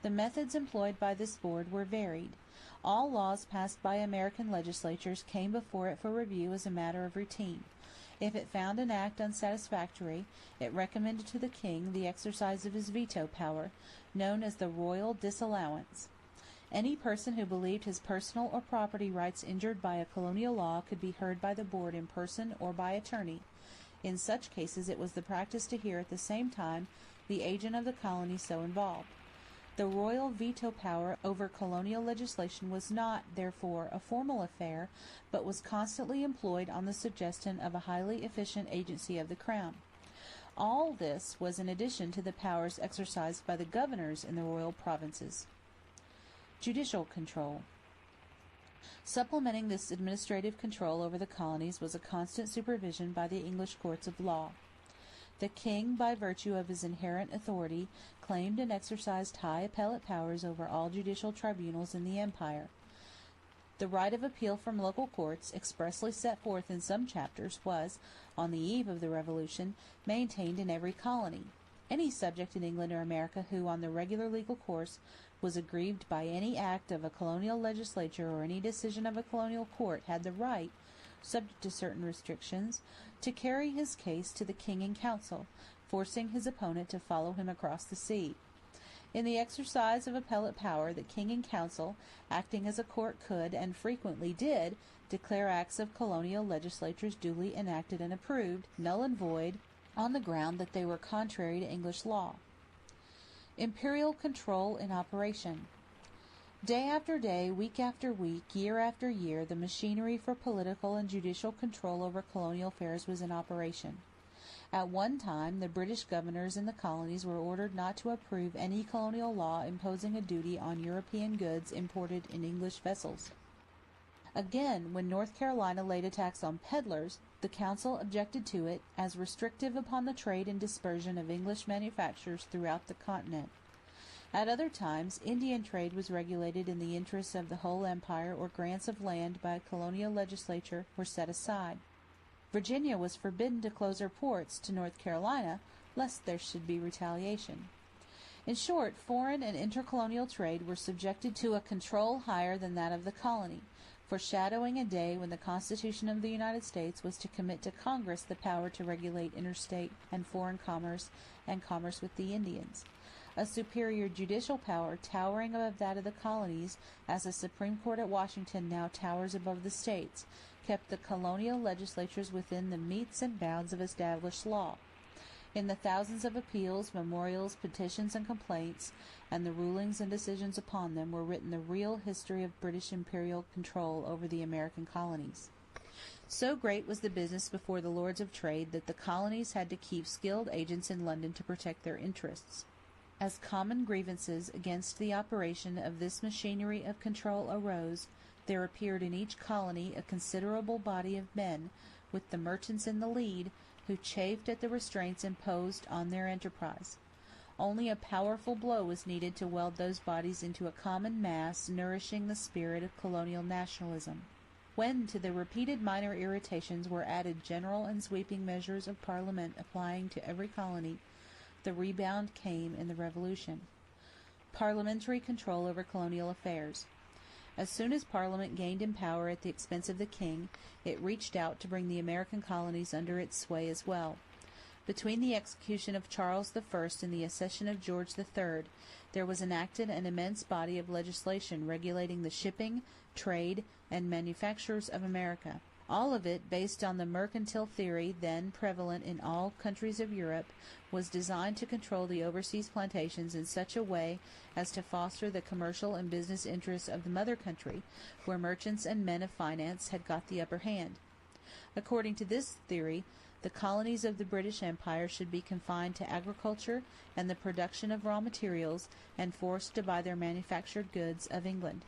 Speaker 5: The methods employed by this board were varied. All laws passed by American legislatures came before it for review as a matter of routine. If it found an act unsatisfactory, it recommended to the king the exercise of his veto power, known as the royal disallowance. Any person who believed his personal or property rights injured by a colonial law could be heard by the board in person or by attorney. In such cases it was the practice to hear at the same time the agent of the colony so involved. The royal veto power over colonial legislation was not, therefore, a formal affair, but was constantly employed on the suggestion of a highly efficient agency of the Crown. All this was in addition to the powers exercised by the governors in the royal provinces. Judicial control. Supplementing this administrative control over the colonies was a constant supervision by the English courts of law. The king, by virtue of his inherent authority, claimed and exercised high appellate powers over all judicial tribunals in the empire. The right of appeal from local courts, expressly set forth in some chapters, was, on the eve of the Revolution, maintained in every colony. Any subject in England or America who, on the regular legal course, was aggrieved by any act of a colonial legislature or any decision of a colonial court had the right, subject to certain restrictions, to carry his case to the king in council, forcing his opponent to follow him across the sea. In the exercise of appellate power, the king in council, acting as a court, could, and frequently did, declare acts of colonial legislatures duly enacted and approved, null and void, on the ground that they were contrary to English law. Imperial control in operation. Day after day, week after week, year after year, the machinery for political and judicial control over colonial affairs was in operation. At one time, the British governors in the colonies were ordered not to approve any colonial law imposing a duty on European goods imported in English vessels. Again, when North Carolina laid a tax on peddlers, the council objected to it as restrictive upon the trade and dispersion of English manufactures throughout the continent. At other times, Indian trade was regulated in the interests of the whole empire, or grants of land by a colonial legislature were set aside. Virginia was forbidden to close her ports to North Carolina, lest there should be retaliation. In short, foreign and intercolonial trade were subjected to a control higher than that of the colony, foreshadowing a day when the Constitution of the United States was to commit to Congress the power to regulate interstate and foreign commerce and commerce with the Indians. A superior judicial power, towering above that of the colonies, as the Supreme Court at Washington now towers above the states, kept the colonial legislatures within the metes and bounds of established law. In the thousands of appeals, memorials, petitions, and complaints, and the rulings and decisions upon them, were written the real history of British imperial control over the American colonies. So great was the business before the Lords of Trade that the colonies had to keep skilled agents in London to protect their interests. As common grievances against the operation of this machinery of control arose, there appeared in each colony a considerable body of men, with the merchants in the lead, who chafed at the restraints imposed on their enterprise. Only a powerful blow was needed to weld those bodies into a common mass nourishing the spirit of colonial nationalism. When to the repeated minor irritations were added general and sweeping measures of Parliament applying to every colony, the rebound came in the Revolution. Parliamentary control over colonial affairs. As soon as Parliament gained in power at the expense of the king, it reached out to bring the American colonies under its sway as well. Between the execution of Charles I and the accession of George III, there was enacted an immense body of legislation regulating the shipping, trade, and manufactures of America. All of it, based on the mercantile theory then prevalent in all countries of Europe, was designed to control the overseas plantations in such a way as to foster the commercial and business interests of the mother country, where merchants and men of finance had got the upper hand. According to this theory, the colonies of the British Empire should be confined to agriculture and the production of raw materials, and forced to buy their manufactured goods of England.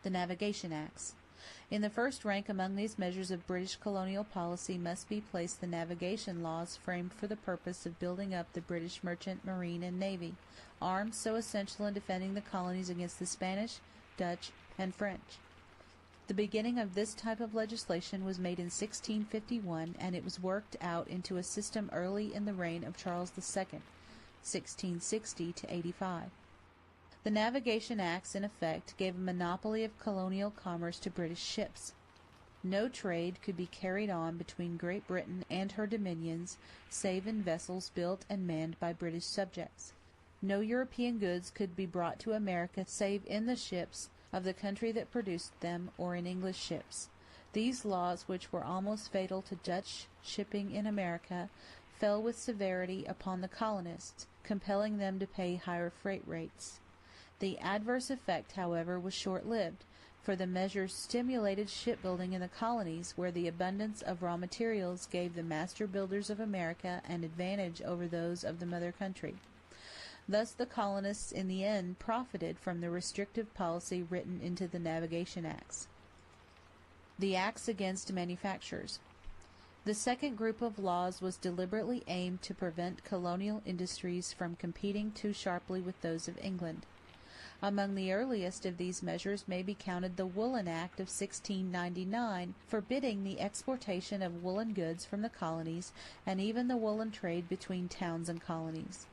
Speaker 5: The Navigation Acts. In the first rank among these measures of British colonial policy must be placed the navigation laws framed for the purpose of building up the British merchant marine and navy, arms so essential in defending the colonies against the Spanish, Dutch, and French. The beginning of this type of legislation was made in 1651, and it was worked out into a system early in the reign of Charles II, 1660 to 85. The Navigation Acts, in effect, gave a monopoly of colonial commerce to British ships. No trade could be carried on between Great Britain and her dominions, save in vessels built and manned by British subjects. No European goods could be brought to America save in the ships of the country that produced them, or in English ships. These laws, which were almost fatal to Dutch shipping in America, fell with severity upon the colonists, compelling them to pay higher freight rates. The adverse effect, however, was short-lived, for the measures stimulated shipbuilding in the colonies, where the abundance of raw materials gave the master builders of America an advantage over those of the mother country. Thus the colonists in the end profited from the restrictive policy written into the Navigation Acts. The Acts against manufactures. The second group of laws was deliberately aimed to prevent colonial industries from competing too sharply with those of England. Among the earliest of these measures may be counted the Woolen Act of 1699, forbidding the exportation of woolen goods from the colonies, and even the woolen trade between towns and colonies.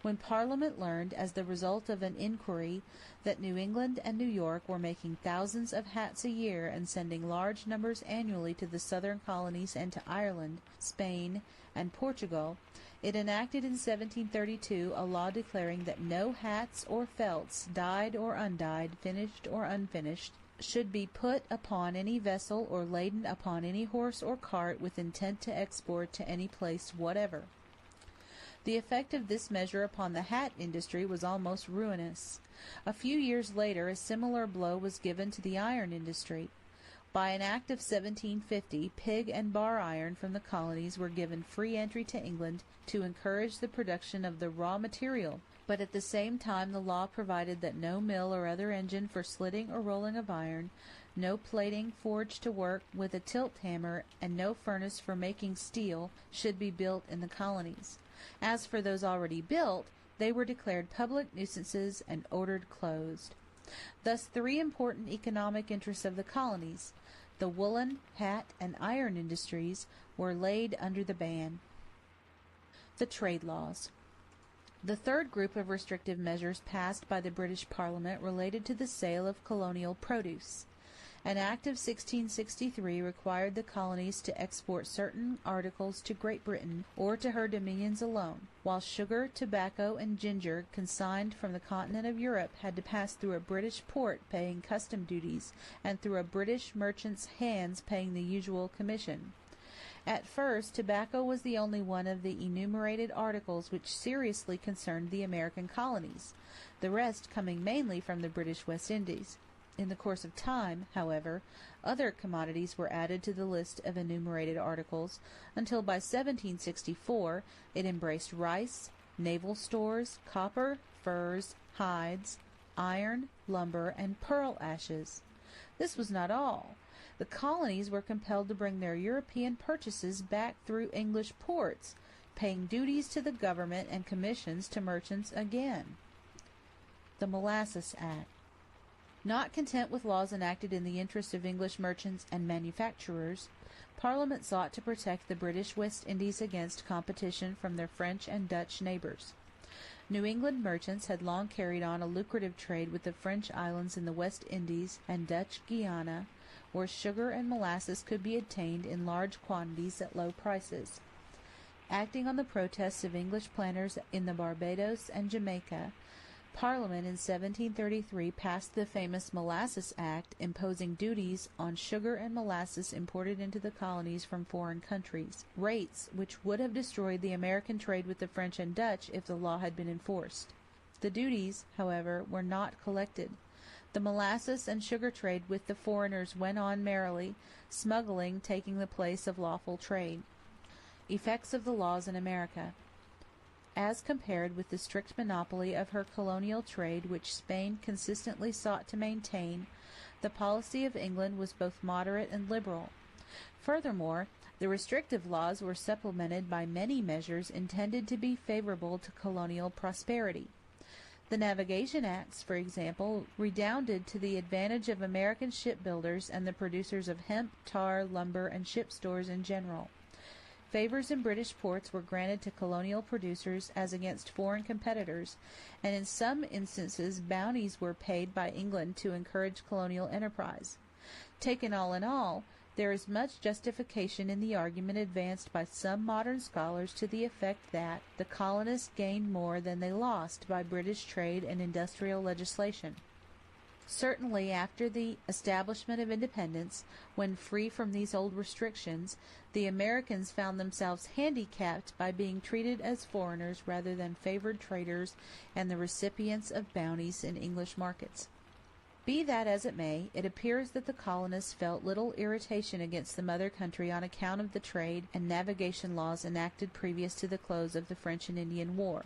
Speaker 5: When Parliament learned, as the result of an inquiry, that New England and New York were making thousands of hats a year and sending large numbers annually to the southern colonies and to Ireland, Spain, and Portugal, it enacted in 1732 a law declaring that no hats or felts, dyed or undyed, finished or unfinished, should be put upon any vessel or laden upon any horse or cart with intent to export to any place whatever. The effect of this measure upon the hat industry was almost ruinous. A few years later a similar blow was given to the iron industry. By an act of 1750, pig and bar iron from the colonies were given free entry to England to encourage the production of the raw material, but at the same time the law provided that no mill or other engine for slitting or rolling of iron, no plating forge to work with a tilt hammer, and no furnace for making steel should be built in the colonies. As for those already built, they were declared public nuisances and ordered closed. Thus three important economic interests of the colonies, the woolen, hat, and iron industries, were laid under the ban. The trade laws. The third group of restrictive measures passed by the British Parliament related to the sale of colonial produce. An Act of 1663 required the colonies to export certain articles to Great Britain or to her dominions alone, while sugar, tobacco, and ginger consigned from the continent of Europe had to pass through a British port paying custom duties and through a British merchant's hands paying the usual commission. At first, tobacco was the only one of the enumerated articles which seriously concerned the American colonies, the rest coming mainly from the British West Indies. In the course of time, however, other commodities were added to the list of enumerated articles, until by 1764 it embraced rice, naval stores, copper, furs, hides, iron, lumber, and pearl ashes. This was not all. The colonies were compelled to bring their European purchases back through English ports, paying duties to the government and commissions to merchants again. The Molasses Act. Not content with laws enacted in the interest of English merchants and manufacturers, Parliament sought to protect the British West Indies against competition from their French and Dutch neighbors. New England merchants had long carried on a lucrative trade with the French islands in the West Indies and Dutch Guiana, where sugar and molasses could be obtained in large quantities at low prices. Acting on the protests of English planters in the Barbados and Jamaica, Parliament in 1733 passed the famous Molasses Act, imposing duties on sugar and molasses imported into the colonies from foreign countries, rates which would have destroyed the American trade with the French and Dutch if the law had been enforced. The duties, however, were not collected. The molasses and sugar trade with the foreigners went on merrily, smuggling taking the place of lawful trade. Effects of the laws in America. As compared with the strict monopoly of her colonial trade which Spain consistently sought to maintain, the policy of England was both moderate and liberal. Furthermore, the restrictive laws were supplemented by many measures intended to be favorable to colonial prosperity. The Navigation Acts, for example, redounded to the advantage of American shipbuilders and the producers of hemp, tar, lumber, and ship stores in general. Favors in British ports were granted to colonial producers as against foreign competitors, and in some instances bounties were paid by England to encourage colonial enterprise. Taken all in all, there is much justification in the argument advanced by some modern scholars to the effect that the colonists gained more than they lost by British trade and industrial legislation. Certainly after the establishment of independence, when free from these old restrictions, the Americans found themselves handicapped by being treated as foreigners rather than favored traders and the recipients of bounties in English markets. Be that as it may, it appears that the colonists felt little irritation against the mother country on account of the trade and navigation laws enacted previous to the close of the French and Indian War.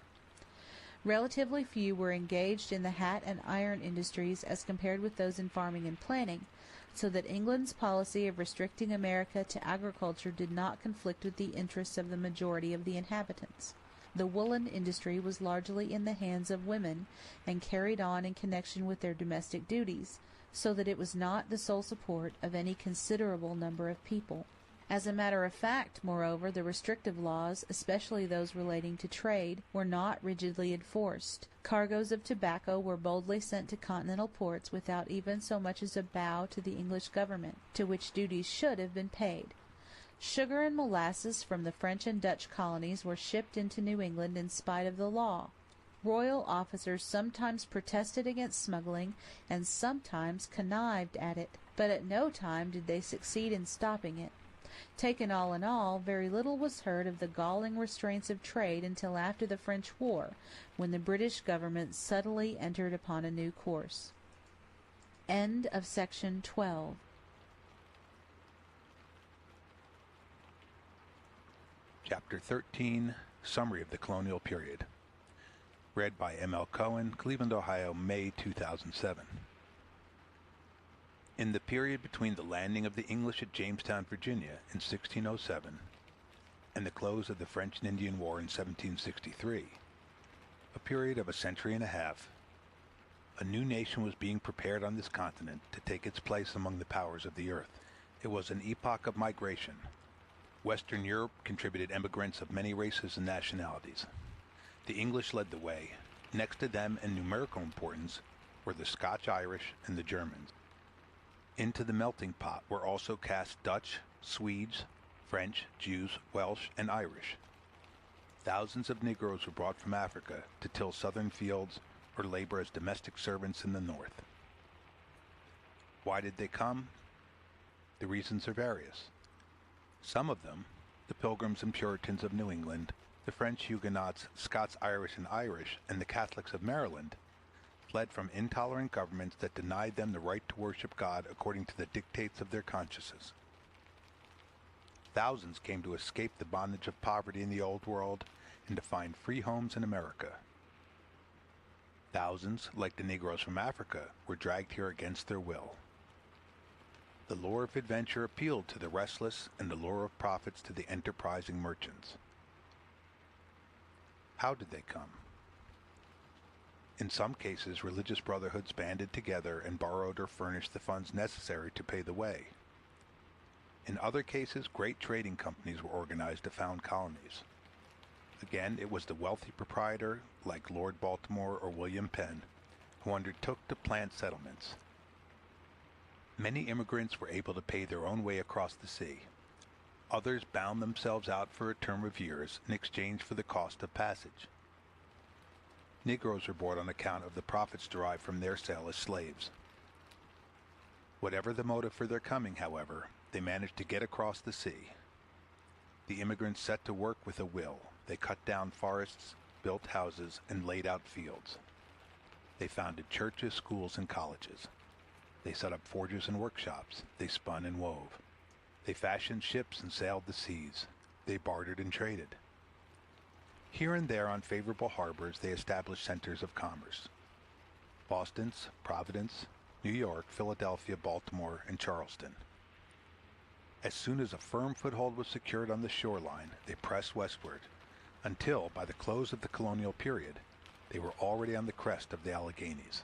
Speaker 5: Relatively few were engaged in the hat and iron industries as compared with those in farming and planting, so that England's policy of restricting America to agriculture did not conflict with the interests of the majority of the inhabitants. The woolen industry was largely in the hands of women and carried on in connection with their domestic duties, so that it was not the sole support of any considerable number of people. As a matter of fact, moreover, the restrictive laws, especially those relating to trade, were not rigidly enforced. Cargoes of tobacco were boldly sent to continental ports without even so much as a bow to the English government, to which duties should have been paid. Sugar and molasses from the French and Dutch colonies were shipped into New England in spite of the law. Royal officers sometimes protested against smuggling and sometimes connived at it, but at no time did they succeed in stopping it. Taken all in all, very little was heard of the galling restraints of trade until after the French War, when the British government subtly entered upon a new course. End of section 12.
Speaker 9: Chapter 13, Summary of the Colonial Period. Read by M.L. Cohen, Cleveland, Ohio, May 2007. In the period between the landing of the English at Jamestown, Virginia in 1607 and the close of the French and Indian War in 1763, a period of a century and a half, a new nation was being prepared on this continent to take its place among the powers of the earth. It was an epoch of migration. Western Europe contributed emigrants of many races and nationalities. The English led the way. Next to them in numerical importance were the Scotch-Irish and the Germans. Into the melting pot were also cast Dutch, Swedes, French, Jews, Welsh, and Irish. Thousands of Negroes were brought from Africa to till southern fields or labor as domestic servants in the north. Why did they come? The reasons are various. Some of them, the Pilgrims and Puritans of New England, the French Huguenots, Scots, Irish, and the Catholics of Maryland, fled from intolerant governments that denied them the right to worship God according to the dictates of their consciences. Thousands came to escape the bondage of poverty in the Old World and to find free homes in America. Thousands, like the Negroes from Africa, were dragged here against their will. The lure of adventure appealed to the restless and the lure of profits to the enterprising merchants. How did they come? In some cases, religious brotherhoods banded together and borrowed or furnished the funds necessary to pay the way. In other cases, great trading companies were organized to found colonies. Again, it was the wealthy proprietor, like Lord Baltimore or William Penn, who undertook to plant settlements. Many immigrants were able to pay their own way across the sea. Others bound themselves out for a term of years in exchange for the cost of passage. Negroes were bought on account of the profits derived from their sale as slaves. Whatever the motive for their coming, however, they managed to get across the sea. The immigrants set to work with a will. They cut down forests, built houses, and laid out fields. They founded churches, schools, and colleges. They set up forges and workshops. They spun and wove. They fashioned ships and sailed the seas. They bartered and traded. Here and there on favorable harbors they established centers of commerce. Boston's, Providence, New York, Philadelphia, Baltimore, and Charleston. As soon as a firm foothold was secured on the shoreline, they pressed westward, until, by the close of the colonial period, they were already on the crest of the Alleghanies.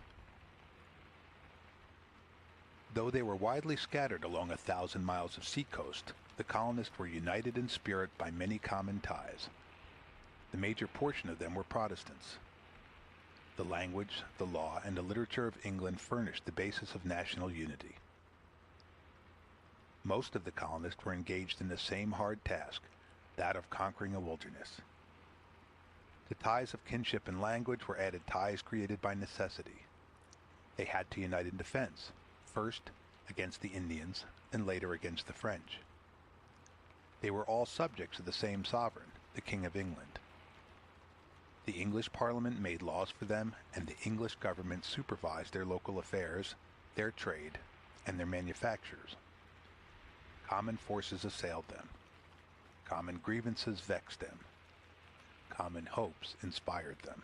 Speaker 9: Though they were widely scattered along 1,000 miles of seacoast, the colonists were united in spirit by many common ties. The major portion of them were Protestants. The language, the law, and the literature of England furnished the basis of national unity. Most of the colonists were engaged in the same hard task, that of conquering a wilderness. To ties of kinship and language were added ties created by necessity. They had to unite in defense, first against the Indians and later against the French. They were all subjects of the same sovereign, the King of England. The English Parliament made laws for them, and the English government supervised their local affairs, their trade, and their manufactures. Common forces assailed them. Common grievances vexed them. Common hopes inspired them.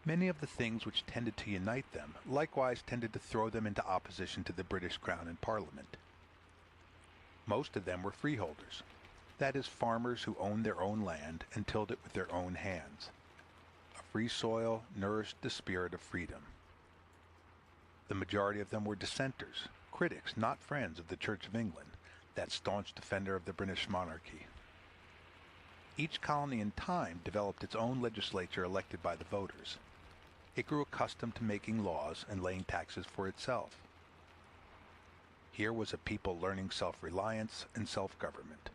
Speaker 9: Many of the things which tended to unite them likewise tended to throw them into opposition to the British Crown and Parliament. Most of them were freeholders, that is, farmers who owned their own land and tilled it with their own hands. A free soil nourished the spirit of freedom. The majority of them were dissenters, critics, not friends of the Church of England, that staunch defender of the British monarchy. Each colony in time developed its own legislature elected by the voters. It grew accustomed to making laws and laying taxes for itself. Here was a people learning self-reliance and self-government.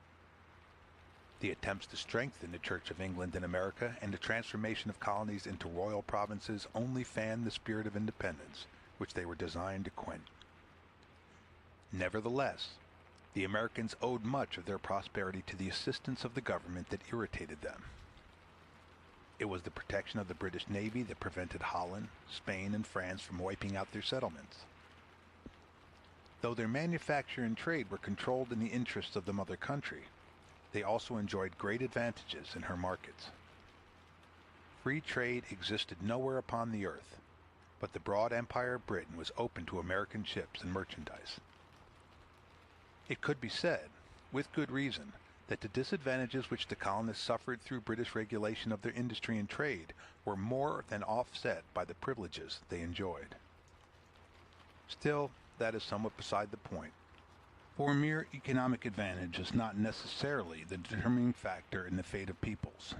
Speaker 9: The attempts to strengthen the Church of England in America and the transformation of colonies into royal provinces only fanned the spirit of independence, which they were designed to quench. Nevertheless, the Americans owed much of their prosperity to the assistance of the government that irritated them. It was the protection of the British Navy that prevented Holland, Spain, and France from wiping out their settlements. Though their manufacture and trade were controlled in the interests of the mother country, they also enjoyed great advantages in her markets. Free trade existed nowhere upon the earth, but the broad empire of Britain was open to American ships and merchandise. It could be said, with good reason, that the disadvantages which the colonists suffered through British regulation of their industry and trade were more than offset by the privileges they enjoyed. Still, that is somewhat beside the point, for mere economic advantage is not necessarily the determining factor in the fate of peoples.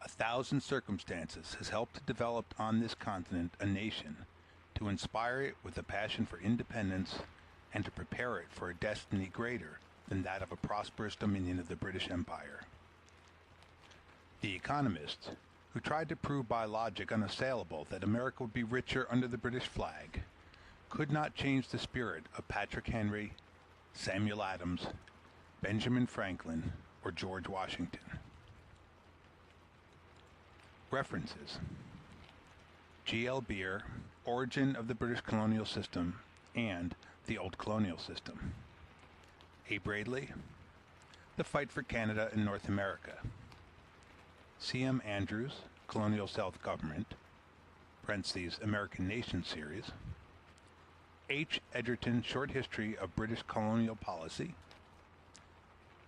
Speaker 9: 1,000 circumstances has helped to develop on this continent a nation, to inspire it with a passion for independence, and to prepare it for a destiny greater than that of a prosperous dominion of the British Empire. The economists, who tried to prove by logic unassailable that America would be richer under the British flag, could not change the spirit of Patrick Henry, Samuel Adams, Benjamin Franklin, or George Washington. References: G.L. Beer, Origin of the British Colonial System and the Old Colonial System. A. Bradley, The Fight for Canada and North America. C.M. Andrews, Colonial Self-Government, parentheses, American Nation Series. H. Edgerton, Short History of British Colonial Policy.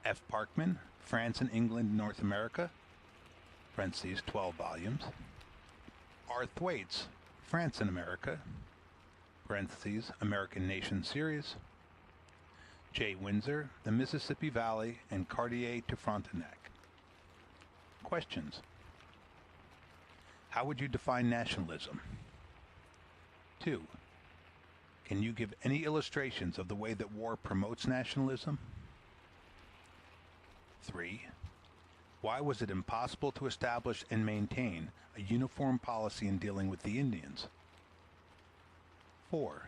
Speaker 9: F. Parkman, France and England in North America, parentheses, 12 volumes. R. Thwaites, France and America, parentheses, American Nation series. J. Windsor, The Mississippi Valley and Cartier to Frontenac. Questions. How would you define nationalism? 2. Can you give any illustrations of the way that war promotes nationalism? 3. Why was it impossible to establish and maintain a uniform policy in dealing with the Indians? 4.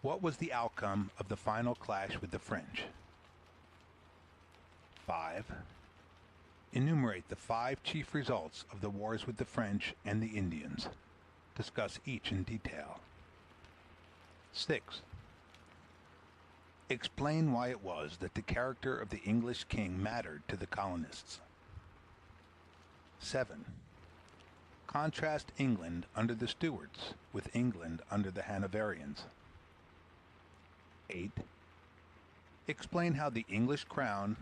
Speaker 9: What was the outcome of the final clash with the French? 5. Enumerate the 5 chief results of the wars with the French and the Indians. Discuss each in detail. 6. Explain why it was that the character of the English king mattered to the colonists. 7. Contrast England under the Stuarts with England under the Hanoverians. 8. Explain how the English crown,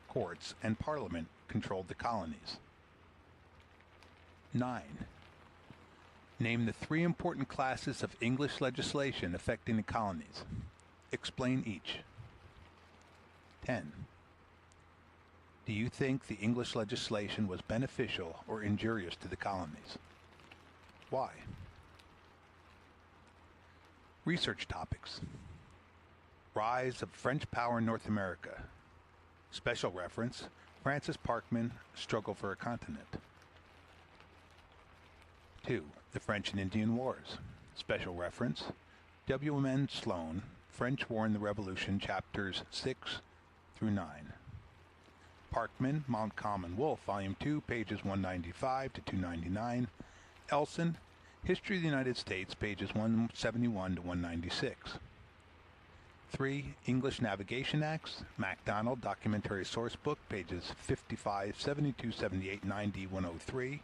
Speaker 9: courts, and parliament controlled the colonies. 9. Name the 3 important classes of English legislation affecting the colonies. Explain each. 10. Do you think the English legislation was beneficial or injurious to the colonies? Why? Research topics. Rise of French power in North America. Special reference, Francis Parkman, Struggle for a Continent. 2. The French and Indian Wars. Special reference, W.M.N. Sloan, French War and the Revolution, chapters 6 through 9. Parkman, Montcalm and Wolfe, Volume 2, pages 195 to 299. Elson, History of the United States, pages 171 to 196. 3. English Navigation Acts, MacDonald, Documentary Sourcebook, pages 55, 72, 78, 90, 103.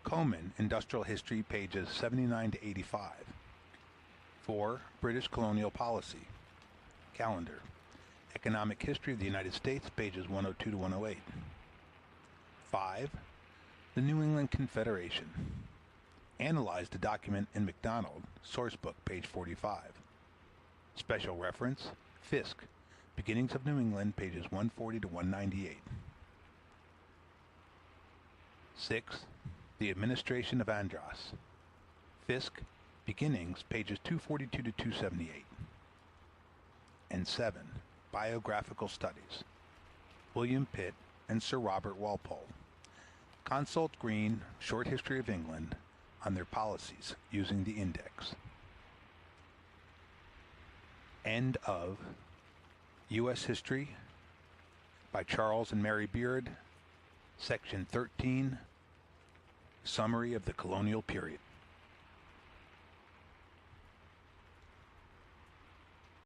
Speaker 9: Coleman, Industrial History, pages 79 to 85. 4. British Colonial Policy. Calendar. Economic History of the United States, pages 102 to 108. 5. The New England Confederation. Analyze the document in MacDonald, Sourcebook, page 45. Special reference, Fisk, Beginnings of New England, pages 140 to 198. 6. The Administration of Andros. Fisk, Beginnings, pages 242 to 278. And 7. Biographical Studies. William Pitt and Sir Robert Walpole. Consult Green, Short History of England, on their policies using the index. End of U.S. History by Charles and Mary Beard, Section 13, Summary of the Colonial Period.